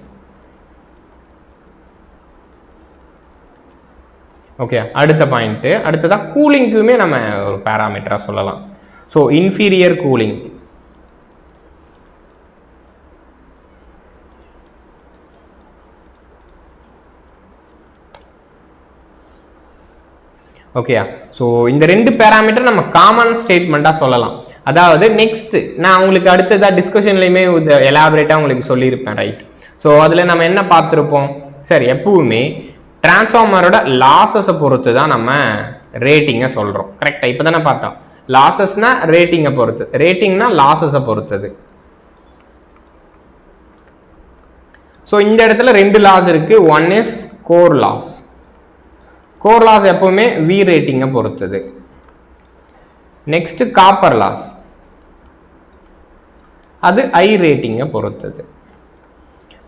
Okay, அடுத்த பாயிண்ட்டு, அடுத்ததான் கூலிங்க்குமே நம்ம ஒரு பேராமீட்டராக சொல்லலாம். So inferior cooling. ஓகேயா? ஸோ இந்த ரெண்டு பேராமீட்டர் நம்ம காமன் ஸ்டேட்மெண்ட்டாக சொல்லலாம். அதாவது நெக்ஸ்ட் நான் உங்களுக்கு அடுத்ததாக டிஸ்கஷன்லையுமே எலாபரேட்டாக உங்களுக்கு சொல்லியிருப்பேன். ரைட்? ஸோ அதில் நம்ம என்ன பார்த்துருப்போம்? சரி, எப்பவுமே டிரான்ஸ்ஃபார்மரோட லாசஸை பொறுத்து தான் நம்ம ரேட்டிங்கை சொல்கிறோம். கரெக்டாக? இப்போ தானே பார்த்தோம், லாசஸ்னா ரேட்டிங்கை பொறுத்து, ரேட்டிங்னா லாசஸை பொறுத்தது. ஸோ இந்த இடத்துல ரெண்டு லாஸ் இருக்குது. One is core loss. Core loss எப்பவுமே வி ரேட்டிங்கை பொறுத்தது. நெக்ஸ்ட் காப்பர் லாஸ், அது ஐ ரேட்டிங்கை பொறுத்தது.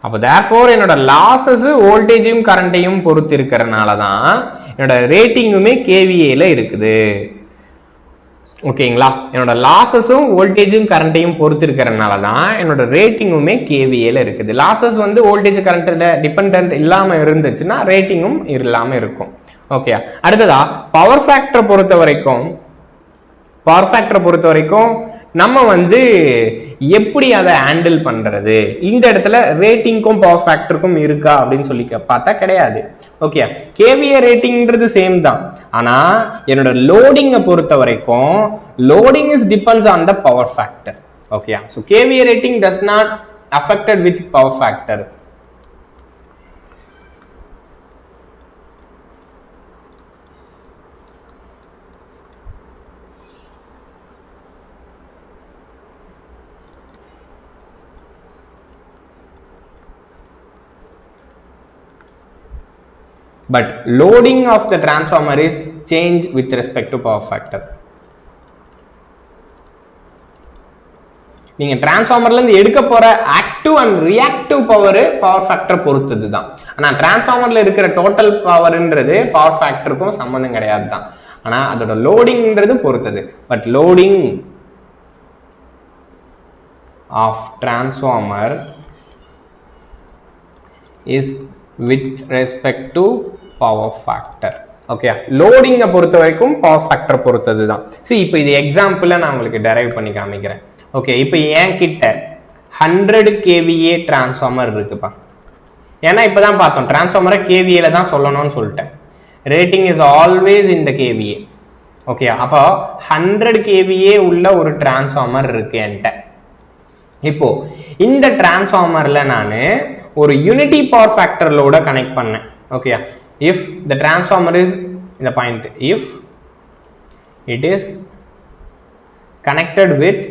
அப்போ தேர்ஃபோர் என்னோட லாசஸ் வோல்டேஜையும் கரண்ட்டையும் பொறுத்து இருக்கிறனால தான் என்னோட ரேட்டிங்குமே கேவிஏல இருக்குது. ஓகேங்களா? என்னோட லாசஸும் வோல்டேஜும் கரண்ட்டையும் பொறுத்து இருக்கிறனால தான் என்னோட ரேட்டிங்குமே கேவிஏல இருக்குது. லாசஸ் வந்து வோல்டேஜ் கரண்ட்டில் டிபெண்ட் இல்லாமல் இருந்துச்சுன்னா ரேட்டிங்கும் இல்லாமல் இருக்கும். ஓகே, அடுத்ததா பவர் ஃபேக்டரை பொறுத்த வரைக்கும் நம்ம வந்து எப்படி அதை ஹேண்டில் பண்றது? இந்த இடத்துல ரேட்டிங்க்கும் பவர் ஃபேக்டருக்கும் இருக்கா அப்படின்னு சொல்லி பார்த்தா கிடையாது. ஓகே, கேவிஏ ரேட்டிங்ன்றது சேம் தான். ஆனா என்னோட லோடிங்கை பொறுத்த வரைக்கும் loading is depends on the power factor. Okay, so kVA rating does not affected with power factor. But loading of the transformer is changed with respect to power factor. நீங்கள் டிரான்ஸ்ஃபார்மர்லேருந்து எடுக்க போகிற active and reactive power factor பொறுத்தது தான். ஆனால் டிரான்ஸ்ஃபார்மரில் இருக்கிற total பவர்ன்றது power ஃபேக்டருக்கும் சம்மந்தம் கிடையாது தான். ஆனால் அதோட லோடிங்ன்றது பொறுத்தது. But loading of transformer is with respect to power factor. Okay, லோடிங்கை பொறுத்த வரைக்கும் பவர் ஃபேக்டர் பொறுத்தது தான். சரி, இப்போ இது எக்ஸாம்பிளில் நான் உங்களுக்கு டெரைவ் பண்ணி காமிக்கிறேன். ஓகே, இப்போ என் கிட்ட 100 kVA டிரான்ஸ்ஃபார்மர் இருக்குப்பா. ஏன்னா இப்போ தான் பார்த்தோம் டிரான்ஸ்ஃபார்மரை கேவிஏல தான் சொல்லணும்னு சொல்லிட்டேன். ரேட்டிங் இஸ் ஆல்வேஸ் இந்த கேவிஏ. ஓகே, அப்போ 100 kVA உள்ள ஒரு டிரான்ஸ்ஃபார்மர் இருக்கு என்கிட்ட. இப்போ இந்த டிரான்ஸ்ஃபார்மரில் நான் ஒரு யூனிட்டி பவர் ஃபேக்டர் லோட கனெக்ட் பண்ணேன். Okay, if the transformer is இந்த point, if it is connected with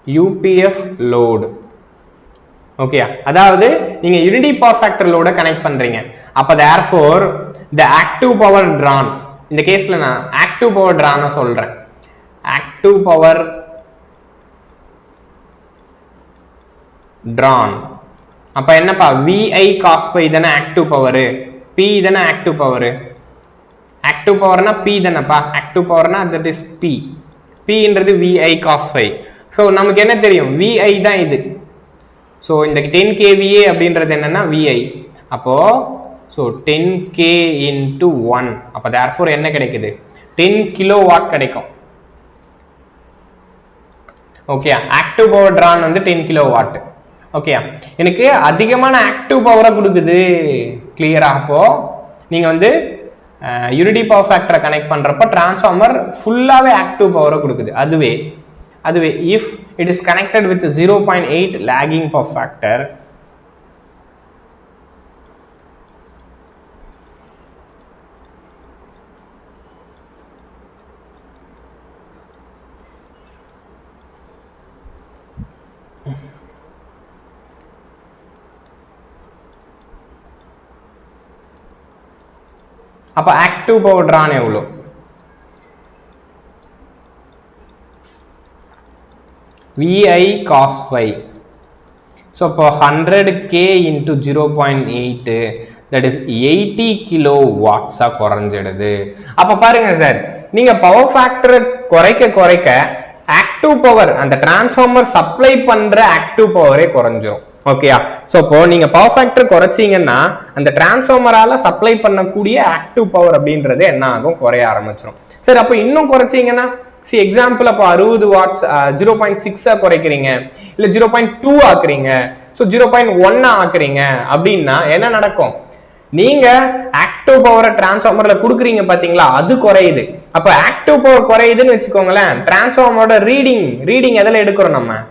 UPF load. Okay, அதாவது நீங்க யூனிட்டி பவர் ஃபேக்டர் லோட கனெக்ட் பண்றீங்க. அப்ப therefore the active power drawn, இந்த கேஸ்ல நான் active power drawn சொல்றேன். active power drawn அப்ப என்னப்பா, VI cos phi தானே ஆக்டிவ் பவர், P தானே ஆக்டிவ் பவர். ஆக்டிவ் பவர்னா P தானேப்பா, ஆக்டிவ் பவர்னா that is P. Pன்றது VI cos phi. ஸோ நமக்கு என்ன தெரியும், VI தான் இது. ஸோ இந்த 10 kVA அப்படின்றது என்னன்னா VI. அப்போ ஸோ 10K into 1, அப்போ therefore என்ன கிடைக்குது, 10 kilowatt கிடைக்கும். ஓகே, ஆக்டிவ் பவர் ட்ரான் வந்து 10 kilowatt. ஓகே, எனக்கு அதிகமான ஆக்டிவ் பவரை கொடுக்குது. கிளியரா? அப்போ நீங்க வந்து யூனிட்டி பவர் ஃபேக்டரை கனெக்ட் பண்றப்ப டிரான்ஸ்ஃபார்மர் ஃபுல்லாவே ஆக்டிவ் பவரை கொடுக்குது. அதுவே if it is connected with 0.8 lagging power factor, அப்ப ஆக்டிவ் பவர் ட்ரான் எவ்வளோ, VI cos phi. So இப்போ 100K into 0.8, that is 80 kilowatts குறைஞ்சிடுது. அப்ப பாருங்க சார், நீங்க பவர் ஃபேக்டரை குறைக்க ஆக்டிவ் பவர், அந்த டிரான்ஸ்ஃபார்மர் சப்ளை பண்ற ஆக்டிவ் பவரே குறைஞ்சிரும். ஓகேயா? ஸோ இப்போ நீங்க பவர் ஃபேக்டர் குறைச்சிங்கன்னா அந்த டிரான்ஸ்ஃபார்மரால சப்ளை பண்ணக்கூடிய ஆக்டிவ் பவர் அப்படின்றது என்ன ஆகும், குறைய ஆரம்பிச்சிடும். சரி, அப்போ இன்னும் குறைச்சிங்கன்னா, சி எக்ஸாம்பிள் அப்போ 60 watts 0.6 குறைக்கிறீங்க, இல்லை 0.2 ஆக்குறீங்க, ஸோ 0.1 ஆக்குறீங்க அப்படின்னா என்ன நடக்கும், நீங்க ஆக்டிவ் பவரை டிரான்ஸ்ஃபார்மர்ல கொடுக்குறீங்க பாத்தீங்களா, அது குறையுது. அப்ப ஆக்டிவ் பவர் குறையுதுன்னு வச்சுக்கோங்களேன், டிரான்ஸ்ஃபார்மரோட ரீடிங் எதில் எடுக்கிறோம், நம்ம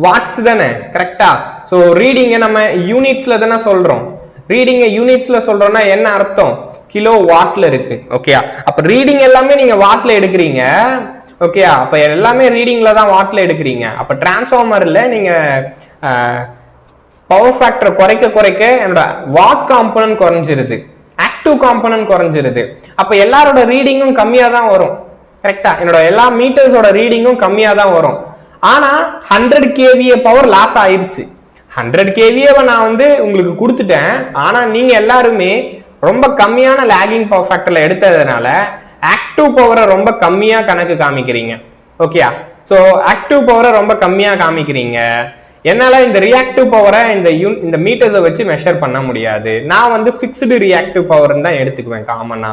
வாட்ஸ் தானே, கரெக்டா? ஸோ ரீடிங்கை நம்ம யூனிட்ஸ்ல தானே சொல்றோம். ரீடிங்கை யூனிட்ஸ்ல சொல்றோம்னா என்ன அர்த்தம், கிலோ வாட்ல இருக்கு. ஓகே, அப்ப ரீடிங் எல்லாமே நீங்க வாட்ல எடுக்கிறீங்க. ஓகே, அப்ப எல்லாமே ரீடிங்ல தான் வாட்ல எடுக்கிறீங்க. அப்ப டிரான்ஸ்ஃபார்மர்ல நீங்க பவர் ஃபேக்டர் குறைக்க என்னோட வாட் காம்பனன்ட் குறைஞ்சிருது, ஆக்டிவ் காம்பனன்ட் குறைஞ்சிருது. அப்ப எல்லாரோட ரீடிங்கும் கம்மியா தான் வரும். கரெக்டா? என்னோட எல்லா மீட்டர்ஸோட ரீடிங்கும் கம்மியா தான் வரும். ஆனா 100 kVA பவர் லாஸ் ஆயிருச்சு. 100 kVA நான் வந்து உங்களுக்கு கொடுத்துட்டேன். ஆனா நீங்க எல்லாருமே ரொம்ப கம்மியான லேகிங் பவர் ஃபேக்டர்ல எடுத்ததுனால ஆக்டிவ் பவரை ரொம்ப கம்மியா கணக்கு காமிக்கிறீங்க. ஓகேயா? ஸோ ஆக்டிவ் பவரை ரொம்ப கம்மியா காமிக்கிறீங்க. என்னால இந்த ரியாக்டிவ் பவரை இந்த மீட்டர்ஸை வச்சு மெஷர் பண்ண முடியாது. நான் வந்து ஃபிக்ஸ்டு ரியாக்டிவ் பவர்னு தான் எடுத்துக்குவேன் காமனா.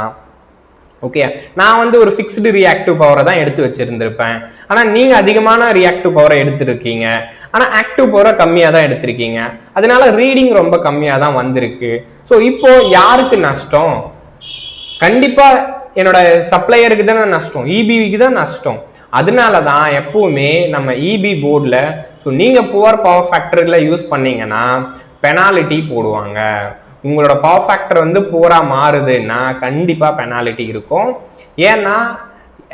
ஓகே, நான் வந்து ஒரு ஃபிக்ஸ்டு ரியாக்டிவ் பவரை தான் எடுத்து வச்சிருந்திருப்பேன். ஆனால் நீங்கள் அதிகமான ரியாக்டிவ் பவரை எடுத்திருக்கீங்க, ஆனால் ஆக்டிவ் பவரை கம்மியாக தான் எடுத்திருக்கீங்க. அதனால ரீடிங் ரொம்ப கம்மியாக தான் வந்திருக்கு. ஸோ இப்போ யாருக்கு நஷ்டம்? கண்டிப்பாக என்னோட சப்ளையருக்கு தானே நஷ்டம், இபிவிக்கு தான் நஷ்டம். அதனால தான் எப்பவுமே நம்ம இபி போர்டில், ஸோ நீங்கள் புவர் பவர் ஃபேக்டரில் யூஸ் பண்ணீங்கன்னா பெனாலிட்டி போடுவாங்க. உங்களோட பவர் ஃபேக்டர் வந்து புவராக மாறுதுன்னா கண்டிப்பாக பெனாலிட்டி இருக்கும். ஏன்னா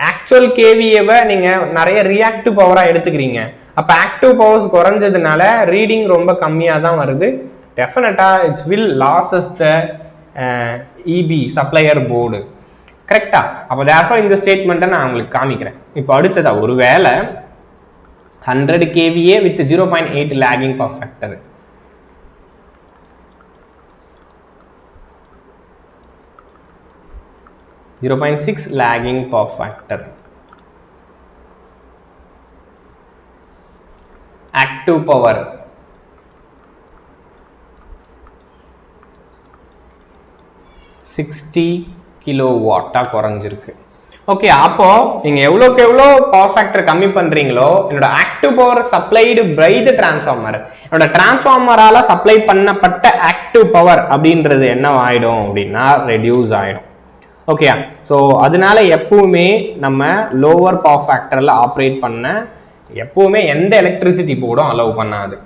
ஆக்சுவல் கேவிஏவை நீங்கள் நிறைய ரியாக்டிவ் பவராக எடுத்துக்கிறீங்க. அப்போ ஆக்டிவ் பவர்ஸ் குறைஞ்சதுனால ரீடிங் ரொம்ப கம்மியாக தான் வருது. டெஃபினட்டாக it's will losses the EB supplier board. கரெக்டா? அப்போ therefore இந்த ஸ்டேட்மெண்ட்டை நான் உங்களுக்கு காமிக்கிறேன். இப்போ அடுத்ததா ஒருவேளை 100 kVA with 0.8 lagging power factor, (0.6 lagging power factor), active power (60 kilowatt) குறைஞ்சிருக்கு. ஓகே, அப்போ நீங்க எவ்வளோக்கு எவ்வளோ பவர் ஃபேக்டர் கம்மி பண்றீங்களோ என்னோட active power supplied by the transformer, என்னோட டிரான்ஸ்ஃபார்மரால சப்ளை பண்ணப்பட்ட ஆக்டிவ் பவர் அப்படின்றது என்ன ஆயிடும் அப்படின்னா ரெடியூஸ் ஆயிடும். ஓகே, ஸோ அதனால எப்பவுமே நம்ம லோவர் பவர் ஃபேக்டர்ல ஆப்ரேட் பண்ண எப்பவுமே எந்த எலக்ட்ரிசிட்டி போர்டும் அலோவ் பண்ணாது.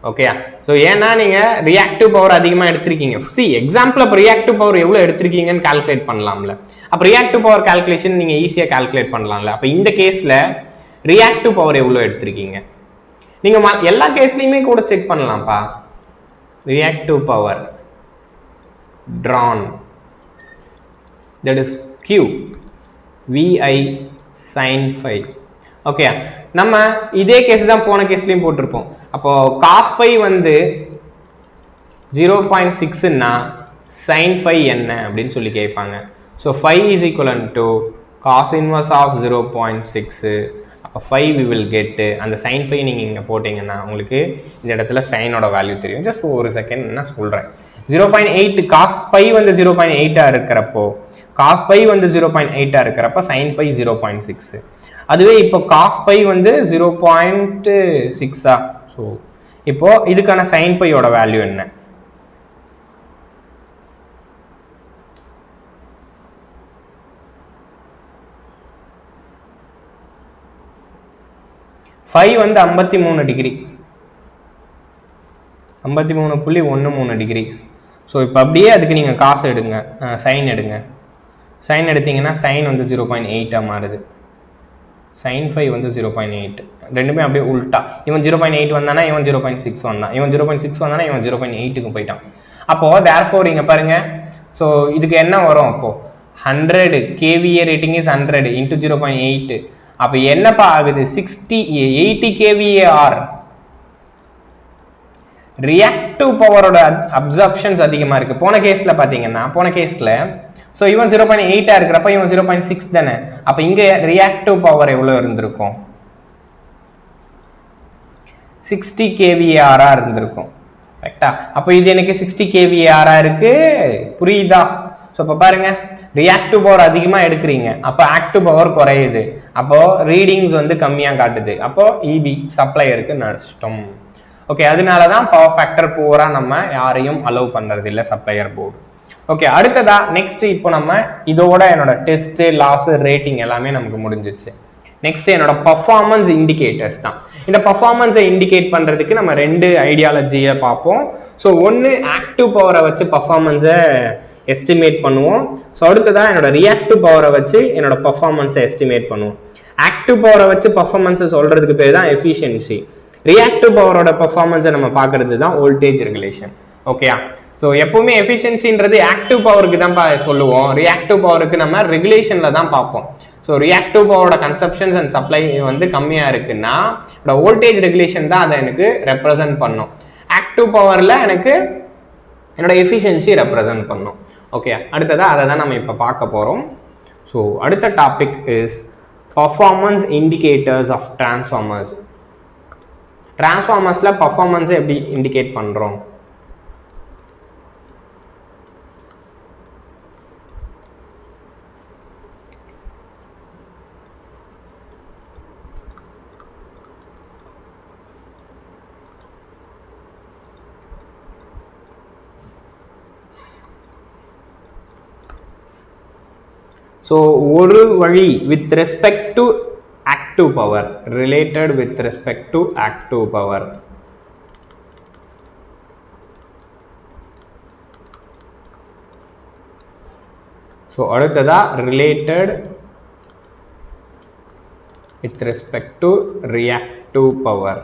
ஓகே, ஸோ ஏன்னா நீங்கள் ரியாக்டிவ் பவர் அதிகமாக எடுத்திருக்கீங்க. எக்ஸாம்பிள் அப்போ ரியாக்டிவ் பவர் எவ்வளோ எடுத்திருக்கீங்கன்னு கால்குலேட் பண்ணலாம்ல. அப்போ ரியாக்டிவ் பவர் கால்குலேஷன் நீங்கள் ஈஸியாக கால்குலேட் பண்ணலாம்ல. அப்போ இந்த கேஸில் ரியாக்டிவ் பவர் எவ்வளோ எடுத்திருக்கீங்க நீங்கள் எல்லா கேஸ்லையுமே கூட செக் பண்ணலாம்ப்பா. Reactive power drawn, that is Q VI sin phi. Okay, நம்ம இதே கேஸ் தான் போன கேஸ்லையும் போட்டிருப்போம். அப்போ காஸ் பை வந்து 0.6ன்னா sin phi என்ன அப்படின்னு சொல்லி கேட்பாங்க. So phi is equivalent to cos inverse of 0.6. அப்போ phi we will get, அந்த sin phi நீங்கள் இங்கே போட்டிங்கன்னா உங்களுக்கு இந்த இடத்துல சைனோட வேல்யூ தெரியும். ஜஸ்ட் ஒரு செகண்ட் நான் சொல்கிறேன். 0.8 cos phi வந்து 0.8 இருக்கிறப்போ, cos phi வந்து 0.8 இருக்கிறப்ப sin phi 0.6. அதுவே இப்போ cos phi வந்து 0.6. ஸோ இப்போ இதுக்கான sin phi யோட வேல்யூ என்ன? phi வந்து 53 டிகிரி, 53.13 டிகிரி. ஸோ இப்போ அப்படியே அதுக்கு நீங்கள் காசு எடுங்க, சைன் எடுங்க. சைன் எடுத்தீங்கன்னா சைன் வந்து 0.8 மாறுது, sin phi வந்து 0.8. ரெண்டுமே அப்படியே உல்ட்டா. இவன் 0.8 வந்தானா இவன் 0.6 வந்தான், இவன் 0.6 வந்தானா இவன் 0.8க்கு போயிட்டான். அப்போது தேர்ஃபோர் இங்கே பாருங்க. ஸோ இதுக்கு என்ன வரும்? அப்போது 100 kVA ரேட்டிங் இஸ் 100 இன்ட்டு 0.8. அப்போ என்னப்பா ஆகுது? 80 kVAr. ரியாக்டிவ் பவரோட அப்சார்ப்ஷன்ஸ் அதிகமாக இருக்குது. போன கேஸில் பார்த்தீங்கன்னா ஸோ இவன் 0.8 இருக்கிறப்ப இவன் 0.6 தானே. அப்போ இங்கே ரியாக்டிவ் பவர் எவ்வளோ இருந்திருக்கும்? 60 kVAr இருந்திருக்கும். கரெக்டா? அப்போ இது எனக்கு 60 kVAr இருக்கு. புரியுதா? ஸோ இப்போ பாருங்க, ரியாக்டிவ் பவர் அதிகமாக எடுக்கிறீங்க, அப்போ ஆக்டிவ் பவர் குறையுது, அப்போ ரீடிங்ஸ் வந்து கம்மியாக காட்டுது, அப்போ இபி சப்ளையருக்கு நஷ்டம். ஓகே, அதனால தான் பவர் ஃபேக்டர் பூரா நம்ம யாரையும் அலோவ் பண்ணுறது இல்லை, சப்ளையர் போர்டு. ஓகே, அடுத்ததா நெக்ஸ்ட் இப்போ நம்ம இதோட என்னோட டெஸ்ட் லாஸ் ரேட்டிங் எல்லாமே நமக்கு முடிஞ்சிச்சு. நெக்ஸ்ட் என்னோட பர்ஃபார்மன்ஸ் இண்டிகேட்டர்ஸ் தான். இந்த பர்ஃபார்மன்ஸை இண்டிகேட் பண்ணுறதுக்கு நம்ம 2 ஐடியாலஜியை பார்ப்போம். ஸோ ஒன்று ஆக்டிவ் பவரை வச்சு பர்ஃபார்மன்ஸை எஸ்டிமேட் பண்ணுவோம். ஸோ அடுத்ததான் என்னோட ரியாக்டிவ் பவரை வச்சு என்னோட பர்ஃபார்மன்ஸை எஸ்டிமேட் பண்ணுவோம். ஆக்டிவ் பவரை வச்சு பர்ஃபார்மன்ஸை சொல்கிறதுக்கு பேர் தான் எஃபிஷியன்சி. ரியாக்டிவ் பவரோட பர்ஃபார்மன்ஸை நம்ம பார்க்கறது தான் வோல்டேஜ் ரெகுலேஷன். ஓகேயா? ஸோ எப்பவுமே எஃபிஷியன்சின்றது ஆக்டிவ் பவருக்கு தான் சொல்லுவோம், ரியாக்டிவ் பவருக்கு நம்ம ரெகுலேஷனில் தான் பார்ப்போம். ஸோ ரியாக்டிவ் பவரோட கன்சப்ஷன்ஸ் அண்ட் சப்ளை வந்து கம்மியாக இருக்குன்னா வோல்டேஜ் ரெகுலேஷன் தான் அதை எனக்கு ரெப்ரசன்ட் பண்ணும். ஆக்டிவ் பவரில் எனக்கு என்னோட எஃபிஷியன்சி ரெப்ரசன்ட் பண்ணும். ஓகே, அடுத்ததாக அதை தான் நம்ம இப்போ பார்க்க போகிறோம். ஸோ அடுத்த topic is performance indicators of transformers. டிரான்ஸ்ஃபார்மர்ஸில் பர்ஃபார்மன்ஸை எப்படி இண்டிகேட் பண்ணுறோம்? ஸோ ஒரு வழி with respect to active power, related with respect to active power. So அடுத்ததா related with respect to reactive power.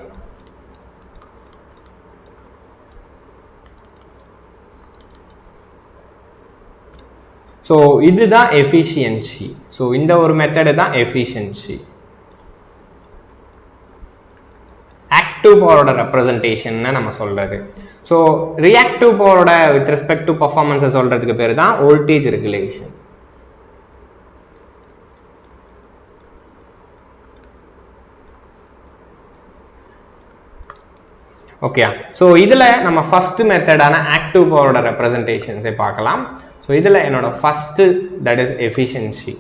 So இதுதான் எஃபிஷியன்சி. ஸோ இந்த ஒரு மெத்தடு தான் எஃபிஷியன்சி. ஆக்டிவ் பவரோட ரெப்ரசன்டேஷன் நம்ம சொல்றது. ஸோ ரியாக்டிவ் பவரோட வித் ரெஸ்பெக்ட் டு பர்ஃபார்மன்ஸை சொல்றதுக்கு பேர் தான் வோல்டேஜ் ரெகுலேஷன். ஓகே, ஸோ இதில் நம்ம ஃபர்ஸ்ட் மெத்தடான ஆக்டிவ் பவரோட ரெப்ரசன்டேஷன்ஸை பார்க்கலாம். ஸோ இதில் என்னோட first that is efficiency.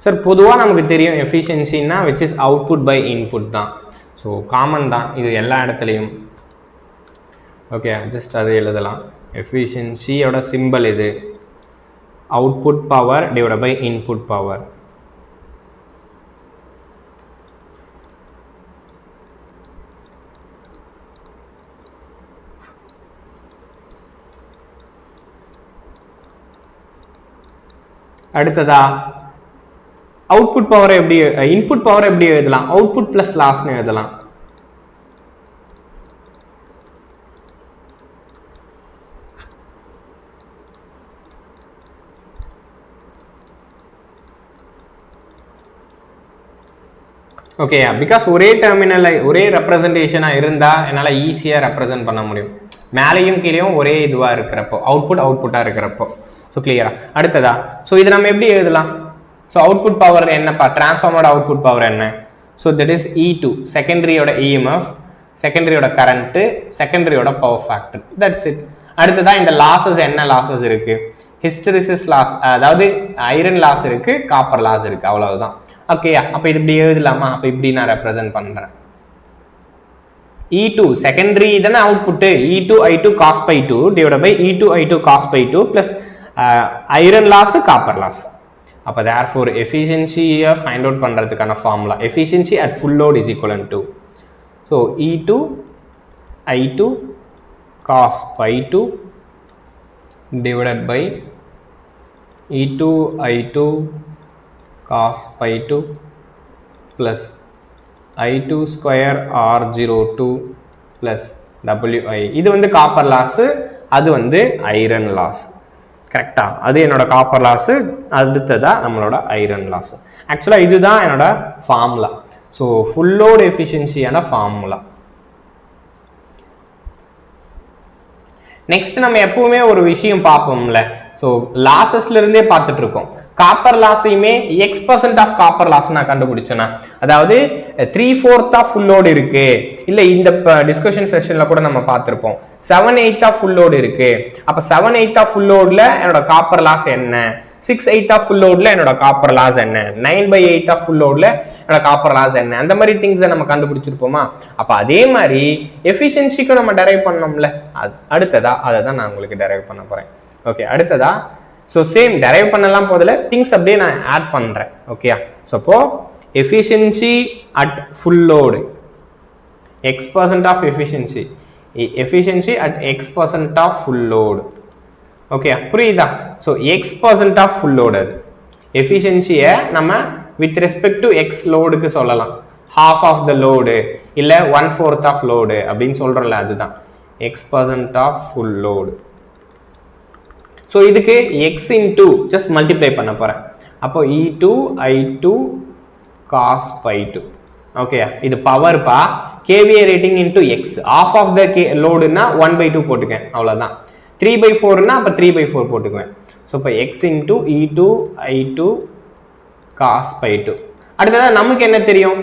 Sir பொதுவாக நமக்கு தெரியும் எஃபிஷியன்சின்னா which is output by input தான். ஸோ காமன் தான் இது எல்லா இடத்துலையும். ஓகே, ஜஸ்ட் அது எழுதலாம். எஃபிஷியன்சியோட சிம்பிள் இது output power divide by input power. அடுத்ததா அவுட்புட் பவர் எப்படி, இன்புட் பவர் எப்படி எழுதலாம்? அவுட்புட் பிளஸ் லாஸ்ன்னு எழுதலாம். ஓகே, பிகாஸ் ஒரே டெர்மினல் ஒரே ரெப்ரசன்டேஷனாக இருந்தால் என்னால் ஈஸியாக ரெப்ரசன்ட் பண்ண முடியும். மேலேயும் கீழேயும் ஒரே இதுவாக இருக்கிறப்போ, அவுட்புட்டாக இருக்கிறப்போ. ஸோ கிளியரா? அடுத்ததா ஸோ இது நம்ம எப்படி எழுதலாம்? ஸோ அவுட்புட் பவர் என்னப்பா? டிரான்ஸ்ஃபார்மரோட அவுட்புட் பவர் என்ன? ஸோ தட் இஸ் E2, செகண்டரியோட இஎம்எஃப், செகண்டரியோட கரண்ட்டு, செகண்டரியோட பவர் ஃபேக்டர். That's it. அடுத்ததா இந்த லாஸஸ் என்ன லாஸஸ் இருக்கு? ஹிஸ்டரிசிஸ் லாஸ், அதாவது ஐரன் லாஸ் இருக்கு, காப்பர் லாஸ் இருக்கு, அவ்வளவுதான். ஓகேயா? அப்போ இது இப்படி எழுதலாமா? அப்போ இப்படி நான் ரெப்ரசென்ட் பண்றேன். E2 செகண்டரி தானே output. E2 I2 cos by 2 divided by E2 I2 cos by 2 plus iron loss, copper loss. அப்போ therefore efficiency find out பண்றதுக்கான formula efficiency at full load is equivalent to so E2 I2 cos by 2 divided by E2 I2 cos by 2 plus I2 square R02 plus WI. இது வந்து copper loss, அது வந்து iron loss. கரெக்டா? அது என்னோட copper loss, அடுத்ததா நம்மளோட iron loss. ஆக்சுவலாக இதுதான் என்னோட ஃபார்முலா. ஸோ ஃபுல் லோட் எஃபிஷியன்சியான ஃபார்முலா. நெக்ஸ்ட் நம்ம எப்பவுமே ஒரு விஷயம் பார்ப்போம்ல. ஸோ லாசஸ்ல இருந்தே பார்த்துட்டு இருக்கோம். காப்பர் லாஸையுமே X% ஆஃப் காப்பர் லாஸ் நான் கண்டுபிடிச்சேன்னா, அதாவது 3/4 ஆஃப் ஃபுல் லோடு இருக்கு, இல்லை இந்த டிஸ்கஷன் செஷன்ல கூட நம்ம பார்த்துருப்போம் 7/8 ஆஃப் ஃபுல் லோடு இருக்கு. அப்போ 7/8 ஆஃப் ஃபுல் லோட்ல என்னோட காப்பர் லாஸ் என்ன, 6/8 ஆஃப் ஃபுல் லோட்ல என்னோட காப்பர் லாஸ் என்ன, 9/8 ஆஃப் ஃபுல் லோட்ல என்னோட காப்பர் லாஸ் என்ன, அந்த மாதிரி திங்ஸை நம்ம கண்டுபிடிச்சிருப்போமா? அப்போ அதே மாதிரி எஃபிஷியன்சிக்கும் நம்ம டெரைவ் பண்ணோம்ல, அடுத்ததா அதை தான் நான் உங்களுக்கு டெரைவ் பண்ண போறேன். ஓகே, அடுத்ததா ஸோ சேம் டெரைவ் பண்ணலாம் போதில் திங்ஸ் அப்படியே நான் ஆட் பண்ணுறேன். ஓகேயா? ஸோ அப்போ efficiency at full load X% of efficiency at X% of full load. Okay, புரியுதா? So X% of full load, அது எஃபிஷியன்சியை நம்ம வித் ரெஸ்பெக்ட் டு எக்ஸ் லோடுக்கு சொல்லலாம். ஹாஃப் ஆஃப் த லோடு இல்லை 1/4 ஆஃப் லோடு அப்படின்னு சொல்கிறோம்ல, அதுதான் X% of full load. So இதுக்கு X இன்டூ ஜஸ்ட் மல்டிப்ளை பண்ண போகிறேன். அப்போ E2 I2 cos by 2. Okay, இது பவர்ப்பா, KVA rating into X. Half of the லோடுனா 1/2 போட்டுக்கேன், அவ்வளோதான். 3/4னா அப்போ 3/4 போட்டுக்குவேன். ஸோ இப்போ X into E2 I2 cos by 2. அடுத்ததான் நமக்கு என்ன தெரியும்?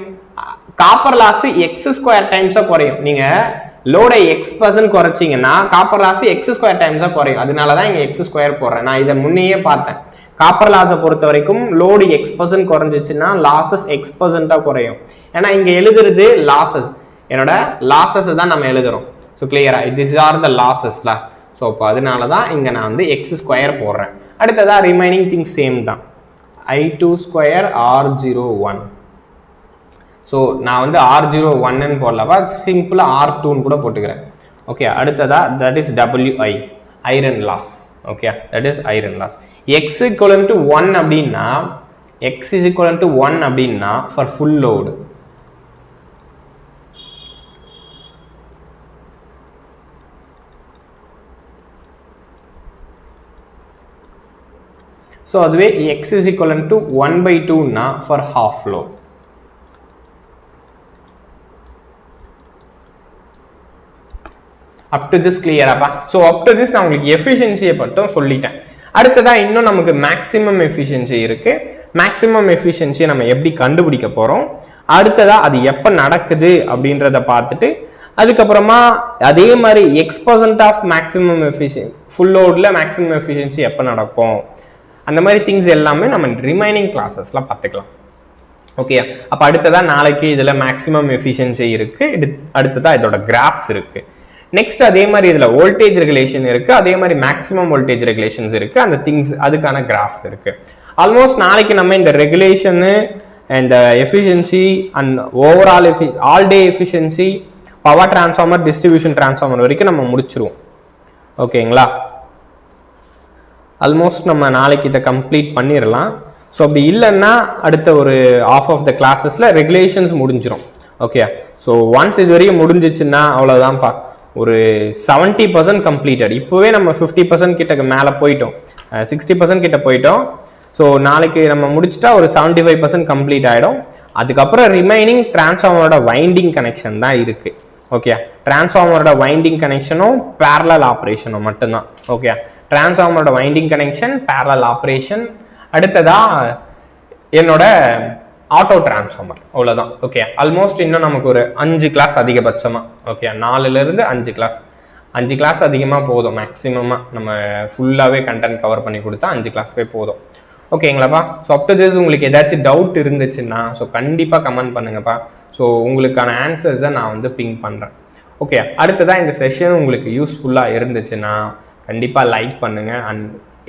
காப்பர் லாஸ் X² டைம்ஸாக குறையும். நீங்கள் லோடை X% குறைச்சிங்கன்னா காப்பர் லாஸ் X² டைம்ஸாக குறையும். அதனால தான் இங்கே X² போடுறேன். நான் இதை முன்னையே பார்த்தேன். காப்பர் லாஸை பொறுத்த வரைக்கும் லோடு X% குறைஞ்சிச்சுன்னா லாசஸ் X%ஆக குறையும். ஏன்னா இங்கே எழுதுறது லாசஸ், என்னோட லாசஸ் தான் நம்ம எழுதுறோம். ஸோ கிளியரா? திஸ் ஆர் த லாசஸ்ல. ஸோ அப்போ அதனால தான் இங்கே நான் வந்து X² போடுறேன். அடுத்ததான் ரிமைனிங் திங்ஸ் சேம் தான். I2 square R01. ஸோ நான் வந்து R01ன்னு போடலவா, சிம்பிளாக R2ன்னு கூட போட்டுக்கிறேன். ஓகே, அடுத்ததா that is WI, iron loss. Okay, that is iron loss. X equivalent to 1 அப்படின்னா, X is equivalent to 1 அப்படின்னா ஃபார் ஃபுல் லோடு. ஸோ அதுவே x is equivalent to 1/2னா for half flow. up to this clear அப்பா. So up to this நான் உங்களுக்கு எஃபிஷியன்சியை மட்டும் சொல்லிட்டேன். அடுத்ததா இன்னும் நமக்கு மேக்ஸிமம் எஃபிஷியன்சி இருக்கு. மேக்ஸிமம் எஃபிஷியன்சியை நம்ம எப்படி கண்டுபிடிக்க போறோம், அடுத்ததா அது எப்போ நடக்குது அப்படின்றத பார்த்துட்டு அதுக்கப்புறமா அதே மாதிரி x% of maximum efficiency full லோடில் மேக்ஸிமம் எஃபிஷியன்சி எப்போ நடக்கும், அந்த மாதிரி திங்ஸ் எல்லாமே நம்ம ரிமைனிங் கிளாஸஸ்ல பார்த்துக்கலாம். ஓகே, அப்போ அடுத்ததா நாளைக்கு இதில் மேக்ஸிமம் எஃபிஷியன்சி இருக்கு, அடுத்ததா இதோட கிராஃப்ஸ் இருக்கு. நெக்ஸ்ட் அதே மாதிரி இதில் வோல்டேஜ் ரெகுலேஷன் இருக்குது, அதே மாதிரி மேக்ஸிமம் வோல்டேஜ் ரெகுலேஷன்ஸ் இருக்குது, அந்த திங்ஸ் அதுக்கான கிராஃப் இருக்குது. ஆல்மோஸ்ட் நாளைக்கு நம்ம இந்த ரெகுலேஷனு, இந்த efficiency and overall all day efficiency, power transformer, distribution transformer வரைக்கும் நம்ம முடிச்சிருவோம். ஓகேங்களா, ஆல்மோஸ்ட் நம்ம நாளைக்கு இதை கம்ப்ளீட் பண்ணிடலாம். ஸோ அப்படி இல்லைன்னா அடுத்த ஒரு ஆஃப் ஆஃப் த கிளாஸஸில் ரெகுலேஷன்ஸ் முடிஞ்சிடும். ஓகே, ஸோ ஒன்ஸ் இது வரையும் முடிஞ்சிச்சுன்னா அவ்வளோதான்ப்பா, ஒரு 70% கம்ப்ளீட்டட். இப்போவே நம்ம 50% கிட்ட மேலே போயிட்டோம், 60% கிட்ட போயிட்டோம். ஸோ நாளைக்கு நம்ம முடிச்சுட்டா ஒரு 75% கம்ப்ளீட் ஆகிடும். அதுக்கப்புறம் ரிமைனிங் டிரான்ஸ்ஃபார்மரோட வைண்டிங் கனெக்ஷன் தான் இருக்குது. ஓகே, டிரான்ஸ்ஃபார்மரோட வைண்டிங் கனெக்ஷனும் பேரலல் ஆப்ரேஷனும் மட்டும்தான். ஓகே, டிரான்ஸ்ஃபார்மரோட வைண்டிங் கனெக்ஷன், பேரலல் ஆப்ரேஷன், அடுத்ததா என்னோட ஆட்டோ டிரான்ஸ்ஃபார்மர், அவ்வளோதான். ஓகே, ஆல்மோஸ்ட் இன்னும் நமக்கு ஒரு 5 கிளாஸ் அதிகபட்சமாக. ஓகே, 4லேருந்து 5 கிளாஸ், 5 கிளாஸ் அதிகமாக போதும். மேக்ஸிமமாக நம்ம ஃபுல்லாகவே கண்டென்ட் கவர் பண்ணி கொடுத்தா 5 கிளாஸ்வே போதும். ஓகேங்களாப்பா. ஸோ அப் டு திஸ் உங்களுக்கு ஏதாச்சும் டவுட் இருந்துச்சுன்னா ஸோ கண்டிப்பாக கமெண்ட் பண்ணுங்கப்பா. ஸோ உங்களுக்கான ஆன்சர்ஸை நான் வந்து பிங் பண்ணுறேன். ஓகே, அடுத்ததாக இந்த செஷன் உங்களுக்கு யூஸ்ஃபுல்லாக இருந்துச்சுன்னா கண்டிப்பாக லைக் பண்ணுங்கள். அண்ட்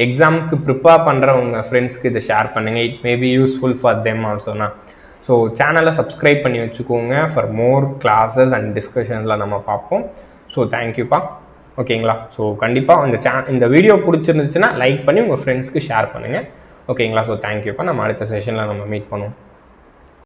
எக்ஸாமுக்கு ப்ரிப்பேர் பண்ணுற உங்கள் ஃப்ரெண்ட்ஸ்க்கு இதை ஷேர் பண்ணுங்கள். It may be useful for them ஆல்சோனா. ஸோ சேனலை சப்ஸ்கிரைப் பண்ணி வச்சுக்கோங்க ஃபார் மோர் கிளாஸஸ் அண்ட் டிஸ்கஷன்ஸில் நம்ம பார்ப்போம். ஸோ தேங்க்யூப்பா. ஓகேங்களா. ஸோ கண்டிப்பாக இந்த வீடியோ பிடிச்சிருந்துச்சுன்னா லைக் பண்ணி உங்கள் ஃப்ரெண்ட்ஸ்க்கு ஷேர் பண்ணுங்கள். ஓகேங்களா. ஸோ தேங்க்யூப்பா. நம்ம அடுத்த செஷனில் நம்ம மீட் பண்ணுவோம்.